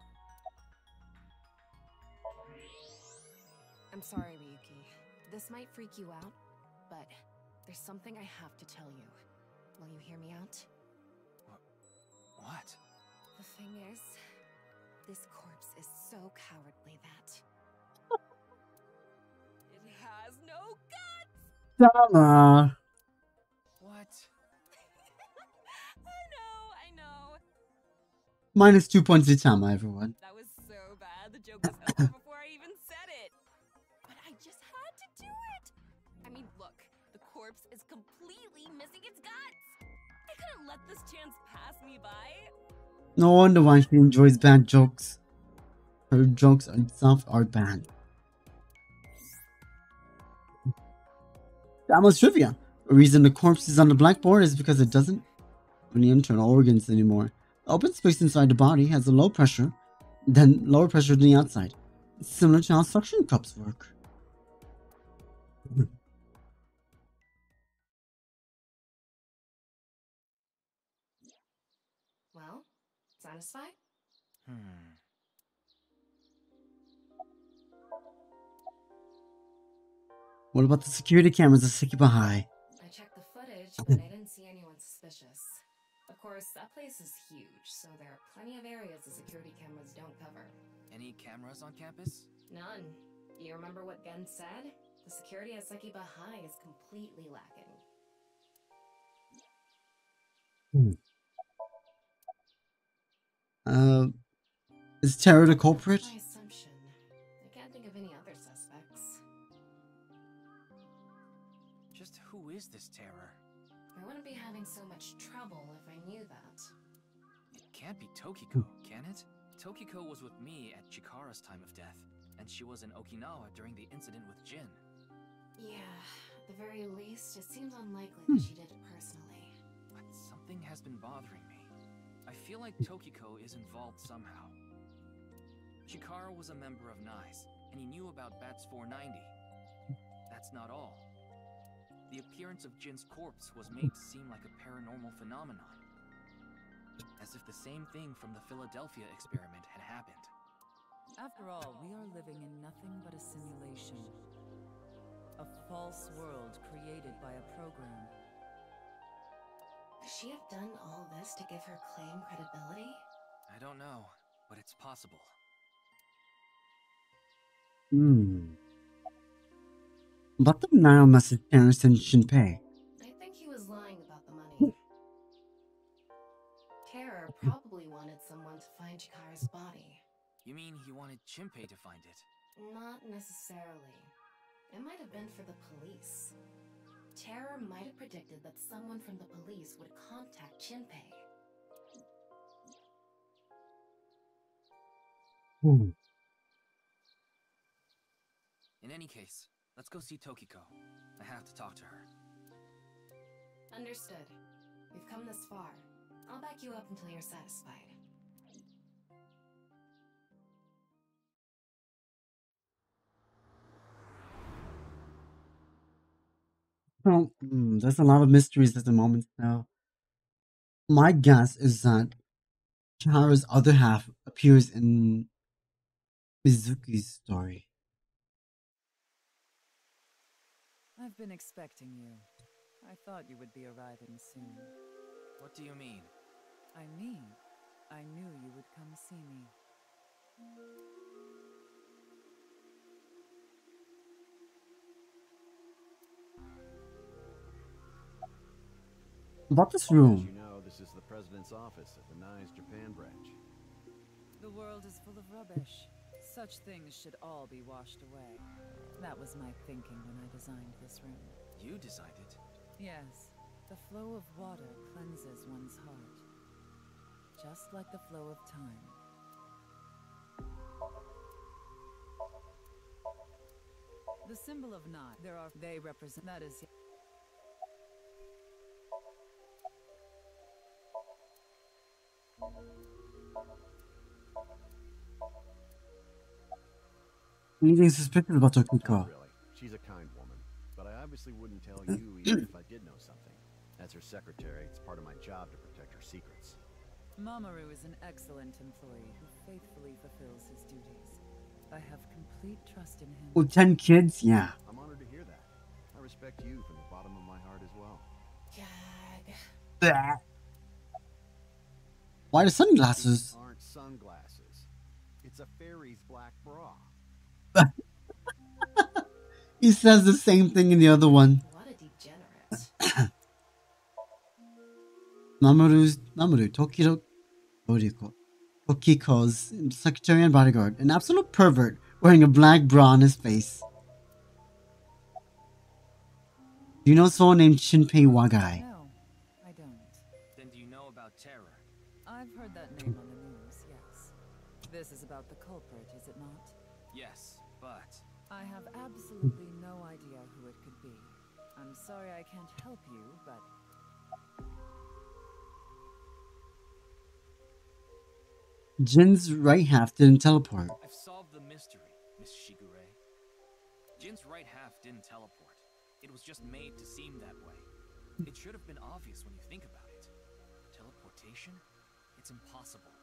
I'm sorry, Ryuki. This might freak you out, but There's something I have to tell you. Will you hear me out? What? The thing is, this corpse is so cowardly that it has no guts! Tama. What? I know. Minus 2 points to Tama, everyone. That was so bad. The joke was over before I even said it. But I just had to do it. I mean, look, the corpse is completely missing its guts. I couldn't let this chance pass me by. No wonder why she enjoys bad jokes. Her jokes itself are bad. Tama's trivia. The reason the corpse is on the blackboard is because it doesn't have any internal organs anymore. The open space inside the body has a lower pressure than the outside. It's similar to how suction cups work. Well, satisfied? What about the security cameras at Sekiba High? I checked the footage, but I didn't see anyone suspicious. Of course, that place is huge, so there are plenty of areas the security cameras don't cover. Any cameras on campus? None. You remember what Gen said? The security at Sekiba High is completely lacking. Is Terra the culprit? My assumption. I can't think of any other suspects. Just who is this terror? I wouldn't be having so much trouble if I knew that. It can't be Tokiko, can it? Tokiko was with me at Chikara's time of death, and she was in Okinawa during the incident with Jin. Yeah, at the very least, it seems unlikely that she did it personally. But something has been bothering me. I feel like Tokiko is involved somehow. Chikara was a member of NICE, and he knew about Bats 490. That's not all. The appearance of Jin's corpse was made to seem like a paranormal phenomenon. As if the same thing from the Philadelphia experiment had happened. After all, we are living in nothing but a simulation. A false world created by a program. Could she have done all this to give her claim credibility? I don't know, but it's possible. About the denial message parents and Shinpei. I think he was lying about the money. Terror probably wanted someone to find Chikara's body. You mean he wanted Shinpei to find it? Not necessarily. It might have been for the police. Terror might have predicted that someone from the police would contact Shinpei. In any case, let's go see Tokiko. I have to talk to her. Understood. We've come this far. I'll back you up until you're satisfied. Well, there's a lot of mysteries at the moment now. My guess is that Chihara's other half appears in Mizuki's story. I've been expecting you. I thought you would be arriving soon. What do you mean? I knew you would come see me. About this room. You know, this is the president's office at the NICE Japan branch. The world is full of rubbish. Such things should all be washed away. That was my thinking when I designed this room. You designed it? Yes. The flow of water cleanses one's heart. Just like the flow of time. The symbol of knot. They represent. That is. Anything suspicious about Tokiko? Not really. She's a kind woman. But I obviously wouldn't tell you even if I did know something. As her secretary, it's part of my job to protect her secrets. Mamoru is an excellent employee who faithfully fulfills his duties. I have complete trust in him. With 10 kids? Yeah. I'm honored to hear that. I respect you from the bottom of my heart Bleh. Why the sunglasses? Aren't sunglasses. It's a fairy's black bra. He says the same thing in the other one. What a degenerate. Mamoru Tokiko's secretary and bodyguard, an absolute pervert wearing a black bra on his face. Do you know someone named Shinpei Wagai? No, I don't. Then do you know about Terror? I've heard that name on the news, yes. This is about the culprit, is it not? Yes, but... I have absolutely no idea who it could be. I'm sorry I can't help you, but... Jin's right half didn't teleport. I've solved the mystery, Miss Shigure. Jin's right half didn't teleport. It was just made to seem that way. It should have been obvious when you think about it. Teleportation? It's impossible.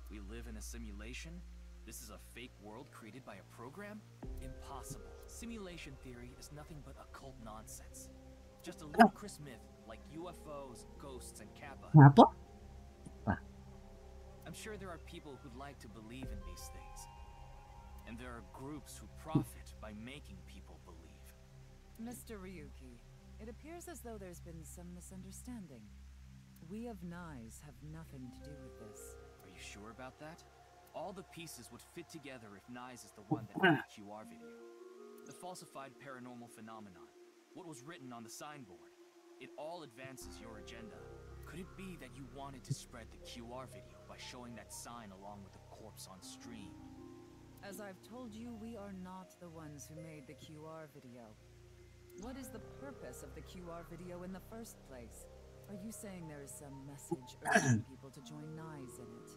We live in a simulation? This is a fake world created by a program? Impossible. Simulation theory is nothing but occult nonsense. Just a ludicrous myth like UFOs, ghosts, and Kappa. Kappa? I'm sure there are people who'd like to believe in these things. And there are groups who profit by making people believe. Mr. Ryuki, it appears as though there's been some misunderstanding. We of Nyes have nothing to do with this. Are you sure about that? All the pieces would fit together if Nyes is the one that made the QR video. The falsified paranormal phenomenon, what was written on the signboard, it all advances your agenda. Could it be that you wanted to spread the QR video by showing that sign along with the corpse on stream? As I've told you, we are not the ones who made the QR video. What is the purpose of the QR video in the first place? Are you saying there is some message urging people to join Nyes in it?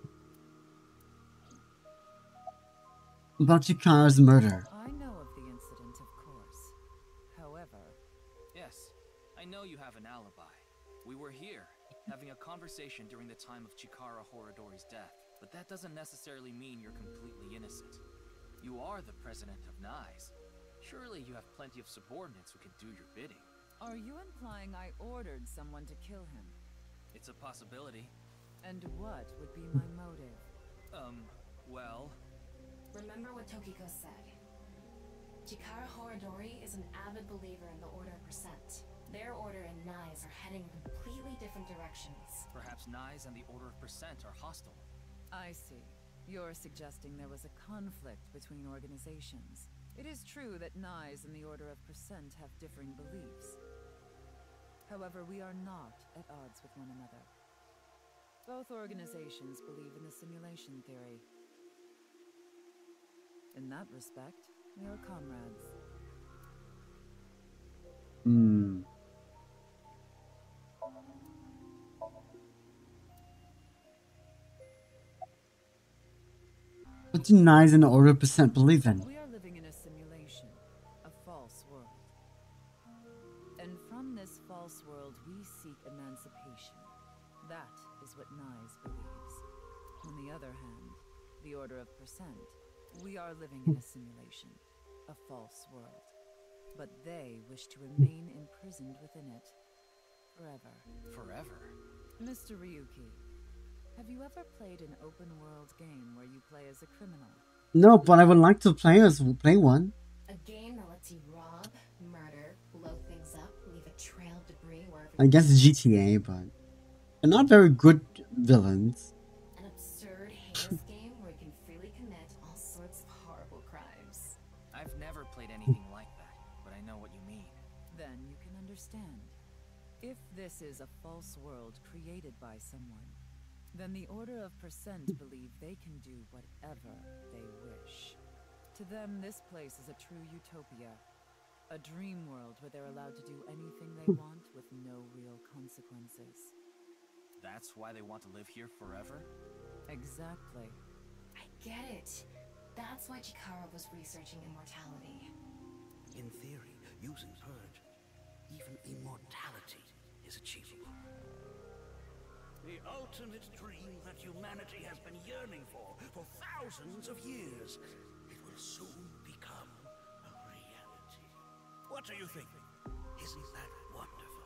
About Chikara's murder. I know of the incident, of course. However... Yes, I know you have an alibi. We were here, having a conversation during the time of Chikara Horadori's death, but that doesn't necessarily mean you're completely innocent. You are the president of Nyes. Surely you have plenty of subordinates who can do your bidding. Are you implying I ordered someone to kill him? It's a possibility. And what would be my motive? Well... Remember what Tokiko said. Chikara Horadori is an avid believer in the Order of Percent. Their order and Nyes are heading in completely different directions. Perhaps Nyes and the Order of Percent are hostile. I see. You're suggesting there was a conflict between organizations. It is true that Nyes and the Order of Percent have differing beliefs. However, we are not at odds with one another. Both organizations believe in the simulation theory. In that respect, we are comrades. What do Nyes and the Order of Percent believe in? We are living in a simulation, a false world. And from this false world, we seek emancipation. That is what Nyes believes. On the other hand, the Order of Percent, we are living in a simulation, a false world. But they wish to remain imprisoned within it. Forever. Forever? Mr. Ryuki, have you ever played an open-world game where you play as a criminal? No, but I would like to play one. A game that lets you rob, murder, blow things up, leave a trail of debris wherever I guess GTA, but they're not very good villains. An absurd, heinous game where you can freely commit all sorts of horrible crimes. I've never played anything like that, but I know what you mean. Then you can understand. If this is a false world created by someone, then the Order of Percent believe they can do whatever they wish. To them, this place is a true utopia. A dream world where they're allowed to do anything they want with no real consequences. That's why they want to live here forever? Exactly. I get it. That's why Chikara was researching immortality. In theory, using Purge, even immortality is achievable. The ultimate dream that humanity has been yearning for thousands of years. It will soon become a reality. What do you think? Isn't that wonderful?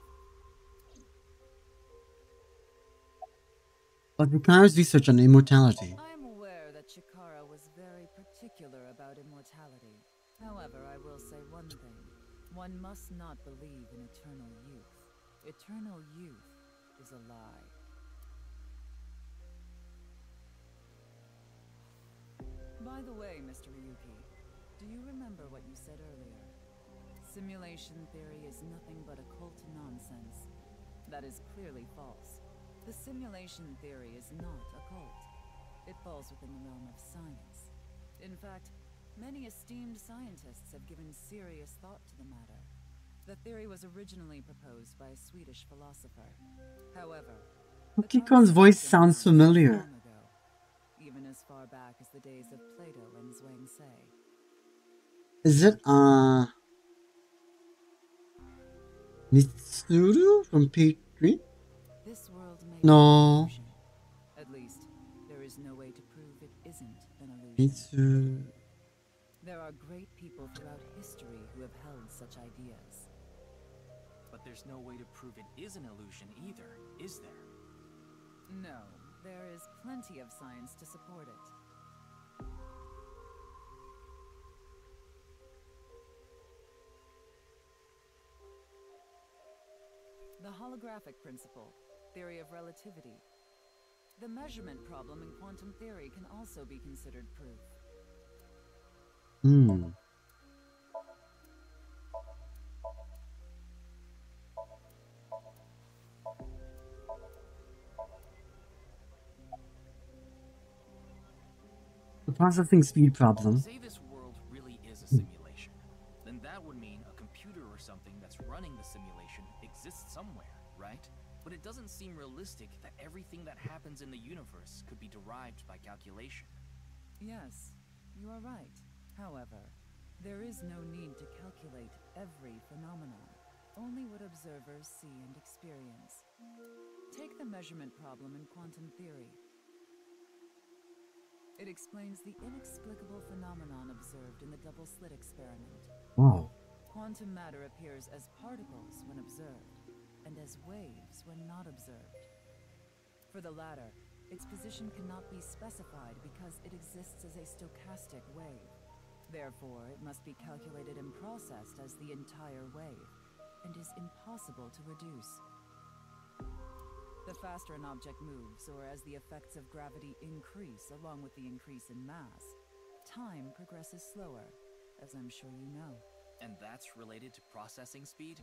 but requires research on immortality. I am aware that Chikara was very particular about immortality. However, I will say one thing. One must not believe in eternal youth. Eternal youth is a lie. By the way, Mr. Ryuki, do you remember what you said earlier? Simulation theory is nothing but occult nonsense. That is clearly false. The simulation theory is not occult. It falls within the realm of science. In fact, many esteemed scientists have given serious thought to the matter. The theory was originally proposed by a Swedish philosopher. However, Kikon's voice sounds familiar. Even as far back as the days of Plato and Zhuangzi. Is it, Mitsuru from P3? This world may No. be an illusion. At least, there is no way to prove it isn't an illusion. Mitsuru. There are great people throughout history who have held such ideas. But there's no way to prove it is an illusion either, is there? No, there is plenty of science to support it. The holographic principle, theory of relativity. The measurement problem in quantum theory can also be considered proof. The processing speed problem. Say this world really is a simulation. Then that would mean a computer or something that's running the simulation exists somewhere, right? But it doesn't seem realistic that everything that happens in the universe could be derived by calculation. Yes, you are right. However, there is no need to calculate every phenomenon, only what observers see and experience. Take the measurement problem in quantum theory. It explains the inexplicable phenomenon observed in the double-slit experiment. Wow. Quantum matter appears as particles when observed, and as waves when not observed. For the latter, its position cannot be specified because it exists as a stochastic wave. Therefore, it must be calculated and processed as the entire wave, and is impossible to reduce. The faster an object moves, or as the effects of gravity increase along with the increase in mass, time progresses slower, as I'm sure you know. And that's related to processing speed?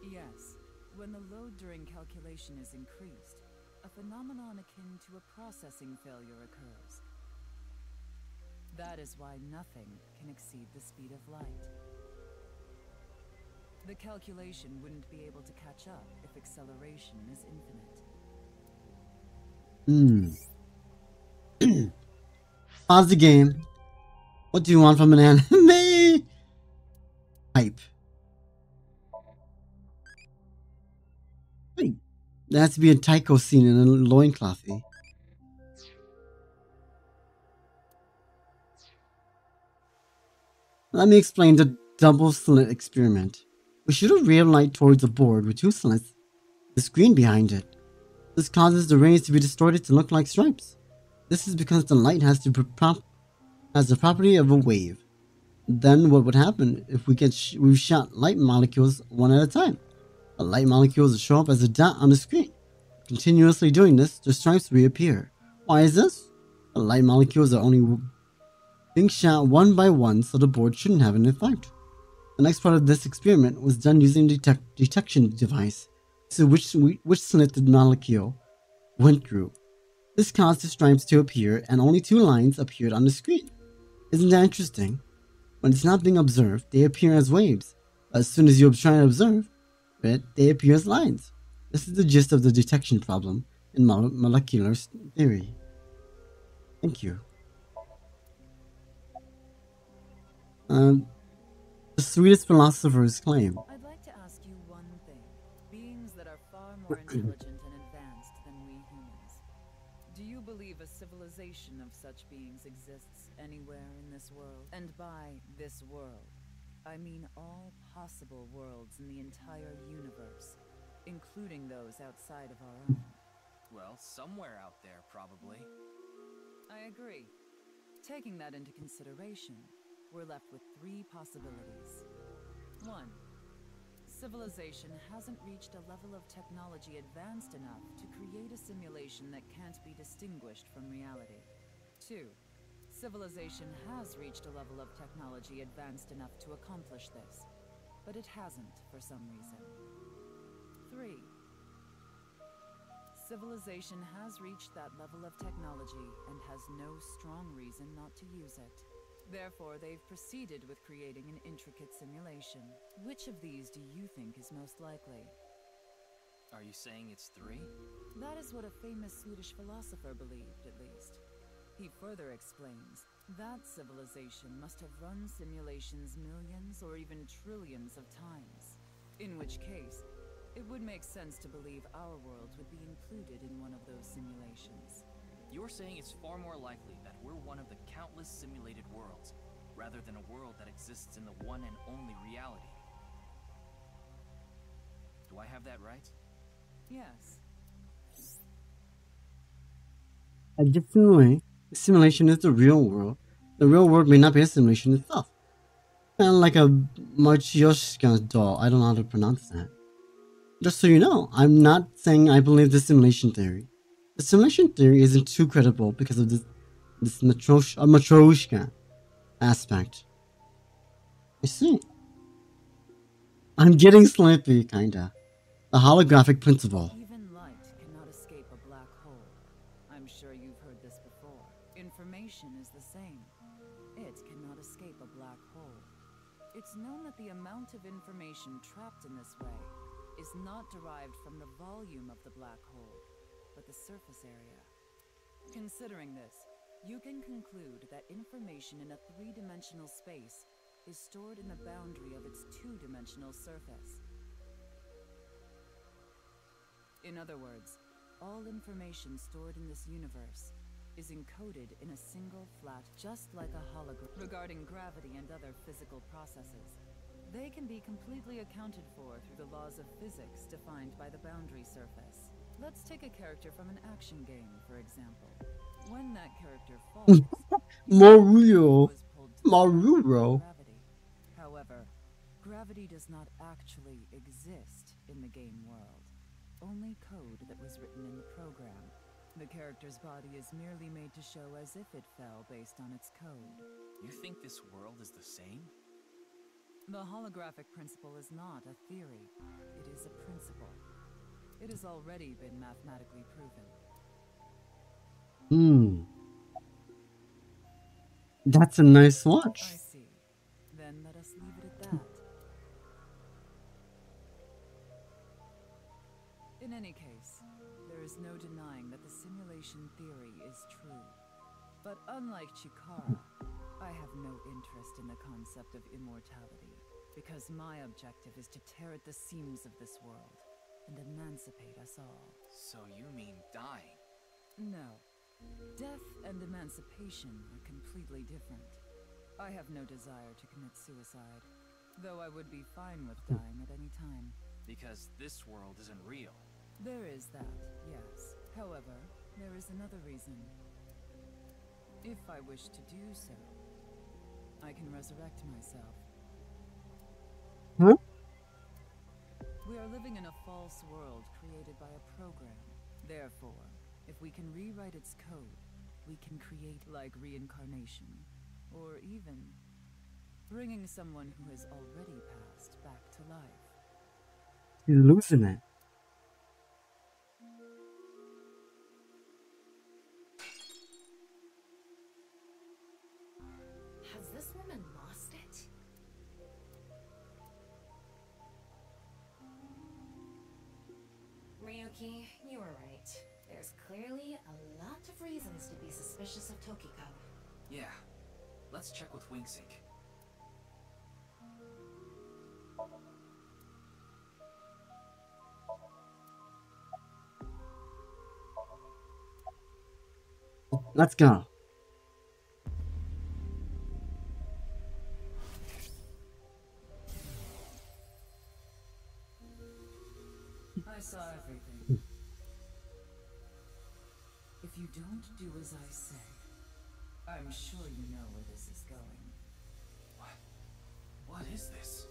Yes. When the load during calculation is increased, a phenomenon akin to a processing failure occurs. That is why nothing can exceed the speed of light. The calculation wouldn't be able to catch up if acceleration is infinite. Pause the game. What do you want from an anime? Hype. Wait, there has to be a taiko scene in a loincloth. Let me explain the double slit experiment. We shoot a ray of light towards a board with two slits, the screen behind it. This causes the rays to be distorted to look like stripes. This is because the light has the property of a wave. Then what would happen if we shot light molecules one at a time? The light molecules will show up as a dot on the screen. Continuously doing this, the stripes reappear. Why is this? The light molecules are only being shot one by one, so the board shouldn't have an effect. The next part of this experiment was done using a detection device. So which slit the molecule went through. This caused the stripes to appear, and only two lines appeared on the screen. Isn't that interesting? When it's not being observed, they appear as waves. As soon as you try to observe it, they appear as lines. This is the gist of the detection problem in molecular theory. Thank you. The Swedish philosopher's claim. I'd like to ask you one thing. Beings that are far more intelligent and advanced than we humans. Do you believe a civilization of such beings exists anywhere in this world? And by this world, I mean all possible worlds in the entire universe, including those outside of our own. Well, somewhere out there, probably. I agree. Taking that into consideration, we're left with 3 possibilities. 1. Civilization hasn't reached a level of technology advanced enough to create a simulation that can't be distinguished from reality. 2. Civilization has reached a level of technology advanced enough to accomplish this, but it hasn't for some reason. 3. Civilization has reached that level of technology and has no strong reason not to use it. Therefore, they've proceeded with creating an intricate simulation. Which of these do you think is most likely? Are you saying it's 3? That is what a famous Swedish philosopher believed, at least. He further explains that civilization must have run simulations millions or even trillions of times. In which case, it would make sense to believe our world would be included in one of those simulations. You're saying it's far more likely that we're one of the countless simulated worlds, rather than a world that exists in the one and only reality. Do I have that right? Yes. Additionally, the simulation is the real world. The real world may not be a simulation itself. Kind of like a Marchioshka doll. I don't know how to pronounce that. Just so you know, I'm not saying I believe the simulation theory. The simulation theory isn't too credible because of this Matryoshka aspect. I see. I'm getting sleepy, kinda. The holographic principle. Even light cannot escape a black hole. I'm sure you've heard this before. Information is the same. It cannot escape a black hole. It's known that the amount of information trapped in this way is not derived from the volume of the black hole, but the surface area. Considering this, you can conclude that information in a 3-dimensional space is stored in the boundary of its 2-dimensional surface. In other words, all information stored in this universe is encoded in a single flat, just like a hologram. Regarding gravity and other physical processes, they can be completely accounted for through the laws of physics defined by the boundary surface. Let's take a character from an action game, for example. When that character falls, Maruro. Gravity. However, gravity does not actually exist in the game world. Only code that was written in the program. The character's body is merely made to show as if it fell based on its code. You think this world is the same? The holographic principle is not a theory. It is a principle. It has already been mathematically proven. That's a nice watch. I see. Then let us leave it at that. In any case, there is no denying that the simulation theory is true. But unlike Chikara, I have no interest in the concept of immortality, because my objective is to tear at the seams of this world and emancipate us all. So you mean dying? No. Death and emancipation are completely different. I have no desire to commit suicide, though I would be fine with dying at any time. Because this world isn't real. There is that, yes. However, there is another reason. If I wish to do so, I can resurrect myself. Huh? We are living in a false world created by a program. Therefore, if we can rewrite its code, we can create like reincarnation, or even bringing someone who has already passed back to life. He's losing it. Has this woman lost it? Ryuki, you were right. There's clearly a lot of reasons to be suspicious of Tokiko. Yeah. Let's check with WingSync. Let's go. I saw everything. you don't do as I say, I'm sure you know where this is going. What is this?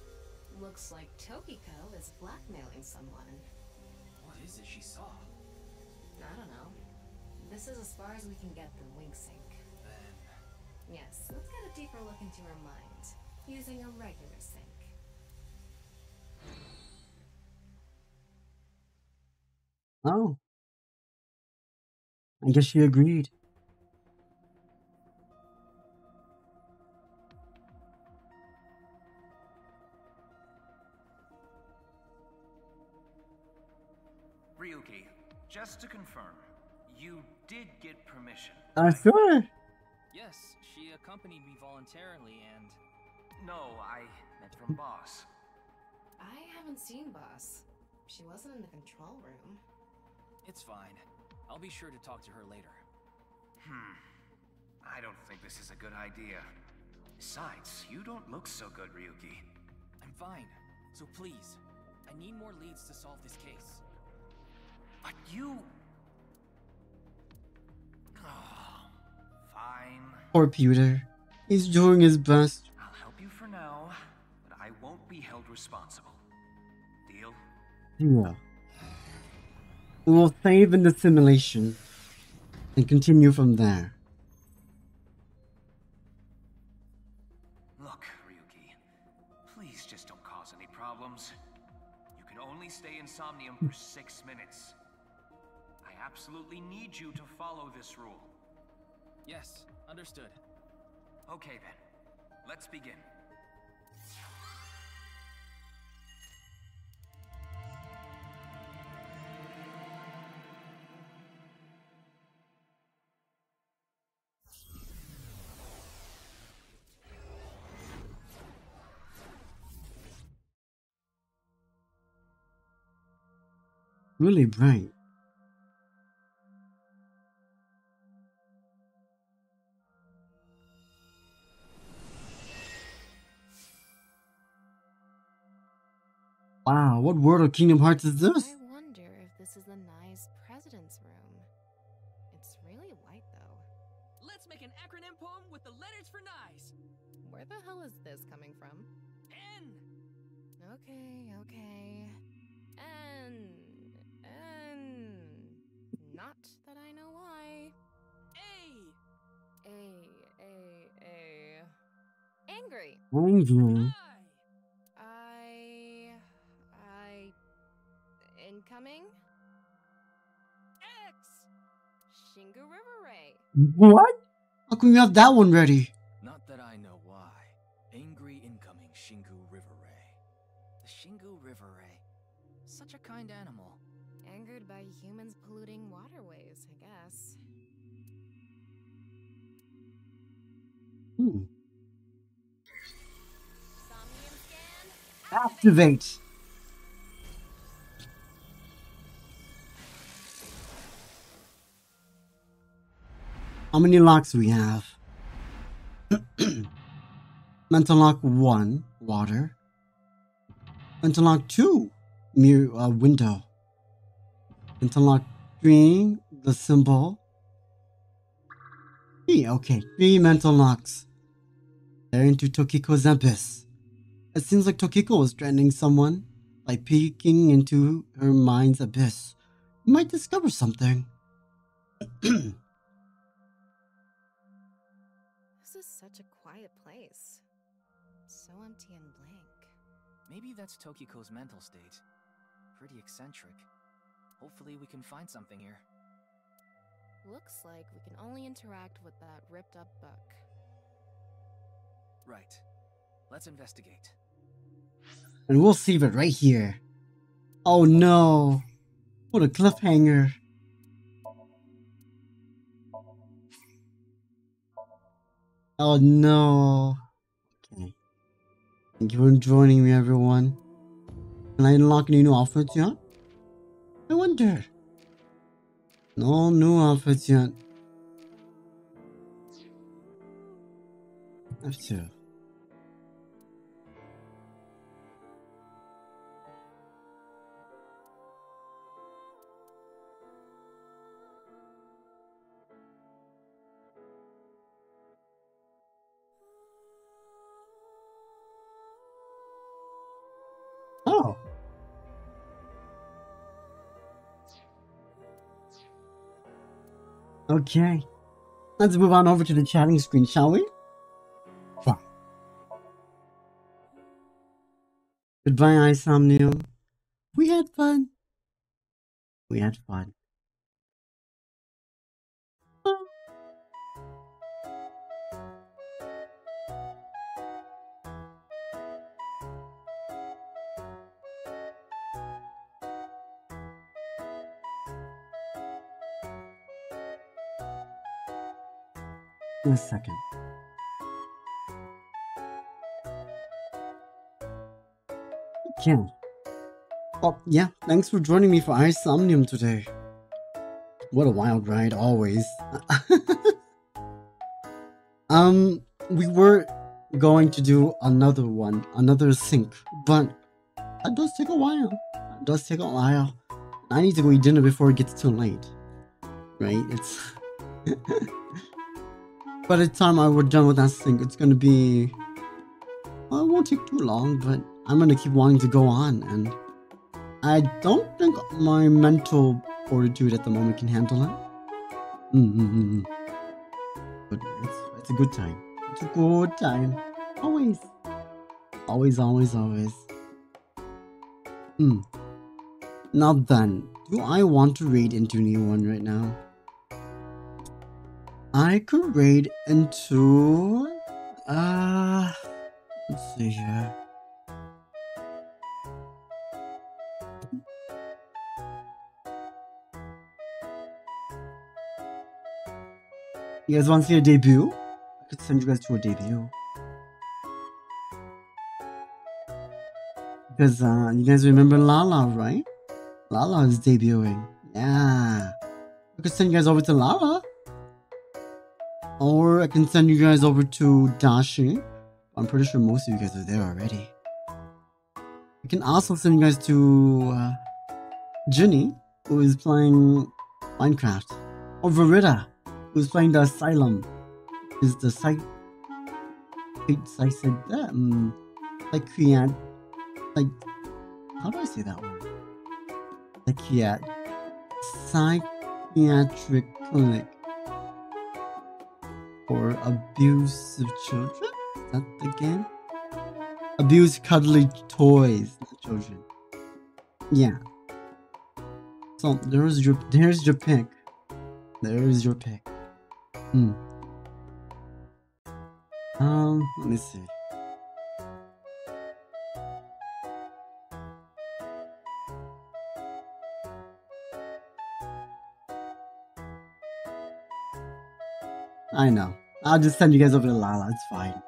Looks like Tokiko is blackmailing someone. What is it she saw? I don't know. This is as far as we can get through Wink Sync. Then... Yes, let's get a deeper look into her mind, using a regular sync. Oh. I guess she agreed. Ryuki, just to confirm, you did get permission. Sure. Yes, she accompanied me voluntarily and... No, I meant from Boss. I haven't seen Boss. She wasn't in the control room. It's fine. I'll be sure to talk to her later. I don't think this is a good idea. Besides, you don't look so good, Ryuki. I'm fine. So please, I need more leads to solve this case. But you... Oh, fine. Poor Peter. He's doing his best. I'll help you for now, but I won't be held responsible. Deal? Yeah. We will save in the simulation and continue from there. Look, Ryuki, please just don't cause any problems. You can only stay in Somnium for 6 minutes. I absolutely need you to follow this rule. Yes, understood. Okay then, let's begin. Really bright. Wow, what world of Kingdom Hearts is this? I wonder if this is the nice president's room. It's really white, though. Let's make an acronym poem with the letters for nice. Where the hell is this coming from? N. Okay. N. Not that I know why. A. Angry. Angry. Incoming? X. Shingu River Ray. What? How come you have that one ready? Not that I know why. Angry incoming Shingu River Ray. The Shingu River Ray. Such a kind animal. Angered by humans polluting waterways, I guess. Somnium scan. Activate. How many locks do we have? Mental lock 1, water. Mental lock 2, mirror window. Mental lock 3, the symbol. 3 mental locks. They're into Tokiko's abyss. It seems like Tokiko was threatening someone by peeking into her mind's abyss. You might discover something. This is such a quiet place. So empty and blank. Maybe that's Tokiko's mental state. Pretty eccentric. Hopefully we can find something here. Looks like we can only interact with that ripped up book. Right. Let's investigate. And we'll save it right here. Oh no. What a cliffhanger. Oh no. Okay. Thank you for joining me, everyone. Can I unlock any new outfits yet? I wonder. No new outfits yet. Have to. Okay. Let's move on over to the chatting screen, shall we? Fine. Goodbye, Somnium. We had fun. We had fun. In a second. Okay. Oh, yeah. Thanks for joining me for Somnium today. What a wild ride, always. We were going to do another sync, but that does take a while. I need to go eat dinner before it gets too late. Right? It's... By the time we're done with that sync, it's gonna be... Well, it won't take too long, but I'm gonna keep wanting to go on, and I don't think my mental fortitude at the moment can handle it. But it's a good time. It's a good time. Always. Always, always, always. Now then, do I want to raid into anyone right now? I could raid into... let's see here. You guys want to see a debut? I could send you guys to a debut. Because, you guys remember Lala, right? Lala is debuting. Yeah. I could send you guys over to Lala. Or I can send you guys over to Dashi. I'm pretty sure most of you guys are there already. I can also send you guys to Ginny, who is playing Minecraft. Or Verita, who's playing the Asylum. Is the how do I say that word? Psychiatric clinic for abuse of children? Is that the game? Abuse cuddly toys, not children. Yeah. So there's your pick. There's your pick. Let me see. I know. I'll just send you guys over to Lala. It's fine.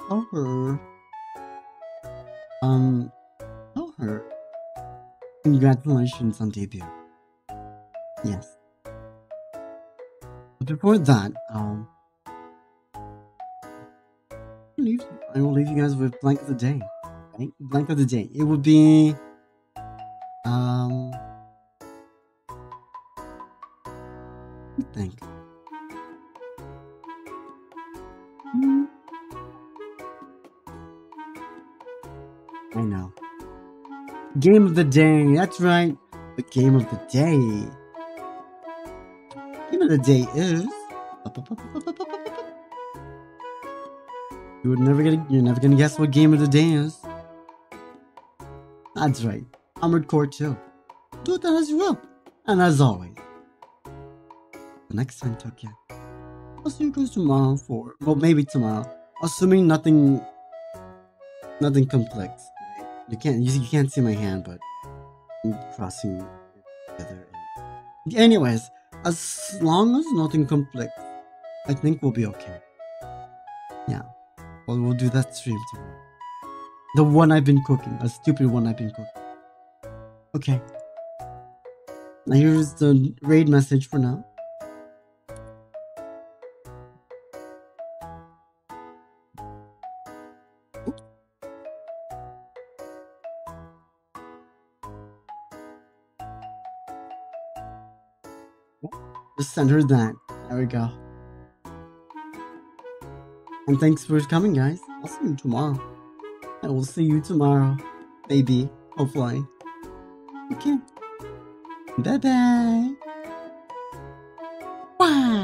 Tell her. Tell her. Congratulations on debut. Yes. But before that, I will leave you guys with blank of the day. Right? Blank of the day. It would be I think. I know. Game of the day. That's right. The game of the day. Game of the day is. You're never gonna guess what game of the day is. That's right. Armored Core 2. Do that as well. And as always, the next time, Tokyo, I'll see you guys tomorrow for, well, maybe tomorrow, assuming nothing conflicts. You can't see my hand, but I'm crossing together. Anyways, as long as nothing conflicts, I think we'll be okay. Yeah. Well, we'll do that stream tomorrow. The one I've been cooking, a stupid one I've been cooking. Okay. Now here's the raid message for now. Just send her that. There we go. And thanks for coming, guys. I'll see you tomorrow. I will see you tomorrow. Maybe. Hopefully. Okay. Bye-bye. Wow.